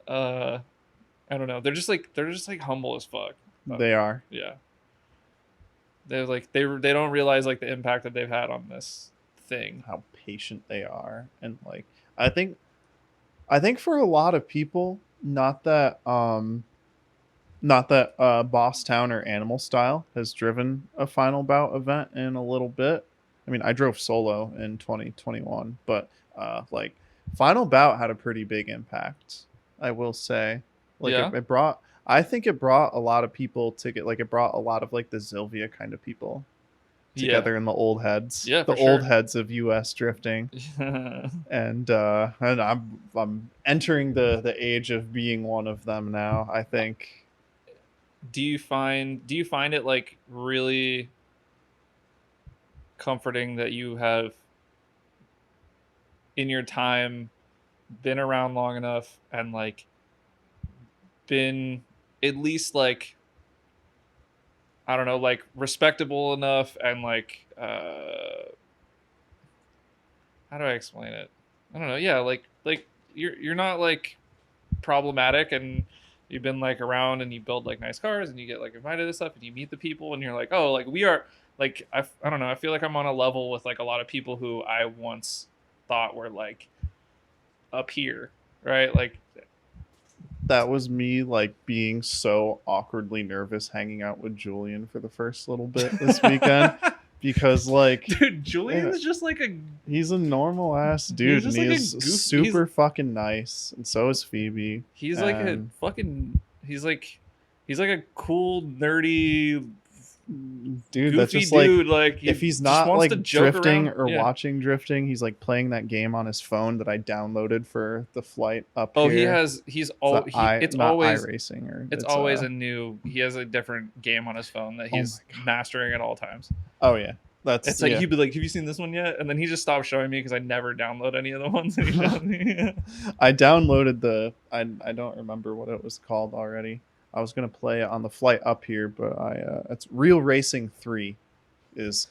I don't know. They're just like humble as fuck. They are. Yeah. They're like, they don't realize like the impact that they've had on this thing. How patient they are. And like, I think for a lot of people, not that Bosstown or Animal Style has driven a Final Bout event in a little bit. I mean, I drove solo in 2021, but like Final Bout had a pretty big impact, I will say. Like I think it brought a lot of people to get, like, it brought a lot of like the Zilvia kind of people together in the old heads. Yeah, the old heads of US drifting. and I'm entering the age of being one of them now, I think. Do you find it like really comforting that you have in your time been around long enough and like been at least like, I don't know, like respectable enough and like how do I explain it? I don't know. Yeah, like you're not like problematic, and you've been like around and you build like nice cars and you get like invited to stuff and you meet the people and you're like, oh, like we are like, I don't know. I feel like I'm on a level with like a lot of people who I once thought were like up here, right? Like that was me like being so awkwardly nervous hanging out with Julian for the first little bit this weekend. because like Dude, Julian is just like he's a normal ass dude, and just like a he's goof- super fucking nice, and so is Phoebe. he's like a And fucking he's like a cool nerdy dude, goofy that's just dude. like He if he's just not wants like to joke drifting around. or Yeah. watching drifting, he's like playing that game on his phone that I downloaded for the flight up Oh, here. he's all it's not always iRacing, or it's always a new. He has a different game on his phone that he's mastering at all times. oh yeah, that's It's like yeah. he'd be like, "Have you seen this one yet?" And then he just stopped showing me because I never download any of the ones that he showed me. I downloaded I don't remember what it was called already. I was gonna play it on the flight up here, but it's Real Racing 3 is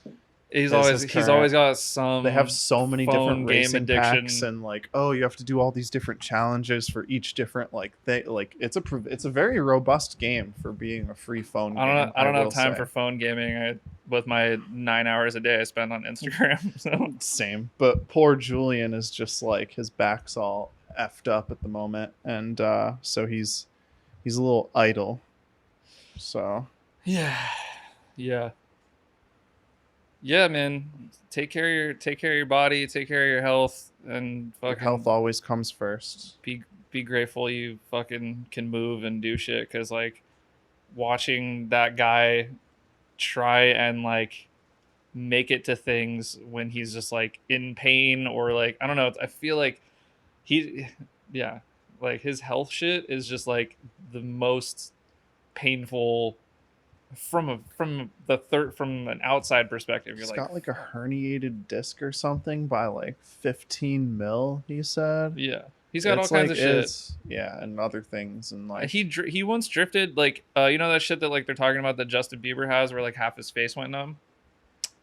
He's his always got some. they have so many phone different game racing addiction. packs, and like, oh, you have to do all these different challenges for each different like it's a very robust game for being a free phone game. I don't have will time say. for phone gaming. With my 9 hours a day I spend on Instagram. So Same, but poor Julian is just like his back's all effed up at the moment, and so he's a little idle. So yeah, man. Take care of your body. Take care of your health, and fucking health always comes first. Be grateful you fucking can move and do shit. Because like watching that guy try and like make it to things when he's just like in pain or like I don't know. I feel like like his health shit is just like the most painful from an outside perspective. You're He's like, got like a herniated disc or something by like 15 mil, he said. yeah, he's got all kinds of shit. Yeah, and other things, and like he once drifted like you know that shit that like they're talking about that Justin Bieber has where like half his face went numb.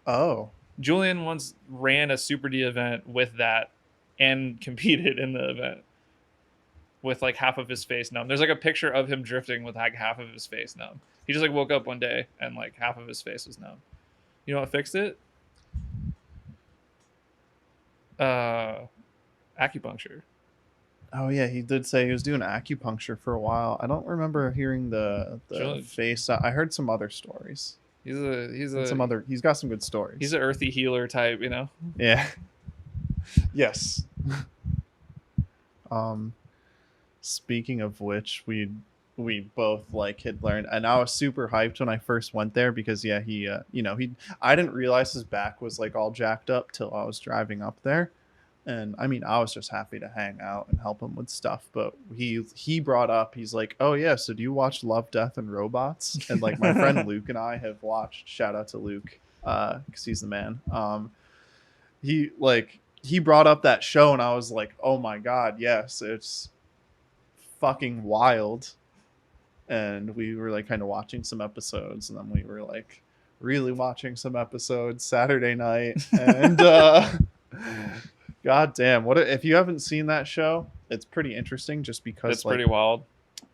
oh, Julian once ran a Super D event with that and competed in the event with like half of his face numb. There's like a picture of him drifting with like half of his face numb. He just like woke up one day and like half of his face was numb. You know what fixed it? Acupuncture. oh yeah, he did say he was doing acupuncture for a while. I don't remember hearing the face. I heard some other stories. He's Got some good stories. He's an earthy healer type, you know. Yeah. Yes. Speaking of which, we both like had learned, and I was super hyped when I first went there because I didn't realize his back was like all jacked up till I was driving up there. And I mean, I was just happy to hang out and help him with stuff. But he brought up, he's like, oh yeah, so do you watch Love, Death, and Robots? And like my friend Luke and I have watched. Shout out to Luke, because he's the man. He brought up that show, and I was like, oh my god, yes, it's fucking wild. And we were like kind of watching some episodes, and then we were like really watching some episodes Saturday night, and god damn, what if you haven't seen that show? It's pretty interesting just because it's pretty wild.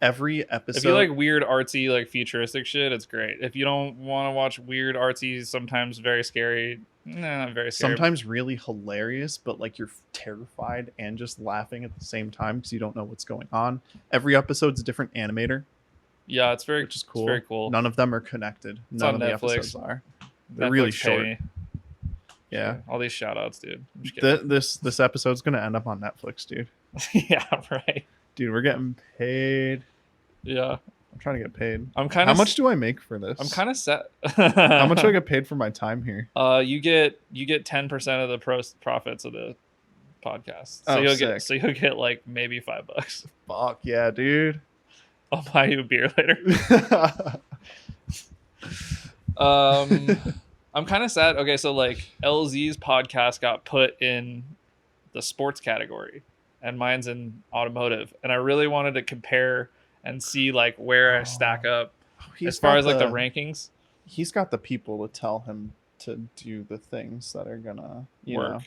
Every episode, if you like weird artsy like futuristic shit, it's great. If you don't want to watch weird artsy, sometimes very scary, not very scary, sometimes really hilarious, but like you're terrified and just laughing at the same time because you don't know what's going on. Every episode's a different animator. Yeah, it's which is cool. It's very cool. None of them are connected. None of the episodes are. They're really short. Yeah. All these shout outs, dude. This episode's gonna end up on Netflix, dude. Yeah, right. Dude, we're getting paid. Yeah. I'm trying to get paid. How much do I make for this? I'm kind of set. How much do I get paid for my time here? You get 10% of the profits of the podcast. So you'll get like maybe $5. Fuck yeah, dude. I'll buy you a beer later. I'm kind of sad. Okay, so like LZ's podcast got put in the sports category, and mine's in automotive. And I really wanted to compare and see like where I stack up as far as like the rankings. He's got the people to tell him to do the things that are gonna work.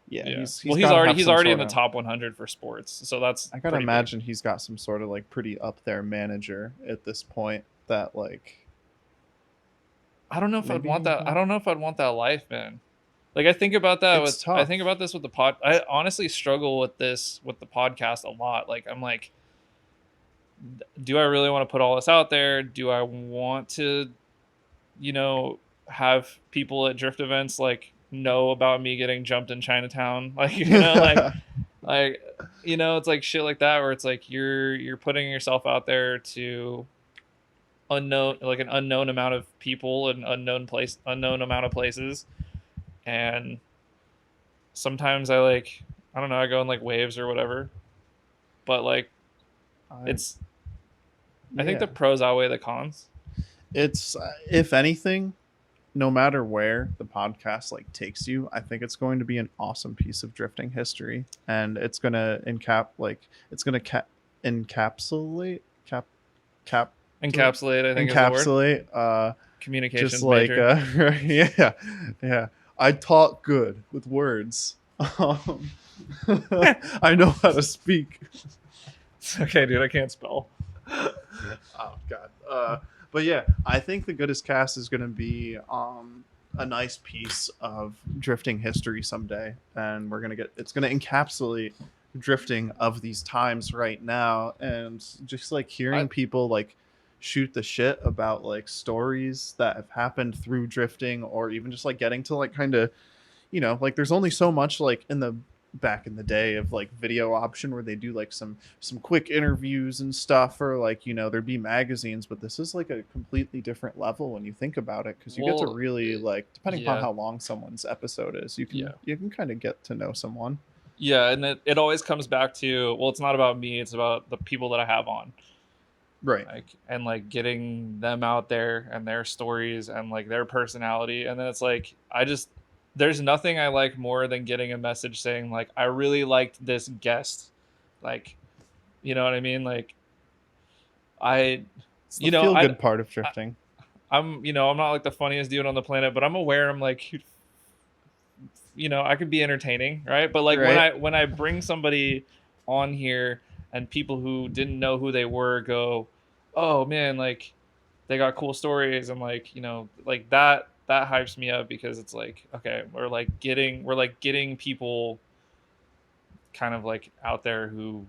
Yeah. He's already in the top 100 for sports. So that's I gotta imagine he's got some sort of like pretty up there manager at this point that like I don't know if I'd want that. I don't know if I'd want that life, man. Like I think about that I think about this with the pod. I honestly struggle with this with the podcast a lot. Like I'm like, do I really want to put all this out there? Do I want to, have people at drift events like know about me getting jumped in Chinatown, like you know, like you know, it's like shit like that where it's like you're putting yourself out there to unknown, like an unknown amount of people, an unknown amount of places, and sometimes I don't know, I go in like waves or whatever, but like it's I think the pros outweigh the cons. It's if anything, no matter where the podcast like takes you, I think it's going to be an awesome piece of drifting history, and it's gonna encapsulate Encapsulate, I think, is the word. Communications just like major. yeah. I talk good with words. I know how to speak. Okay, dude, I can't spell. Oh God. But yeah, I think the Goodest cast is going to be a nice piece of drifting history someday, and it's going to encapsulate drifting of these times right now, and just like hearing people like shoot the shit about like stories that have happened through drifting, or even just like getting to like kind of, you know, like there's only so much like back in the day of like video option where they do like some quick interviews and stuff, or like, you know, there'd be magazines, but this is like a completely different level when you think about it, because you get to really like, depending upon how long someone's episode is, you can kind of get to know someone. Yeah, and it always comes back to, well, it's not about me, it's about the people that I have on. Right. Like, and like getting them out there and their stories and like their personality. And then it's like, there's nothing I like more than getting a message saying like, I really liked this guest. Like, you know what I mean? Like it's the feel good part of drifting. I'm not like the funniest dude on the planet, but I'm aware I'm like, you know, I could be entertaining. Right. But like when I bring somebody on here and people who didn't know who they were go, oh man, like they got cool stories, and like, you know, like that hypes me up, because it's like, okay, we're getting people kind of like out there who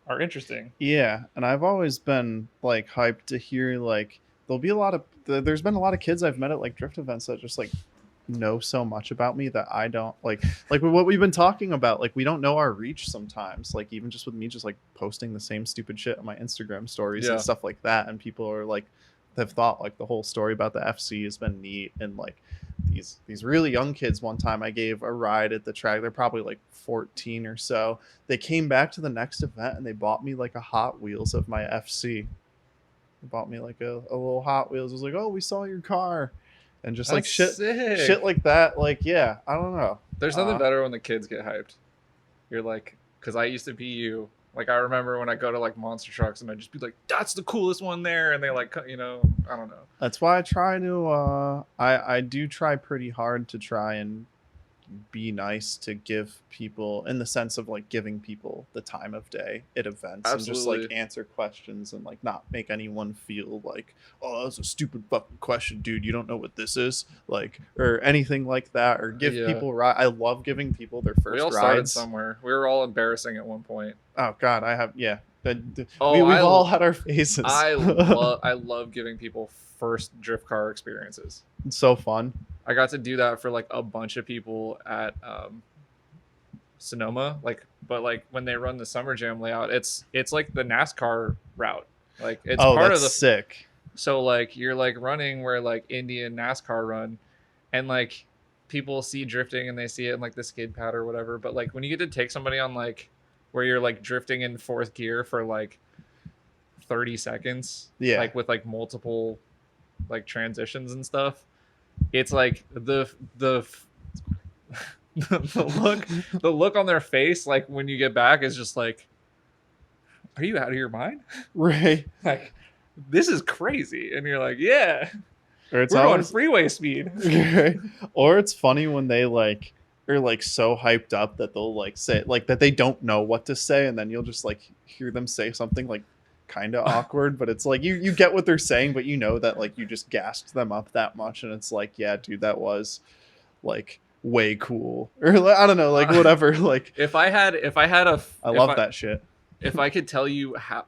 are interesting. Yeah, and I've always been like hyped to hear like there's been a lot of kids I've met at like drift events that just like know so much about me that I don't like what we've been talking about, like we don't know our reach sometimes, like even just with me just like posting the same stupid shit on my Instagram stories and stuff like that, and people are like, they've thought like the whole story about the FC has been neat, and like these really young kids, one time I gave a ride at the track, they're probably like 14 or so, they came back to the next event and they bought me like a Hot Wheels of my FC. They bought me like a little Hot Wheels. It was like, oh, we saw your car. And just like shit like that. Like, yeah, I don't know. There's nothing better when the kids get hyped. You're like, because I used to be you. Like, I remember when I go to like monster trucks and I'd just be like, that's the coolest one there. And they like, you know, I don't know. That's why I try to, I do try pretty hard to try and be nice to give people, in the sense of like giving people the time of day at events. Absolutely. And just like answer questions and like not make anyone feel like, oh, that's a stupid fucking question, dude, you don't know what this is, like, or anything like that, or give people I love giving people their first rides. We all started somewhere. We were all embarrassing at one point. Oh God, I have we've all had our phases. I love giving people first drift car experiences. It's so fun. I got to do that for like a bunch of people at Sonoma, but when they run the Summer Jam layout, it's like the NASCAR route. Like it's part of the sick. So like you're like running where like Indian NASCAR run, and like people see drifting and they see it in like the skid pad or whatever. But like when you get to take somebody on like where you're like drifting in fourth gear for like 30 seconds, like with like multiple like transitions and stuff. It's like the look on their face, like when you get back, is just like, are you out of your mind? Right. Like, this is crazy. And you're like, yeah, or we're going freeway speed. Right. Or it's funny when they like are like so hyped up that they'll like say like that they don't know what to say, and then you'll just like hear them say something like kind of awkward, but it's like you get what they're saying, but you know that like you just gassed them up that much, and it's like, yeah, dude, that was like way cool, or like, I don't know, like whatever. Like if I had I love that shit. If I could tell you how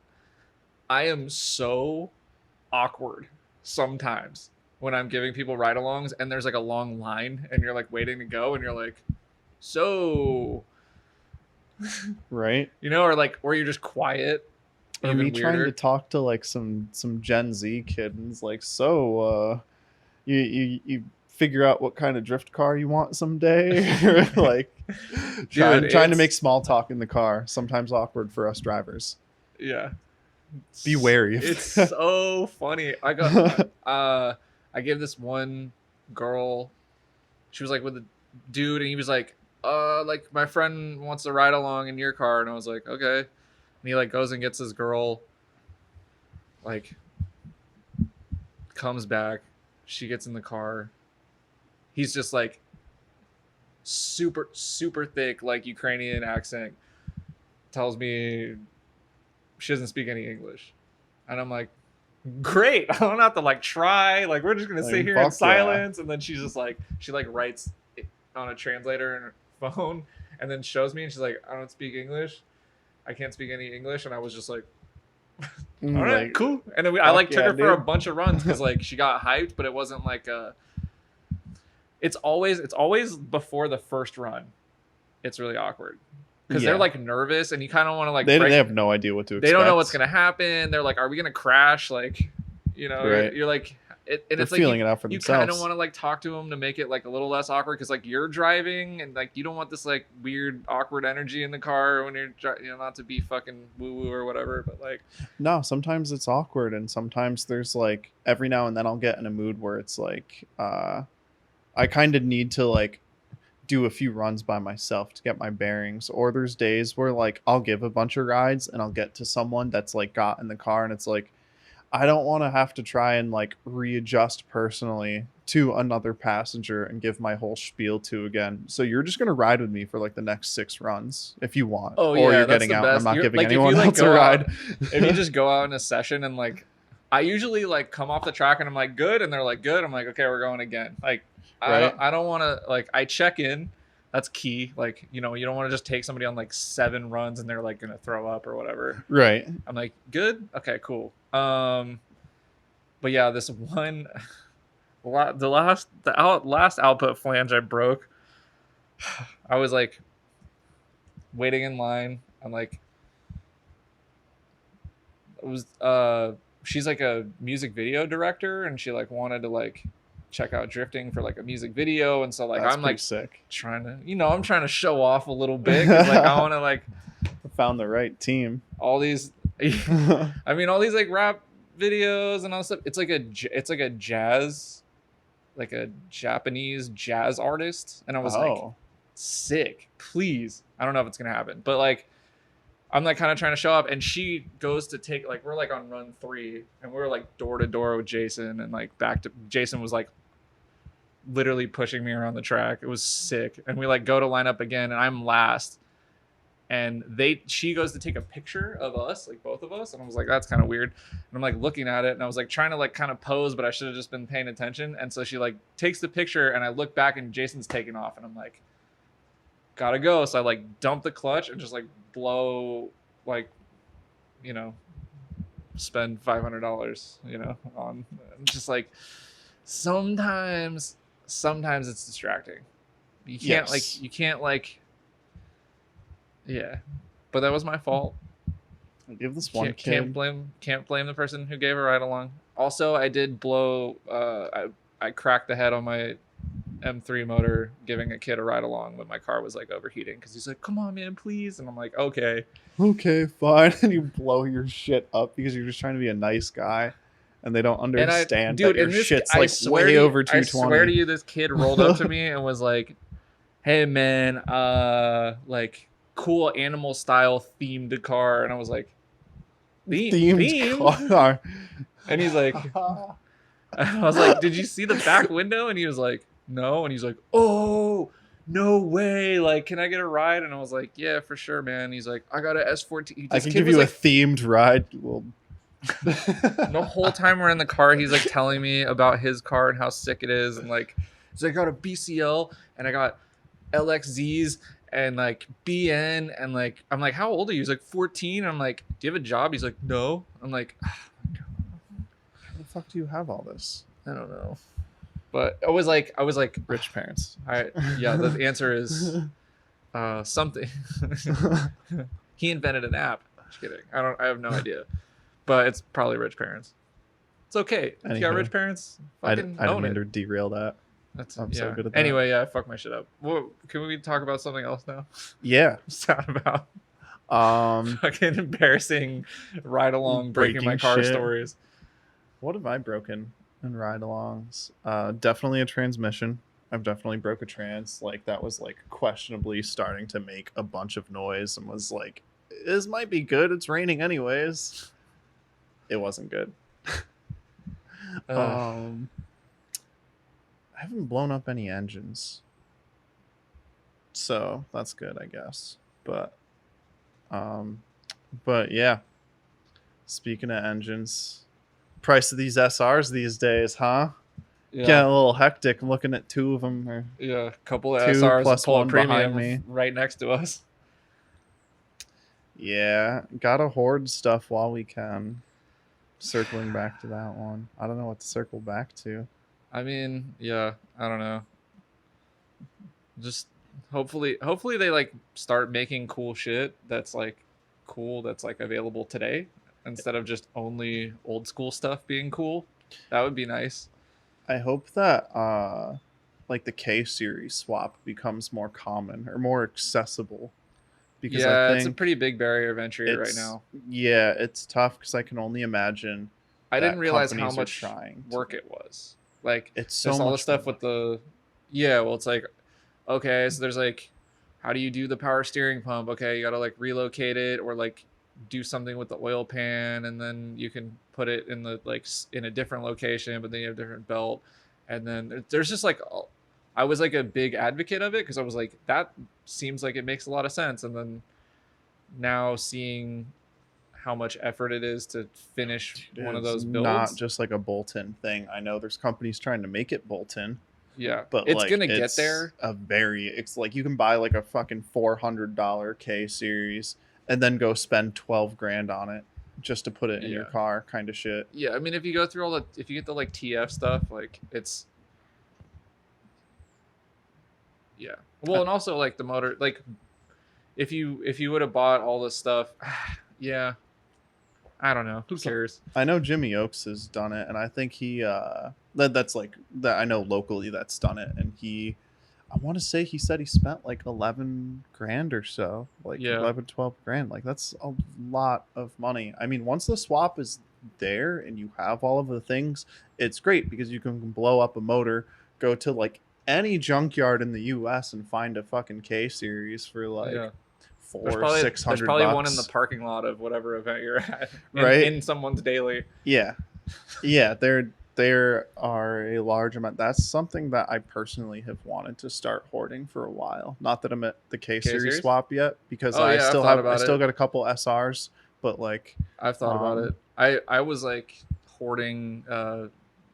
I am so awkward sometimes when I'm giving people ride-alongs and there's like a long line and you're like waiting to go and you're like, so, right? you know, or you're just quiet. Or me Even trying weirder. to talk to like some Gen Z kid and it's like, so you figure out what kind of drift car you want someday. Like trying to make small talk in the car, sometimes awkward for us drivers. Yeah. Be wary. It's so funny. I got I gave this one girl, she was like with a dude and he was like my friend wants to ride along in your car, and I was like, okay. And he like goes and gets his girl, like comes back, she gets in the car. He's just like super thick, like Ukrainian accent, tells me she doesn't speak any English. And I'm like, great. I don't have to like try. Like, we're just gonna sit here in silence. And then she's just like, she like writes it on a translator in her phone and then shows me, and she's like, I don't speak English. I can't speak any English. And I was just like, all right, like, cool. And then I like took her for a bunch of runs because like she got hyped, but it wasn't like it's always before the first run. It's really awkward because they're like nervous, and you kind of want to like. They have no idea what to expect. They don't know what's gonna happen. They're like, "Are we gonna crash?" Like, you know, you're like, and they're it's like feeling it out for themselves. You kind of want to like talk to them to make it like a little less awkward because like you're driving and like you don't want this like weird awkward energy in the car when you're not to be fucking woo woo or whatever, but like no, sometimes it's awkward, and sometimes there's like every now and then I'll get in a mood where it's like I kind of need to like do a few runs by myself to get my bearings, or there's days where like I'll give a bunch of rides and I'll get to someone that's like got in the car and it's like I don't want to have to try and like readjust personally to another passenger and give my whole spiel to again. So you're just gonna ride with me for like the next 6 runs if you want. Oh, or yeah, you're getting out and I'm not giving anyone else a ride. If you just go out in a session and like I usually like come off the track and I'm like good, and they're like good, I'm like okay, we're going again. Like I don't want to like I check in. That's key. Like, you know, you don't want to just take somebody on like 7 runs and they're like gonna throw up or whatever. Right. I'm like, good, okay, cool. But yeah, this one, the last output flange I broke. I was like waiting in line. I'm like, it was she's like a music video director, and she like wanted to like check out drifting for like a music video, and so like That's I'm like sick. trying to show off a little bit, 'cause, like I want to like found the right team. All these I mean all these like rap videos and all this stuff. It's like a jazz, like a Japanese jazz artist, and I was like sick, please. I don't know if it's gonna happen, but like I'm like kind of trying to show up, and she goes to take like we're like on run 3 and we're like door to door with Jason, and like back to Jason was like literally pushing me around the track. It was sick. And we like go to line up again, and I'm last, and she goes to take a picture of us, like both of us, and I was like, that's kind of weird. And I'm like looking at it, and I was like trying to like kind of pose, but I should have just been paying attention. And so she like takes the picture, and I look back and Jason's taking off, and I'm like, gotta go. So I like dump the clutch and just like blow, like, you know, spend $500, you know, on just like sometimes it's distracting. You can't yeah, but that was my fault. I give this one can't blame the person who gave a ride along. Also, I did blow I cracked the head on my M3 motor giving a kid a ride along when my car was like overheating, because he's like, come on man, please. And I'm like, okay fine. And you blow your shit up because you're just trying to be a nice guy, and they don't understand that your shit's like way over 220. I swear to you, this kid rolled up to me and was like, hey man, like cool animal style themed car. And I was like, themed car? And he's like, I was like, did you see the back window? And he was like, no. And he's like, oh no way, like can I get a ride? And I was like, yeah, for sure man. He's like, I got an S14. I can give you a themed ride. Well, the whole time we're in the car, he's like telling me about his car and how sick it is, and like, so I got a BCL and I got LXZs and like BN, and like I'm like, how old are you? He's like 14. I'm like, do you have a job? He's like, no. I'm like, oh my God. how the fuck do you have all this? I don't know. But I was like Rich parents. yeah, the answer is something. He invented an app. Just kidding. I have no idea. But it's probably rich parents. It's okay. If you got rich parents, I fucking didn't own mean it. to derail that. I'm so good at that. Anyway, yeah, I fucked my shit up. Well, can we talk about something else now? Yeah. What's that about? Fucking embarrassing ride along breaking my car stories. What have I broken in ride-alongs? Definitely a transmission. I've definitely broke a trans. Like that was like questionably starting to make a bunch of noise and was like, this might be good. It's raining anyways. It wasn't good. I haven't blown up any engines, so that's good, I guess. But yeah. Speaking of engines, price of these SRs these days, huh? Yeah. Getting a little hectic. I'm looking at two of them. Or Yeah, a couple of two SRs plus pull one a behind premium me. right next to us. Yeah, gotta hoard stuff while we can. Circling back to that one. I don't know what to circle back to. I mean, yeah, I don't know. Just hopefully they like start making cool shit that's like available today instead of just only old school stuff being cool. That would be nice. I hope that like the K series swap becomes more common or more accessible. Because yeah, I think it's a pretty big barrier of entry right now. Yeah, it's tough because I can only imagine. I didn't realize how companies are much trying work it was. Like it's so there's all the much stuff work. with the well, it's like okay, so there's like how do you do the power steering pump? Okay, you gotta like relocate it or like do something with the oil pan, and then you can put it in the like in a different location, but then you have a different belt, and then there's just like I was like a big advocate of it because I was like that seems like it makes a lot of sense, and then now seeing how much effort it is to finish one of those builds. Not just like a bolt-in thing. I know there's companies trying to make it bolt-in. Yeah, but it's like, gonna get there. It's like you can buy like a fucking $400 K series and then go spend 12 grand on it just to put it in your car, kind of shit. Yeah, I mean, if you go through if you get the like TF stuff, like it's well, and also like the motor, like if you would have bought all this stuff, yeah. I don't know. Who cares? I know Jimmy Oaks has done it, and I think he that's like that. I know locally that's done it, and I want to say he said he spent like 11 grand or so, like 11, 12 grand. Like that's a lot of money. I mean, once the swap is there and you have all of the things, it's great because you can blow up a motor, go to like any junkyard in the U.S. and find a fucking K series for like. $600. There's probably one in the parking lot of whatever event you're at, right? In someone's daily. Yeah, there are a large amount. That's something that I personally have wanted to start hoarding for a while. Not that I'm at the K series swap yet, because I still got a couple SRs, but like I've thought about it. I was like hoarding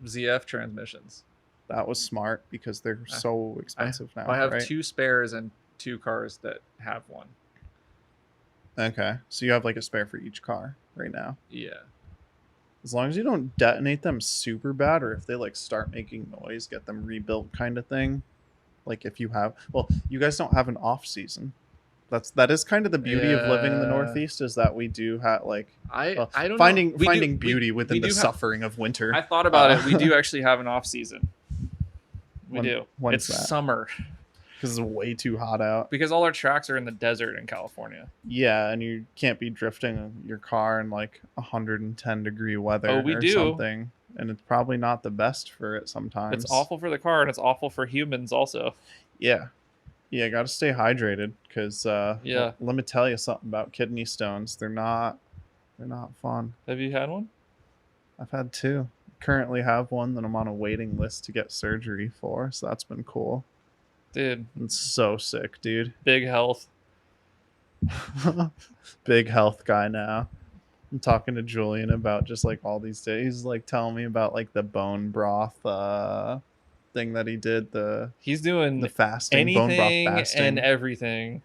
ZF transmissions. That was smart because they're so expensive now. I have 2 spares and 2 cars that have one. Okay, so you have like a spare for each car right now. Yeah. As long as you don't detonate them super bad, or if they like start making noise, get them rebuilt kind of thing. Like if you have, well, you guys don't have an off season. That is kind of the beauty of living in the Northeast, is that we do have like I don't finding know. beauty within the suffering of winter. I thought about it. We do actually have an off season. We do. When's it's that? Summer. Because it's way too hot out. Because all our tracks are in the desert in California. Yeah, and you can't be drifting your car in like 110-degree weather something. And it's probably not the best for it sometimes. It's awful for the car, and it's awful for humans also. Yeah. Yeah, got to stay hydrated because well, let me tell you something about kidney stones. They're not fun. Have you had one? I've had 2. Currently have one that I'm on a waiting list to get surgery for, so that's been cool. Dude, it's so sick, dude. Big health. Big health guy now. I'm talking to Julian about just like all these days. He's like telling me about like the bone broth thing that he did. He's doing the fasting, bone broth fasting, and everything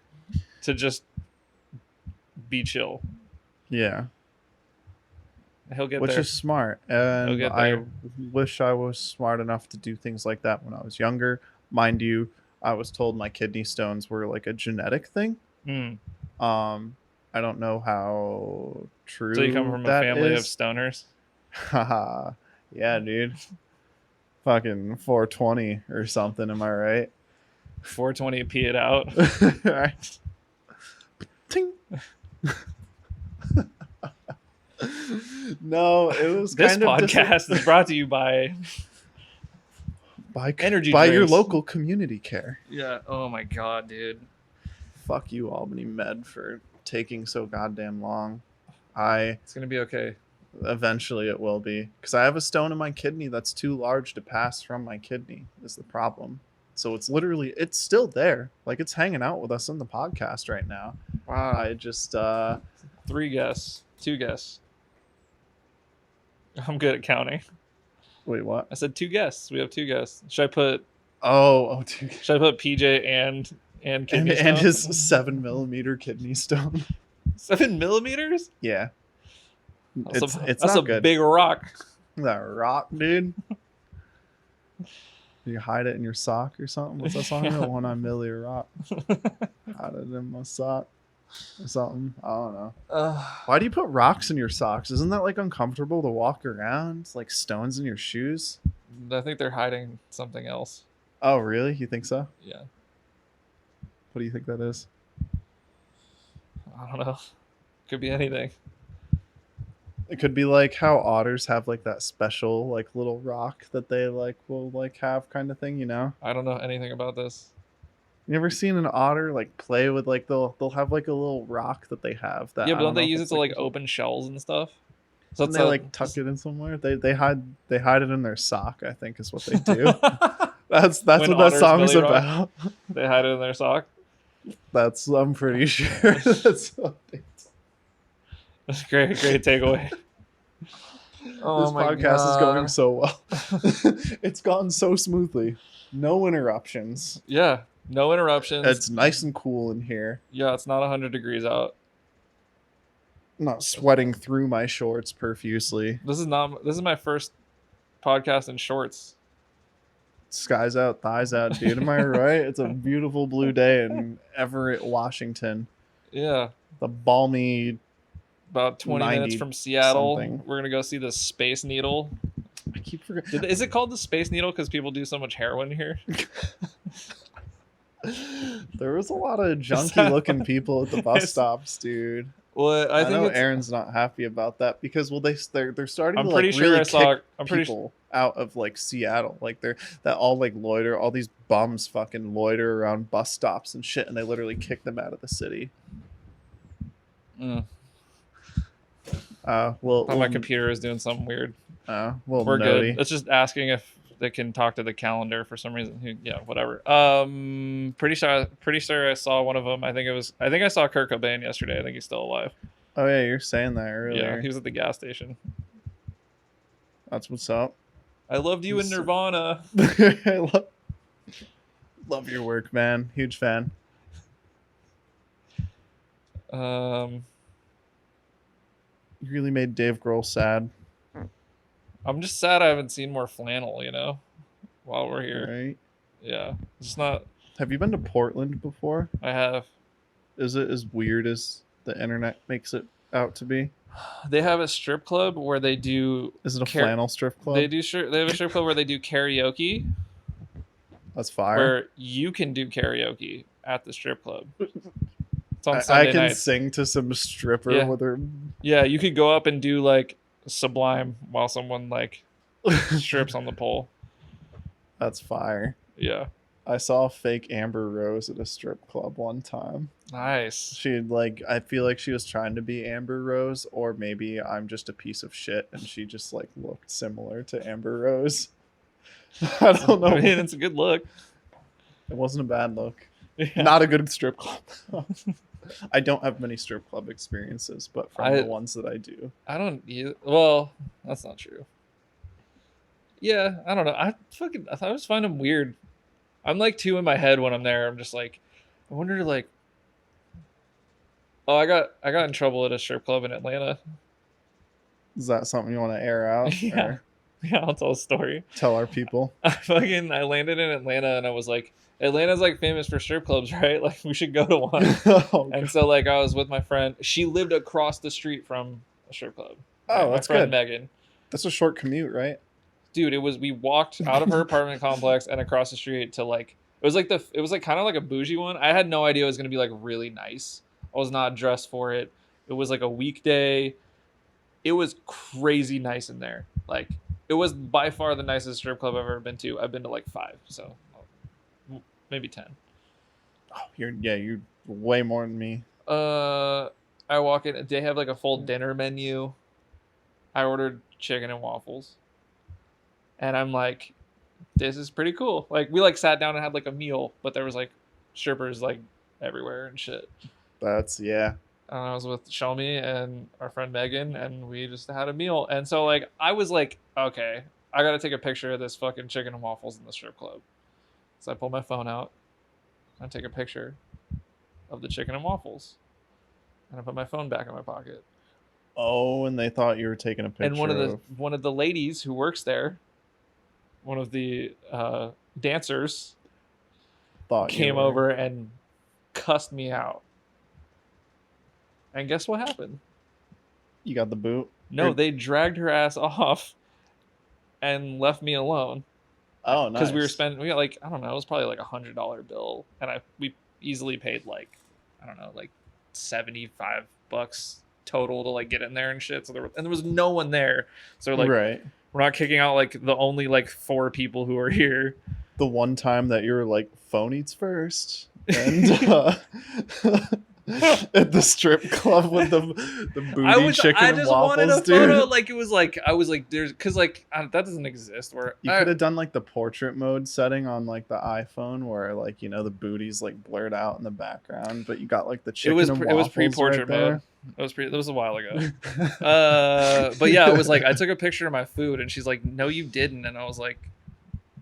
to just be chill. Yeah. He'll get which there. is smart. He'll And get I there. wish I was smart enough to do things like that when I was younger. Mind you, I was told my kidney stones were like a genetic thing. Mm. I don't know how true So you come from a that family of is. stoners? Haha. Yeah, dude. Fucking 420 or something, am I right? 420 pee it out. Right. Ting. No, it was This kind of podcast is brought to you by by energy by your drinks. local community care. Yeah. Oh my god, dude. Fuck you, Albany Med, for taking so goddamn long. I It's gonna be okay. eventually it will be, because I have a stone in my kidney that's too large to pass from my kidney is the problem. So it's still there, like it's hanging out with us in the podcast right now. Wow. I just 3 guesses. 2 guesses. I'm good at counting. wait, what? I said 2 guesses. We have 2 guesses. Should I put Dude. Should I put PJ and kidney And stone? his 7mm kidney stone. 7 millimeters? Yeah, That's it's that's not a good. big rock. That rock, dude. You hide it in your sock or something? What's that song? Yeah. One on Millie Rock. Hide it in my sock or something. I don't know. Why do you put rocks in your socks? Isn't that like uncomfortable to walk around? It's like stones in your shoes. I think they're hiding something else. Oh, really? You think so? Yeah. What do you think that is? I don't know. Could be anything. It could be like how otters have like that special like little rock that they like will like have kind of thing, you know? I don't know anything about this. You ever seen an otter like play with like they'll have like a little rock that they have that Yeah, but don't they know if use it it's, to like a- open shells and stuff? So and they like tuck it in somewhere. They hide it in their sock, I think is what they do. That's When what that otters song's belly rock? about. They hide it in their sock. I'm pretty sure that's what they That's great takeaway. This podcast is going so well. It's gone so smoothly. No interruptions. Yeah, no interruptions. It's nice and cool in here. Yeah, it's not 100 degrees out. I'm not sweating through my shorts profusely. This is my first podcast in shorts. Skies out, thighs out, dude. Am I right? It's a beautiful blue day in Everett, Washington. Yeah, The balmy. about 20 minutes 90 from Seattle. something. We're gonna go see the Space Needle. I keep forgetting. Is it called the Space Needle because people do so much heroin here? There was a lot of junky looking people at the bus It's- stops, dude. Well, I think know it's, Aaron's not happy about that because they're starting I'm to pretty like sure really I saw. kick I'm pretty people out of like Seattle. Like they're that all like loiter, all these bums fucking loiter around bus stops and shit, and they literally kick them out of the city. Mm, Well, thought my computer is doing something weird. well, We're notey. good. It's just asking if they can talk to the calendar for some reason. Yeah, whatever. Pretty sure I saw one of them. I think I saw Kurt Cobain yesterday. I think he's still alive. Oh yeah, you're saying that earlier. Yeah, he was at the gas station. That's what's up. I loved you in He's- Nirvana. I love your work, man. Huge fan. Um, You really made Dave Grohl sad, I'm just sad I haven't seen more flannel. While we're here. right? Yeah, it's not. Have you been to Portland before? I have. Is it as weird as the internet makes it out to be? They have a strip club where they do. Is it a flannel strip club? They have a strip club where they do karaoke, That's fire. where you can do karaoke at the strip club. It's on I Sunday can nights. sing to some stripper Yeah. with her. Yeah, you could go up and do like Sublime while someone like strips on the pole. That's fire. Yeah, I saw a fake Amber Rose at a strip club one time. nice. She I feel like she was trying to be Amber Rose, or maybe I'm just a piece of shit and she just like looked similar to Amber Rose. I don't know. I mean, it's a good look. It wasn't a bad look. Yeah. Not a good strip club. I don't have many strip club experiences, but from I- the ones that I do. I don't. Well, that's not true. Yeah, I don't know. I just find them weird. I'm like 2 in my head when I'm there. I'm just like, I wonder like. Oh, I got in trouble at a strip club in Atlanta. Is that something you want to air out? Yeah. Or Yeah, I'll tell a story. tell our people. I landed in Atlanta and I was like, Atlanta's like famous for strip clubs, right? Like we should go to one. Oh, And so like I was with my friend. She lived across the street from a strip club. Oh, my that's friend good. Megan. That's a short commute, right? Dude, we walked out of her apartment complex and across the street to like it was like kind of like a bougie one. I had no idea it was gonna be like really nice. I was not dressed for it. It was like a weekday. It was crazy nice in there. Like it was by far the nicest strip club I've ever been to. I've been to like 5, so maybe 10. Oh, you're way more than me. I walk in. They have like a full dinner menu. I ordered chicken and waffles, and I'm like, "This is pretty cool." Like we like sat down and had like a meal, but there was like strippers like everywhere and shit. That's And I was with Shelmy and our friend Megan, and we just had a meal. And so like I was like, okay, I gotta take a picture of this fucking chicken and waffles in the strip club. So I pull my phone out, I take a picture of the chicken and waffles, and I put my phone back in my pocket. Oh, and they thought you were taking a picture. And one of the ladies who works there, one of the dancers, came over and cussed me out. And guess what happened? You got the boot? No, they dragged her ass off and left me alone. Oh, nice. Because we got like, I don't know, it was probably like $100 bill. And we easily paid like, I don't know, like $75 total to like get in there and shit. So there was no one there. So like, right. We're not kicking out like the only like 4 people who are here. The one time that you were like, phone eats first. And at the strip club with the booty chicken I and just waffles, wanted a dude. photo. Like it was like I was like there's because like that doesn't exist. Where you could have done like the portrait mode setting on like the iPhone, where like the booty's like blurred out in the background, but you got like the chicken and waffles. It was pre-portrait right mode. That was a while ago. But yeah, it was like I took a picture of my food, and she's like, "No, you didn't," and I was like,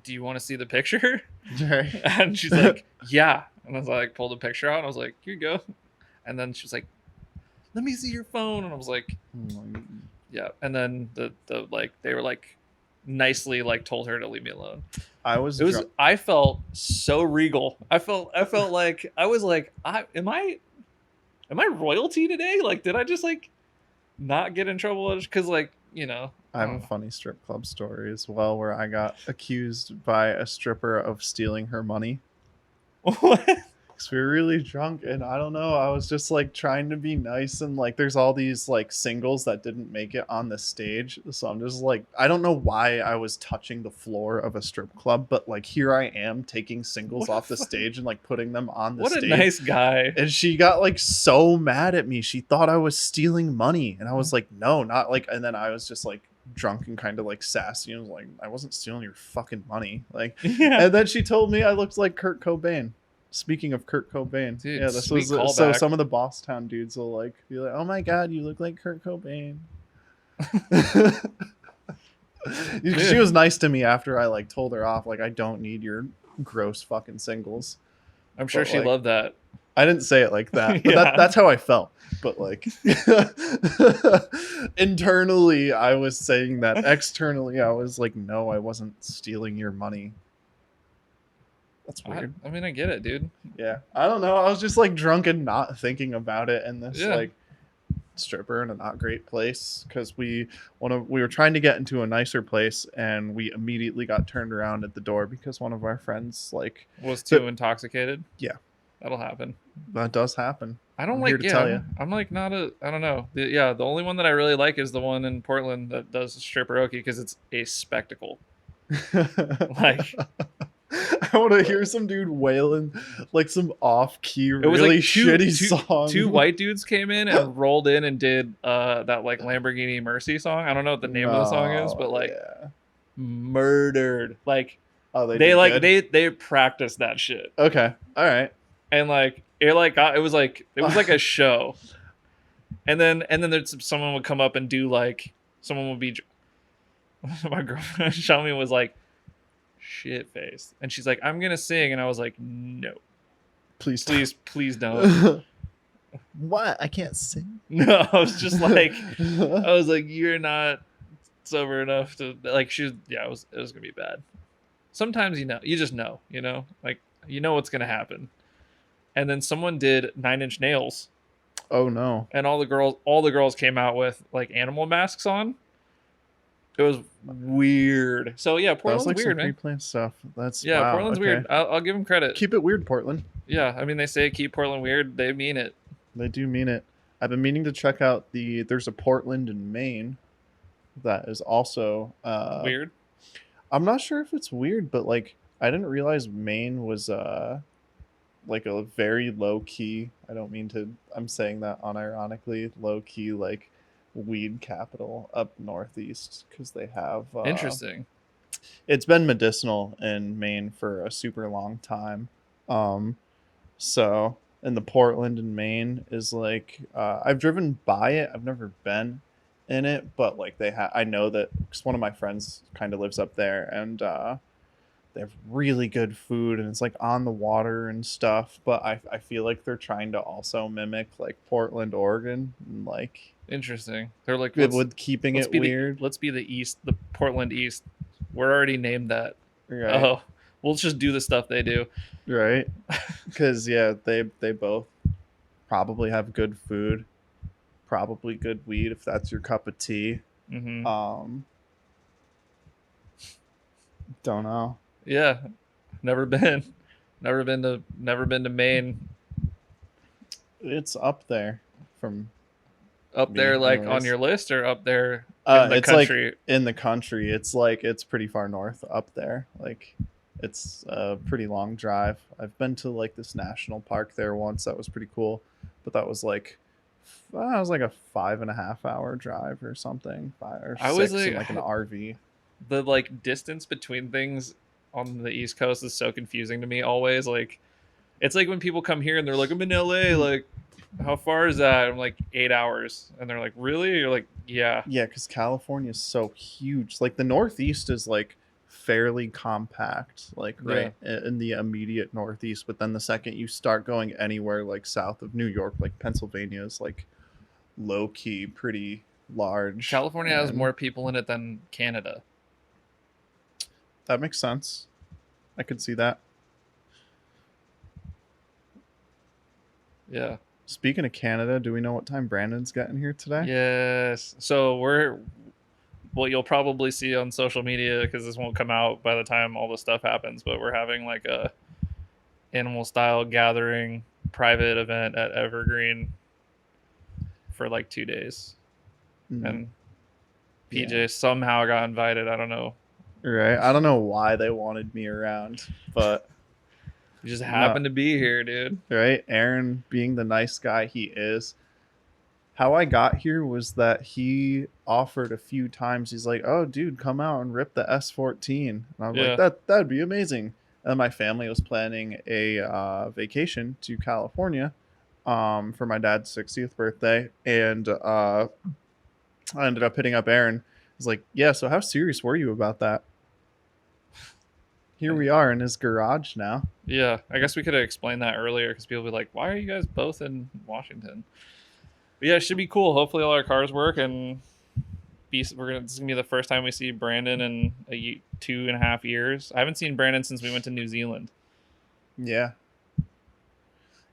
"Do you want to see the picture?" Right. And she's like, "Yeah," and I was like, pulled a picture out, and I was like, "Here you go." And then she was like, "Let me see your phone." And I was like, "Yeah." And then the like they were like nicely like told her to leave me alone. I felt so regal. I felt like I was like, am I royalty today? Like, did I just like not get in trouble? Because like I have a funny strip club story as well, where I got accused by a stripper of stealing her money. What? Because we were really drunk, and I don't know, I was just like trying to be nice, and like there's all these like singles that didn't make it on the stage, so I'm just like, I don't know why I was touching the floor of a strip club, but like here I am taking singles off the stage and like putting them on the stage. What a nice guy. And she got like so mad at me. She thought I was stealing money, and I was like, no, not like. And then I was just like drunk and kind of like sassy, and was like, I wasn't stealing your fucking money, like. Yeah. And then she told me I looked like Kurt Cobain. Speaking of Kurt Cobain, dude, yeah, this was so some of the Bosstown dudes will like be like, "Oh my god, you look like Kurt Cobain." She was nice to me after I like told her off, like, I don't need your gross fucking singles. I'm sure she like, loved that. I didn't say it like that, but Yeah. that's how I felt. But like internally, I was saying that. Externally, I was like, no, I wasn't stealing your money. That's weird. I mean, I get it, dude. Yeah, I don't know. I was just like drunk and not thinking about it, and this like stripper in a not great place, because we were trying to get into a nicer place, and we immediately got turned around at the door because one of our friends like was too intoxicated. Yeah, that'll happen. That does happen. I don't I'm like. here to tell you. I'm like not a. I don't know. The only one that I really like is the one in Portland that does stripperoke because it's a spectacle. Like. I want to hear some dude wailing like some off-key, it was really like shitty song. 2 white dudes came in and rolled in and did that like Lamborghini Mercy song. I don't know what the name of the song is, but like murdered. Like they practiced that shit. Okay, all right. And like it was like a show. And then there's someone would come up and do like someone would be. My girlfriend Shelmy was like. Shit face, and she's like, I'm gonna sing, and I was like, no, please don't. What? I can't sing. No, I was just like, you're not sober enough to like. It was gonna be bad. Sometimes you just know, like what's gonna happen. And then someone did 9 Inch Nails, Oh no. and all the girls came out with like animal masks on. It was weird. So yeah, That was Portland's like weird, some man. pre-planned stuff. That's Yeah, wow. Portland's Okay. weird. I'll give them credit. Keep it weird, Portland. Yeah, I mean they say keep Portland weird. They mean it. They do mean it. I've been meaning to check out there's a Portland in Maine that is also Weird. I'm not sure if it's weird, but like I didn't realize Maine was like a very low key. I don't mean to. I'm saying that unironically, low key like weed capital up northeast because they have Interesting. It's been medicinal in Maine for a super long time. So and the Portland in Maine is like I've driven by it. I've never been in it, but like I know that because one of my friends kind of lives up there, and they have really good food, and it's like on the water and stuff. But I feel like they're trying to also mimic like Portland, Oregon, and like Interesting. They're like with keeping it weird. Let's be the East, the Portland East. We're already named that. Right. Oh, we'll just do the stuff they do. Right. Because yeah, they both probably have good food, probably good weed if that's your cup of tea. Mm-hmm. Don't know. Yeah, never been to Maine. It's up there from Up me, there, like anyways. on your list, or up there in the it's country? like in the country. It's pretty far north up there. Like it's a pretty long drive. I've been to like this national park there once. That was pretty cool, but that was like a 5.5 hour drive or something. 5 or 6 I was in like- like an RV. The like distance between things on the East Coast is so confusing to me always. Like, it's like when people come here and they're like, I'm in LA, like, how far is that? I'm like 8 hours, and they're like, really? You're like, yeah. Yeah, because California is so huge. Like the Northeast is like fairly compact, like right in the immediate Northeast. But then the second you start going anywhere like south of New York, like Pennsylvania is like low key, pretty large. California has and more people in it than Canada. That makes sense. I could see that. Yeah. Speaking of Canada, do we know what time Brandon's getting here today? Yes. So you'll probably see on social media, because this won't come out by the time all this stuff happens, but we're having like a animal style gathering private event at Evergreen for like 2 days. Mm. And PJ somehow got invited. I don't know. Right. I don't know why they wanted me around, but You just happened to be here, dude. right. Aaron, being the nice guy he is, how I got here was that he offered a few times. He's like, "Oh, dude, come out and rip the S14." And I was like, "That'd be amazing." And my family was planning a vacation to California for my dad's 60th birthday, and I ended up hitting up Aaron. He's like, "Yeah, so how serious were you about that?" Here we are in his garage now. Yeah, I guess we could have explained that earlier, because people would be like, why are you guys both in Washington? But yeah, it should be cool. Hopefully all our cars work, and this is going to be the first time we see Brandon in 2.5 years. I haven't seen Brandon since we went to New Zealand. Yeah.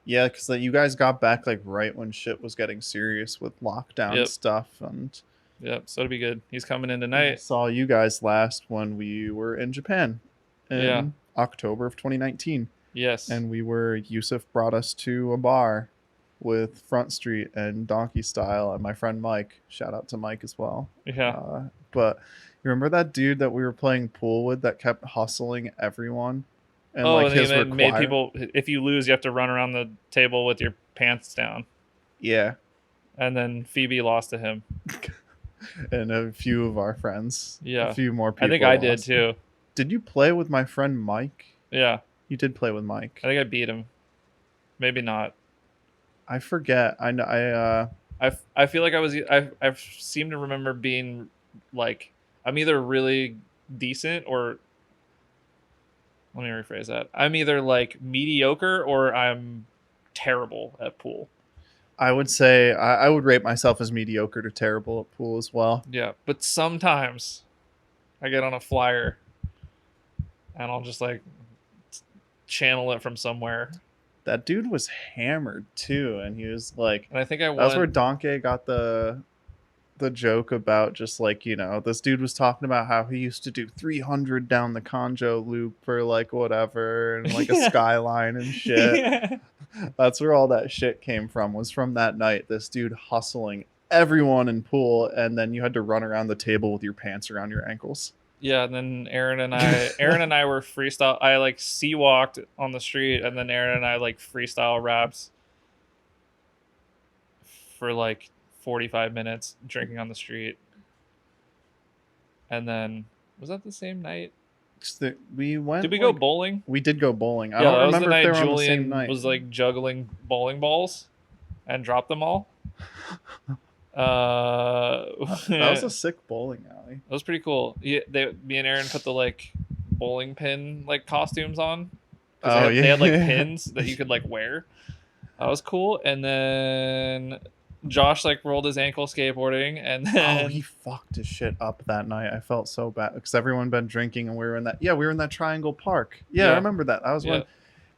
Yeah, because you guys got back like right when shit was getting serious with lockdown stuff. And yep, so it'll be good. He's coming in tonight. I saw you guys last when we were in Japan in October of 2019. Yes. And Yusuf brought us to a bar with Front Street and Donkey Style and my friend Mike. Shout out to Mike as well. Yeah. But you remember that dude that we were playing pool with that kept hustling everyone? And and made people, if you lose, you have to run around the table with your pants down. Yeah. And then Phoebe lost to him. And a few of our friends. Yeah. A few more people. I think I did too. Did you play with my friend Mike? Yeah. You did play with Mike. I think I beat him. Maybe not. I forget. I know. I feel like I seem to remember being like, I'm either really decent or, let me rephrase that. I'm either like mediocre or I'm terrible at pool. I would say I would rate myself as mediocre to terrible at pool as well. Yeah, but sometimes I get on a flyer and I'll just like channel it from somewhere. That dude was hammered too, and he was like, And I think I that was where won. Donkey got the joke about just like, you know, this dude was talking about how he used to do 300 down the Conjo loop for like whatever and like a skyline and shit. Yeah. That's where all that shit came from, was from that night. This dude hustling everyone in pool, and then you had to run around the table with your pants around your ankles. Yeah, and then Aaron and I were freestyle. I like sea walked on the street, and then Aaron and I like freestyle raps for like 45 minutes, drinking on the street. And then was that the same night? We went. Did we go bowling? We did go bowling. I Yeah, don't that was the remember if they night were on the same Julian night. was like juggling bowling balls and dropped them all. That was a sick bowling alley. That was pretty cool. Yeah, me and Aaron put the like bowling pin like costumes on. Oh, They had like pins that you could like wear. That was cool. And then Josh like rolled his ankle skateboarding, and then he fucked his shit up that night. I felt so bad because everyone been drinking, and we were in that Triangle Park. Yeah, Yeah. I remember that. That was when.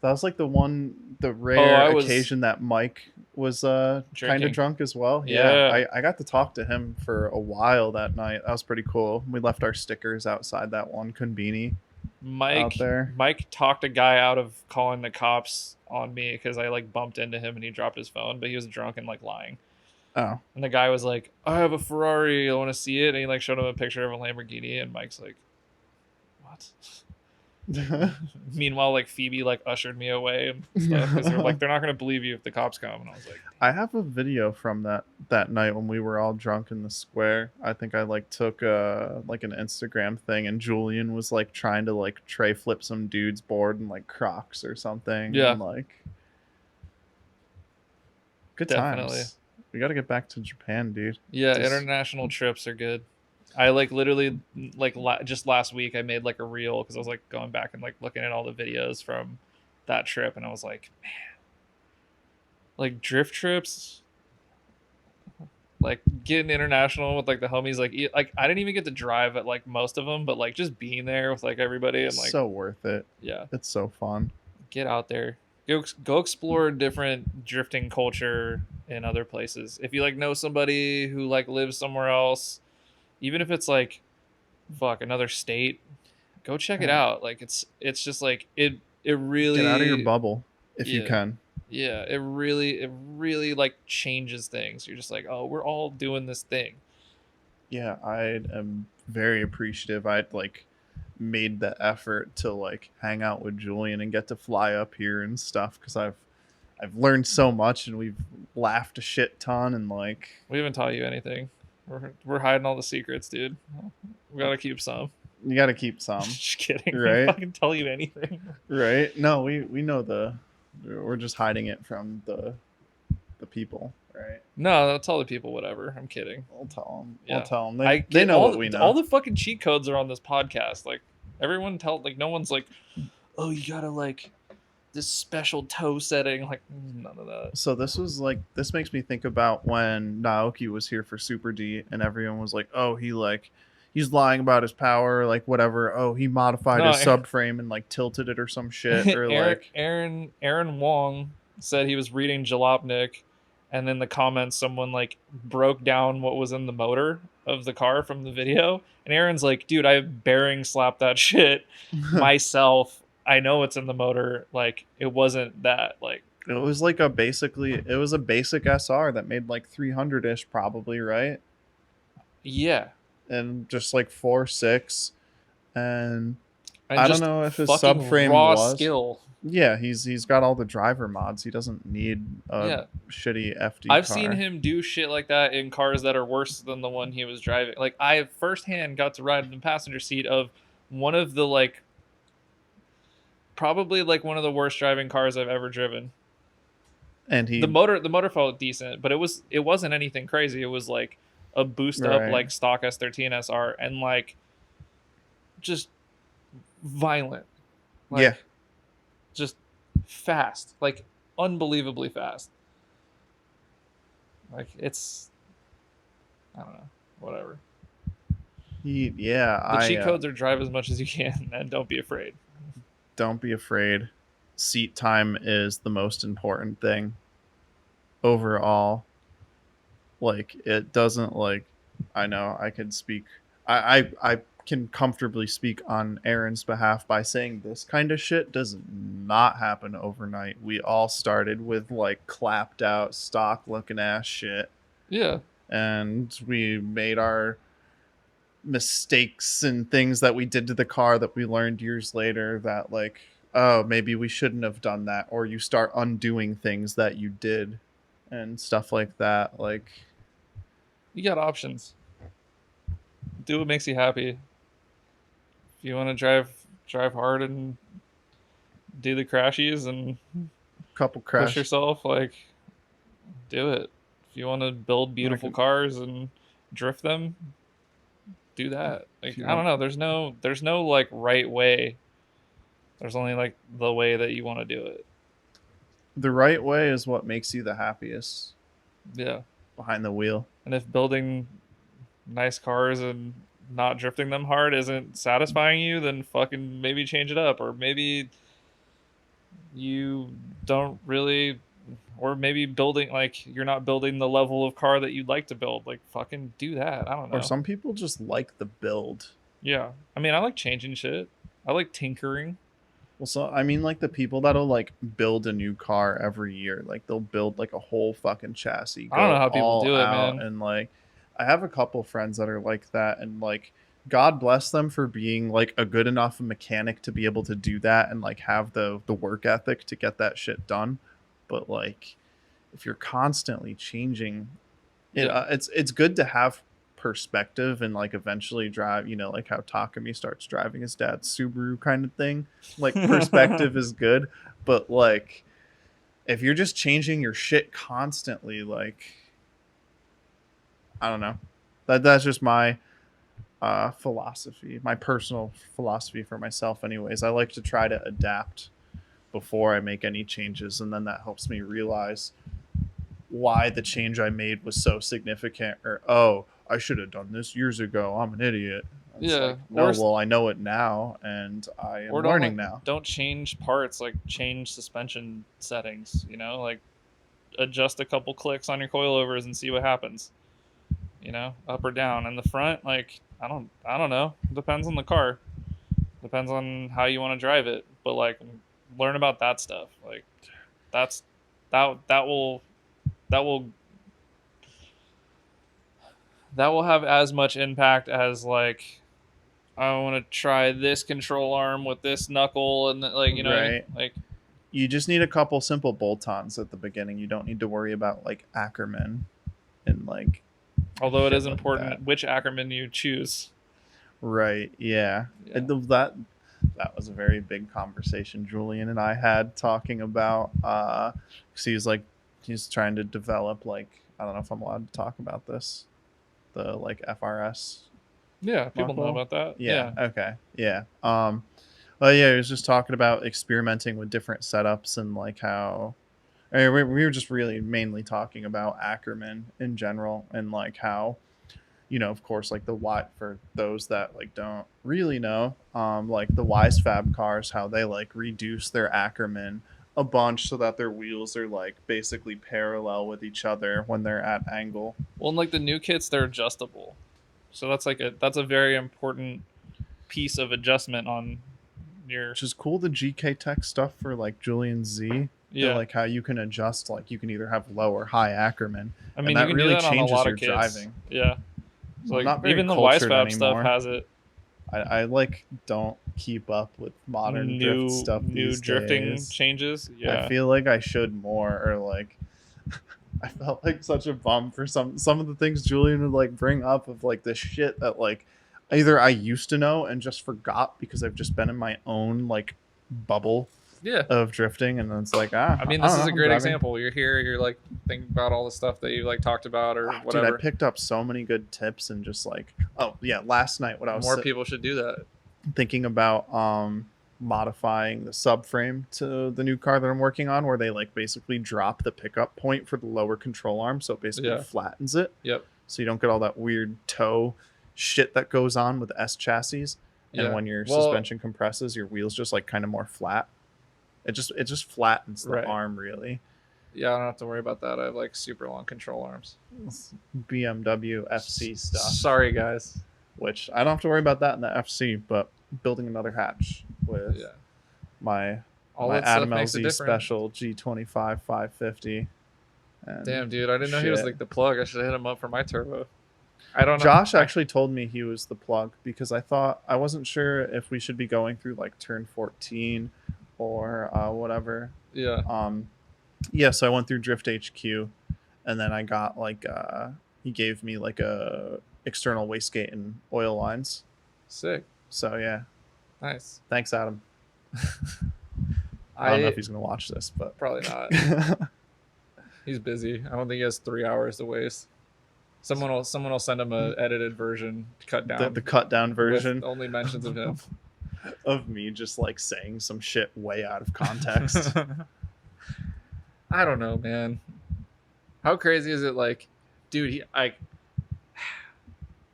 That was like the I rare was occasion that Mike was kind drinking. of drunk as well. Yeah. I got to talk to him for a while that night. That was pretty cool. We left our stickers outside that one conveni out there. Mike talked a guy out of calling the cops on me because I like bumped into him and he dropped his phone, but he was drunk and like lying. Oh. And the guy was like, "I have a Ferrari. I want to see it." And he like showed him a picture of a Lamborghini, and Mike's like, "What?" Meanwhile, like Phoebe like ushered me away and stuff because they're like, they're not gonna believe you if the cops come. And I was like, I have a video from that night when we were all drunk in the square. I think I like took like an Instagram thing, and Julian was like trying to like tray flip some dude's board in like Crocs or something. Yeah. And, like, good Definitely. times. We got to get back to Japan, dude. yeah, Just- international trips are good. I like literally like just last week I made like a reel because I was like going back and like looking at all the videos from that trip, and I was like, man, like drift trips, like getting international with like the homies, like I didn't even get to drive at like most of them, but like just being there with like everybody and like so worth it. yeah, It's so fun. get out there, go explore different drifting culture in other places. If you like know somebody who like lives somewhere else, even if it's like another state, go check it out. Like it's just like it really Get out of your bubble if you Yeah. can. yeah, it really like changes things. You're just like, oh, we're all doing this thing. Yeah, I am very appreciative. I'd like made the effort to like hang out with Julian and get to fly up here and stuff because I've learned so much, and we've laughed a shit ton, and like We haven't taught you anything. We're hiding all the secrets, dude. We gotta keep some. you got to keep some. Just kidding. Right. We fucking tell you anything. Right? No, we know we're just hiding it from the people, right? No, I'll tell the people whatever. I'm kidding. We'll tell them. Yeah. We'll tell them. I They get know all, what we know. All the fucking cheat codes are on this podcast. Like everyone no one's like, oh, you gotta like this special toe setting. Like none of that. So this makes me think about when Naoki was here for Super D, and everyone was like, "Oh, he's lying about his power, like whatever. Oh, he modified his subframe and like tilted it or some shit." Or Aaron Wong said he was reading Jalopnik, and in the comments someone like broke down what was in the motor of the car from the video, and Aaron's like, "Dude, I bearing slapped that shit myself. I know it's in the motor. Like it wasn't that. Like it was like a basic SR that made like 300-ish probably, right? yeah." And just like 4.6, and And I don't just know if his fucking subframe raw was. skill. Yeah, he's got all the driver mods. He doesn't need a Yeah. shitty FD I've car. seen him do shit like that in cars that are worse than the one he was driving. Like I firsthand got to ride in the passenger seat of one of the like probably like one of the worst driving cars I've ever driven. And The motor felt decent, but it wasn't anything crazy. It was like a boost up Right. like stock S13 SR and like just violent. Like, yeah, just fast, like unbelievably fast. Like it's, I don't know, whatever. Yeah, The cheat codes are drive as much as you can and don't be afraid. Don't be afraid. Seat time is the most important thing overall. Like it doesn't like I know I can speak I can comfortably speak on Aaron's behalf by saying this kind of shit does not happen overnight. We all started with like clapped out stock looking ass shit. Yeah. And we made our mistakes and things that we did to the car that we learned years later that like, oh, maybe we shouldn't have done that, or you start undoing things that you did and stuff like that. Like, you got options. Do what makes you happy. If you want to drive hard and do the crashies and couple push crash yourself, like do it. If you want to build beautiful cars and drift them, do that. Like I don't know, there's no like right way. There's only like the way that you want to do it. The right way is what makes you the happiest. Yeah. Behind the wheel. And if building nice cars and not drifting them hard isn't satisfying you, then fucking maybe change it up, or maybe you don't really, or maybe building like you're not building the level of car that you'd like to build. Like fucking do that. I don't know. Or some people just like the build. Yeah, I mean I like changing shit. I like tinkering. Well, so I mean, like the people that'll like build a new car every year, like they'll build like a whole fucking chassis. I don't know how people do it, man. And like, I have a couple friends that are like that, and like, God bless them for being like a good enough mechanic to be able to do that and like have the work ethic to get that shit done. But like, if you're constantly changing, it's good to have perspective and like eventually drive, you know, like how Takumi starts driving his dad's Subaru kind of thing. Like perspective is good, but like if you're just changing your shit constantly, like I don't know. That's just my philosophy, my personal philosophy for myself anyways. I like to try to adapt before I make any changes, and then that helps me realize why the change I made was so significant, or oh, I should have done this years ago. I'm an idiot. It's like, no, well, I know it now, and I am learning now. Don't change parts, like change suspension settings. You know, like adjust a couple clicks on your coilovers and see what happens. You know, up or down. In the front, like I don't know. Depends on the car. Depends on how you want to drive it. But like, learn about that stuff. Like, that will have as much impact as like I want to try this control arm with this knuckle and like, you know, right. like you just need a couple simple bolt-ons at the beginning. You don't need to worry about like Ackerman and like, although it is important which Ackerman you choose. Right. Yeah. And that was a very big conversation Julian and I had talking about because he's trying to develop, like, I don't know if I'm allowed to talk about this, the like FRS. Yeah, people know about that. Yeah. Okay. Yeah. Well, yeah, he was just talking about experimenting with different setups and like how we were just really mainly talking about Ackerman in general and like how, you know, of course, like the Y, for those that like don't really know, like the Wisefab cars, how they like reduce their Ackerman a bunch so that their wheels are like basically parallel with each other when they're at angle. Well, and like the new kits, they're adjustable, so that's a very important piece of adjustment on your. Which is cool. The GK Tech stuff for like Julian Z. Yeah, like how you can adjust, like you can either have low or high Ackerman. I mean, and that really changes your kits. Driving. Yeah. So like, even the Wisefab stuff has it. I like don't keep up with modern drift stuff. New drifting days. Changes. Yeah. I feel like I should more, or like I felt like such a bum for some of the things Julian would like bring up of like this shit that like either I used to know and just forgot because I've just been in my own like bubble. Yeah. Of drifting, and then it's like I mean, this is a great example. You're here, you're like thinking about all the stuff that you like talked about or whatever. Dude, I picked up so many good tips and just like, oh yeah, last night what I was more people should do that. Thinking about modifying the subframe to the new car that I'm working on, where they like basically drop the pickup point for the lower control arm, so it basically flattens it. Yep. So you don't get all that weird toe shit that goes on with S chassis. And when your suspension compresses, your wheels just like kind of more flat. It just flattens the arm really. Yeah, I don't have to worry about that. I have like super long control arms. BMW FC stuff. Sorry, guys. Which I don't have to worry about that in the FC, but building another hatch with my Adam LZ special G25 550. And damn, dude, I didn't know he was like the plug. I should have hit him up for my turbo. I don't know. Josh actually told me he was the plug because I wasn't sure if we should be going through like turn 14 or whatever. Yeah. So I went through Drift HQ, and then I got like he gave me like a external wastegate and oil lines. Sick. So yeah. Nice. Thanks, Adam. I don't know if he's gonna watch this, but probably not. He's busy. I don't think he has 3 hours to waste. Someone will send him a edited version, cut down. The cut down version. With only mentions of him. Of me just like saying some shit way out of context. I don't know, man. How crazy is it? Like, dude, you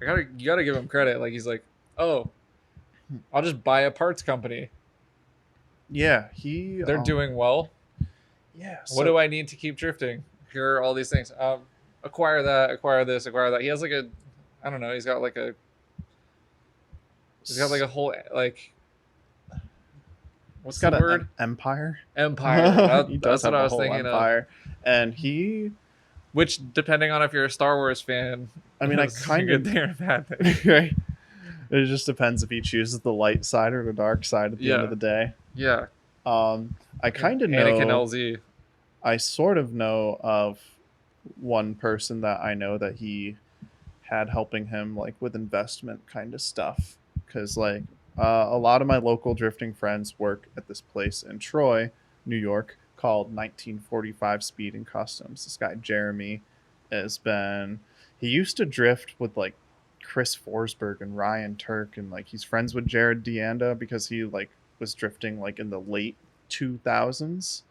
gotta give him credit. Like, he's like, oh, I'll just buy a parts company. Yeah, they're doing well. Yeah. What do I need to keep drifting? Here are all these things. Acquire that, acquire this, acquire that. He has like I don't know. He's got like a whole like. What's the word? Empire. Empire. He does that's what have I was thinking empire. And which, depending on if you're a Star Wars fan, I mean, I kind of good thing or bad thing. Right. It just depends if he chooses the light side or the dark side at the end of the day. Yeah. I kind of know. Anakin LZ. I sort of know of one person that I know that he had helping him like with investment kind of stuff, because like a lot of my local drifting friends work at this place in Troy, New York, called 1945 Speed and Customs. This guy Jeremy he used to drift with like Chris Forsberg and Ryan Turk, and like he's friends with Jared Deanda because he like was drifting like in the late 2000s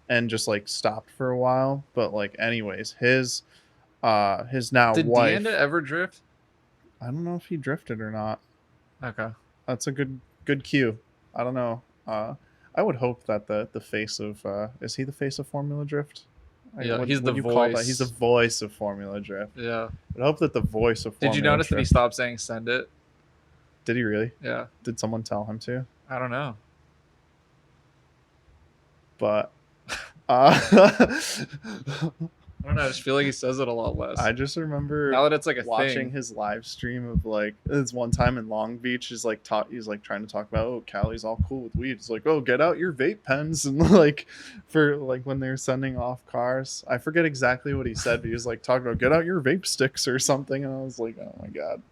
and just like stopped for a while. But like anyways, his now Did wife. Deanda ever drift? I don't know if he drifted or not. Okay. That's a good cue. I don't know. I would hope that the face of is he the face of Formula Drift? Yeah, he's the voice. He's the voice of Formula Drift. Yeah. I hope that the voice of Formula Did you notice Drift, that he stopped saying "send it"? Did he really? Yeah. Did someone tell him to? I don't know. But I don't know. I just feel like he says it a lot less. I just remember now that it's like watching his live stream of like this one time in Long Beach. He's like trying to talk about, oh, Cali's all cool with weed. It's like, oh, get out your vape pens, and like for like when they're sending off cars. I forget exactly what he said, but he was like talking about get out your vape sticks or something, and I was like, oh my god.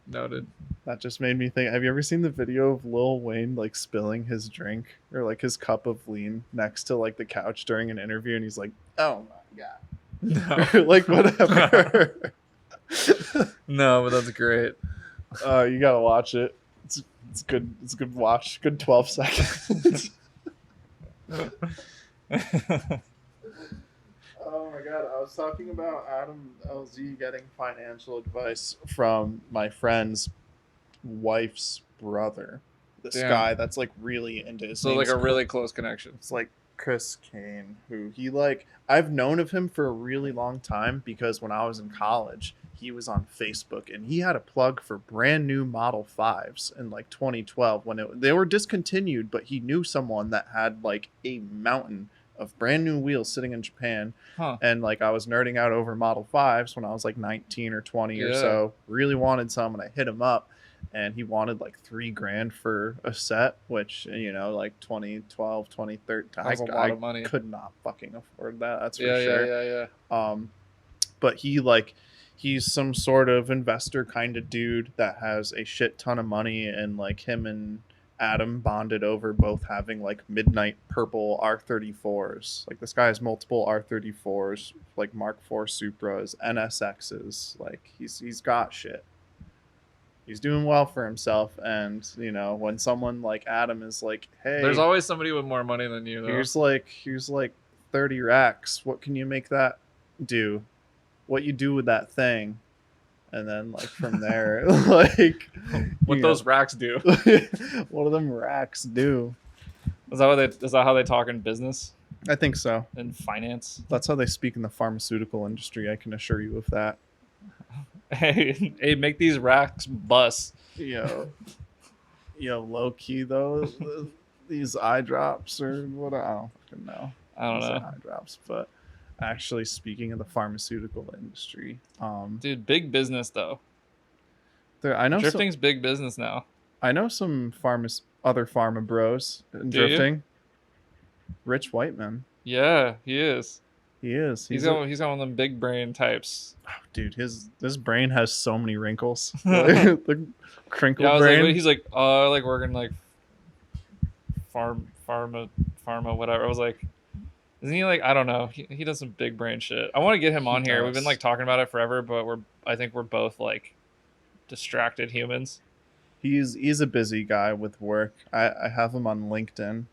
Noted. That just made me think. Have you ever seen the video of Lil Wayne like spilling his drink or like his cup of lean next to like the couch during an interview, and he's like, "Oh my god," No. like whatever. No, but that's great. You gotta watch it. It's good. It's a good watch. Good 12 seconds. Oh my god, I was talking about Adam LZ getting financial advice from my friend's wife's brother. This guy that's like really into his. So like a really close connection. It's like Chris Kane, who I've known of him for a really long time because when I was in college, he was on Facebook and he had a plug for brand new Model 5s in like 2012 when they were discontinued, but he knew someone that had like a mountain of brand new wheels sitting in Japan. And like I was nerding out over Model 5s when I was like 19 or 20 or so. Really wanted some, and I hit him up, and he wanted like $3,000 for a set, which, you know, like 2012, 2013. That's a lot of money. Could not fucking afford that. That's for sure. Yeah. But he's some sort of investor kind of dude that has a shit ton of money, and like him and Adam bonded over both having like midnight purple R34s. Like this guy has multiple R34s, like Mark IV Supras, NSXs. Like he's got shit. he's doing well for himself. And you know, when someone like Adam is like, hey, There's always somebody with more money than you, though. here's like 30 racks, what can you make that do? What you do with that thing? And then like from there, like what those racks do. What do them racks do? Is that how they talk in business? I think so. In finance? That's how they speak in the pharmaceutical industry. I can assure you of that. Hey, make these racks bust. Yo, low key though, these eye drops or what? I don't fucking know. I don't know. Eye drops, but actually, speaking of the pharmaceutical industry, dude, big business though. I know drifting's big business now. I know some other pharma bros in Do you? drifting. Rich Whiteman. Yeah, he is. He is. He's got one of them big brain types. Oh, dude, his brain has so many wrinkles. The crinkle brain. Like, he's like, oh, I like working like pharma, whatever. I was like, isn't he like, I don't know. He does some big brain shit. I want to get him on here. We've been like talking about it forever, but I think we're both like distracted humans. He's a busy guy with work. I have him on LinkedIn.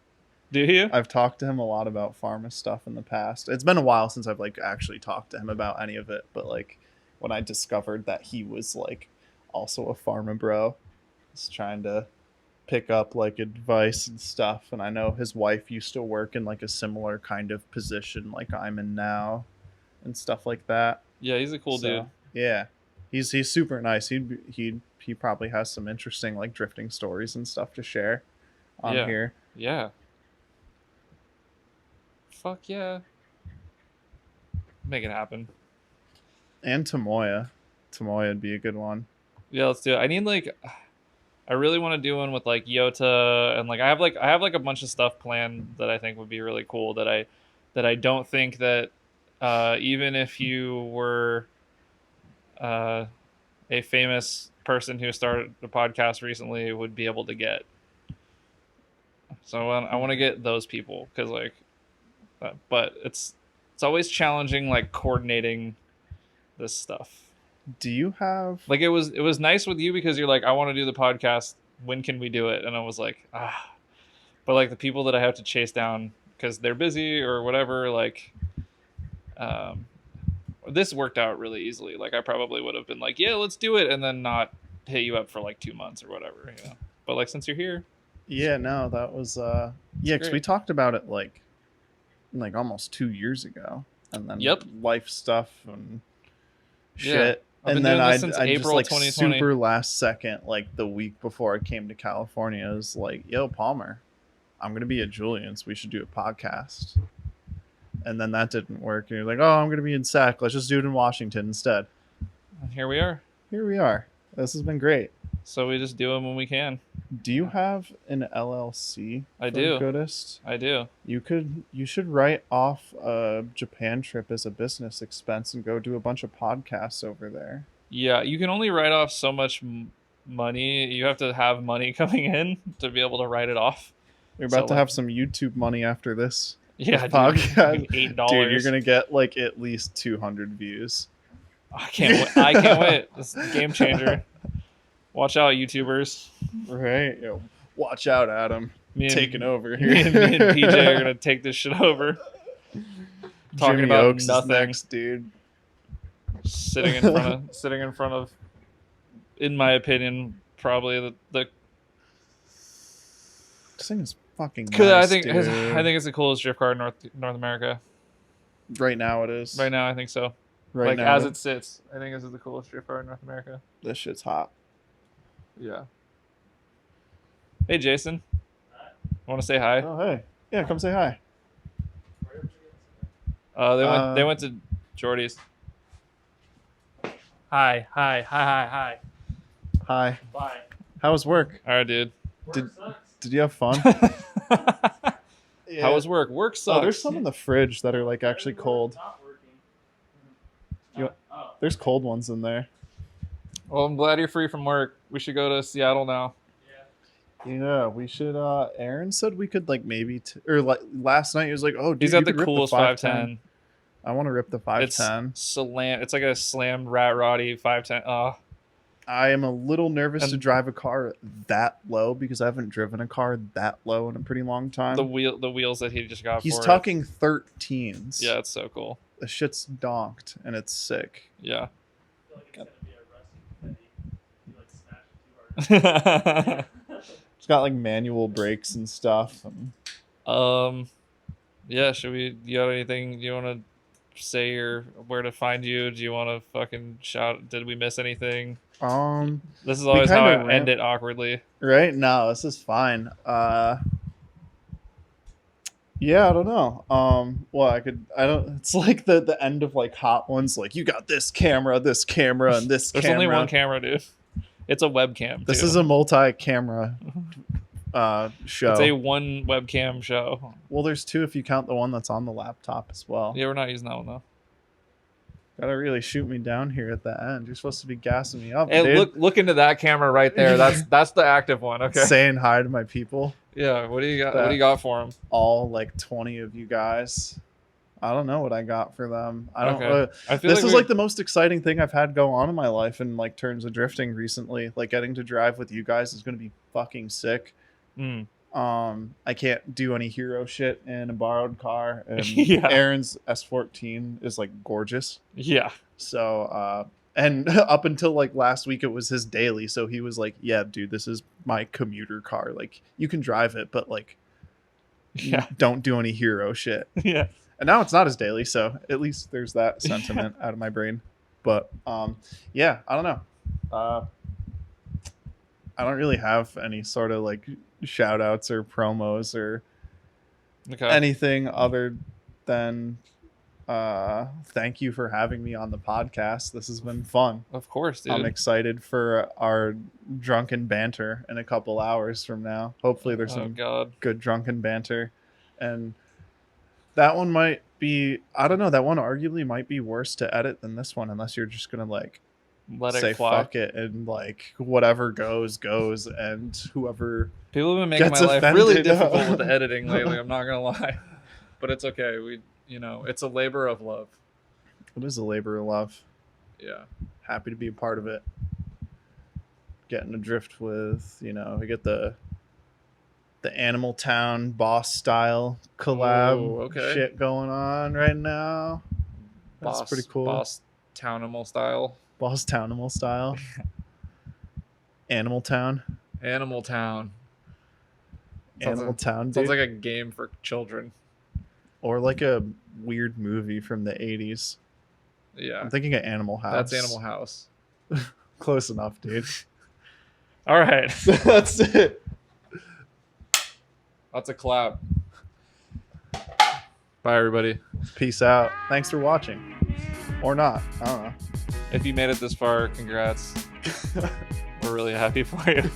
Do you? I've talked to him a lot about pharma stuff in the past. It's been a while since I've like actually talked to him about any of it, but like when I discovered that he was like also a pharma bro, I was trying to pick up like advice and stuff, and I know his wife used to work in like a similar kind of position like I'm in now and stuff like that. Yeah, he's a cool dude. Yeah. He's super nice. He probably has some interesting like drifting stories and stuff to share on here. Yeah. Fuck yeah. Make it happen. And Tomoya would be a good one. Yeah, let's do it. I really want to do one with like Yota, and like I have a bunch of stuff planned that I think would be really cool that I don't think that even if you were a famous person who started a podcast recently would be able to get. So I want to get those people because like, but it's always challenging like coordinating this stuff. Do you have like it was nice with you because you're like, I want to do the podcast, when can we do it? And I was like, but like the people that I have to chase down because they're busy or whatever, like this worked out really easily. Like I probably would have been like, yeah, let's do it, and then not hit you up for like 2 months or whatever, you know. But like since you're here, no, that was because we talked about it like almost 2 years ago, and then life stuff and shit. And then I just like super last second, like the week before I came to California, I was like, yo, Palmer, I'm going to be at Julian's. We should do a podcast. And then that didn't work. And you're like, oh, I'm going to be in SAC. Let's just do it in Washington instead. And here we are. This has been great. So we just do them when we can. Do you have an LLC? I do. Goodest? I do. You should write off a Japan trip as a business expense and go do a bunch of podcasts over there. Yeah, you can only write off so much money. You have to have money coming in to be able to write it off. You're about to have some YouTube money after this. Yeah, podcast. $8. Dude, you're gonna get like at least 200 views. I can't wait. This is a game changer. Watch out, YouTubers. Right. Yo, watch out, Adam. Taking over here. Me and PJ are gonna take this shit over. Talking Jimmy about Oaks nothing, is next, dude. Sitting in front of, in my opinion, probably the. This thing is fucking nice, I think dude. I think it's the coolest drift car in North America. Right now it is. Right now I think so. Right now, as it sits, I think this is the coolest drift car in North America. This shit's hot. Yeah. Hey Jason. Want to say hi? Oh hey. Yeah, come say hi. They went to Jordy's. Hi. Hi. Bye. How was work? All right, dude. Did you have fun? How was work? Work sucks. Oh, there's some in the fridge that are like actually cold. There's cold ones in there. Well, I'm glad you're free from work. We should go to Seattle now. Yeah, we should. Aaron said we could like maybe, last night he was like, "Oh, dude, he's got the coolest 510. I want to rip the 510. It's like a slammed rat roddy 510. Oh, I am a little nervous to And- drive a car that low because I haven't driven a car that low in a pretty long time. The wheels that he just got. He's for it. talking 13s. Yeah, it's so cool. The shit's donked and it's sick. Yeah. I feel like it's gonna be a rusty confetti. You like smash it too hard. It's got like manual brakes and stuff. Yeah. Should we? You got anything you want to say or where to find you? Do you want to fucking shout? Did we miss anything? This is always how I end it awkwardly. Right? No, this is fine. Yeah, I don't know. Well, it's like the end of like Hot Ones, like you got this camera, and this There's camera. only one camera, dude. It's a webcam. This too. is a multi-camera show. It's a one webcam show. Well, there's two if you count the one that's on the laptop as well. Yeah, we're not using that one though. Gotta really shoot me down here at the end. You're supposed to be gassing me up, Hey, dude. look into that camera right there. That's the active one. Okay. Saying hi to my people. Yeah. What do you got? What do you got for him? All like 20 of you guys. I don't know what I got for them. I don't. Okay. I feel This is like the most exciting thing I've had go on in my life in like terms of drifting recently. Like getting to drive with you guys is gonna be fucking sick. Mm. I can't do any hero shit in a borrowed car, and Yeah. Aaron's S14 is like gorgeous. Yeah. So and up until like last week it was his daily, so he was like, yeah dude, this is my commuter car, like you can drive it but like Yeah. don't do any hero shit. Yeah. And now it's not his daily, so at least there's that sentiment out of my brain. But yeah, I don't know. I don't really have any sort of like shout outs or promos or Okay. anything other than thank you for having me on the podcast. This has been fun. Of course, dude. I'm excited for our drunken banter in a couple hours from now. Hopefully there's Oh some God. good drunken banter. And that one might be, I don't know, that one arguably might be worse to edit than this one, unless you're just gonna like Let say it fly. fuck it and like whatever goes and whoever People have been making gets my life really offended. difficult with the editing lately. I'm not gonna lie, but it's okay. It's a labor of love. it is a labor of love. Yeah. Happy to be a part of it. Getting to drift with, we get the Animal Town boss style collab Ooh, okay. shit going on right now. That's pretty cool. Boss Townimal style. Boss Townimal style. Animal Town. Animal Town. Sounds Animal like- Town, dude. Sounds like a game for children. Or like a weird movie from the 80s. Yeah. I'm thinking of Animal House. That's Animal House. Close enough, dude. All right. That's it. That's a collab. Bye, everybody. Peace out. Thanks for watching. Or not. I don't know. If you made it this far, congrats. We're really happy for you.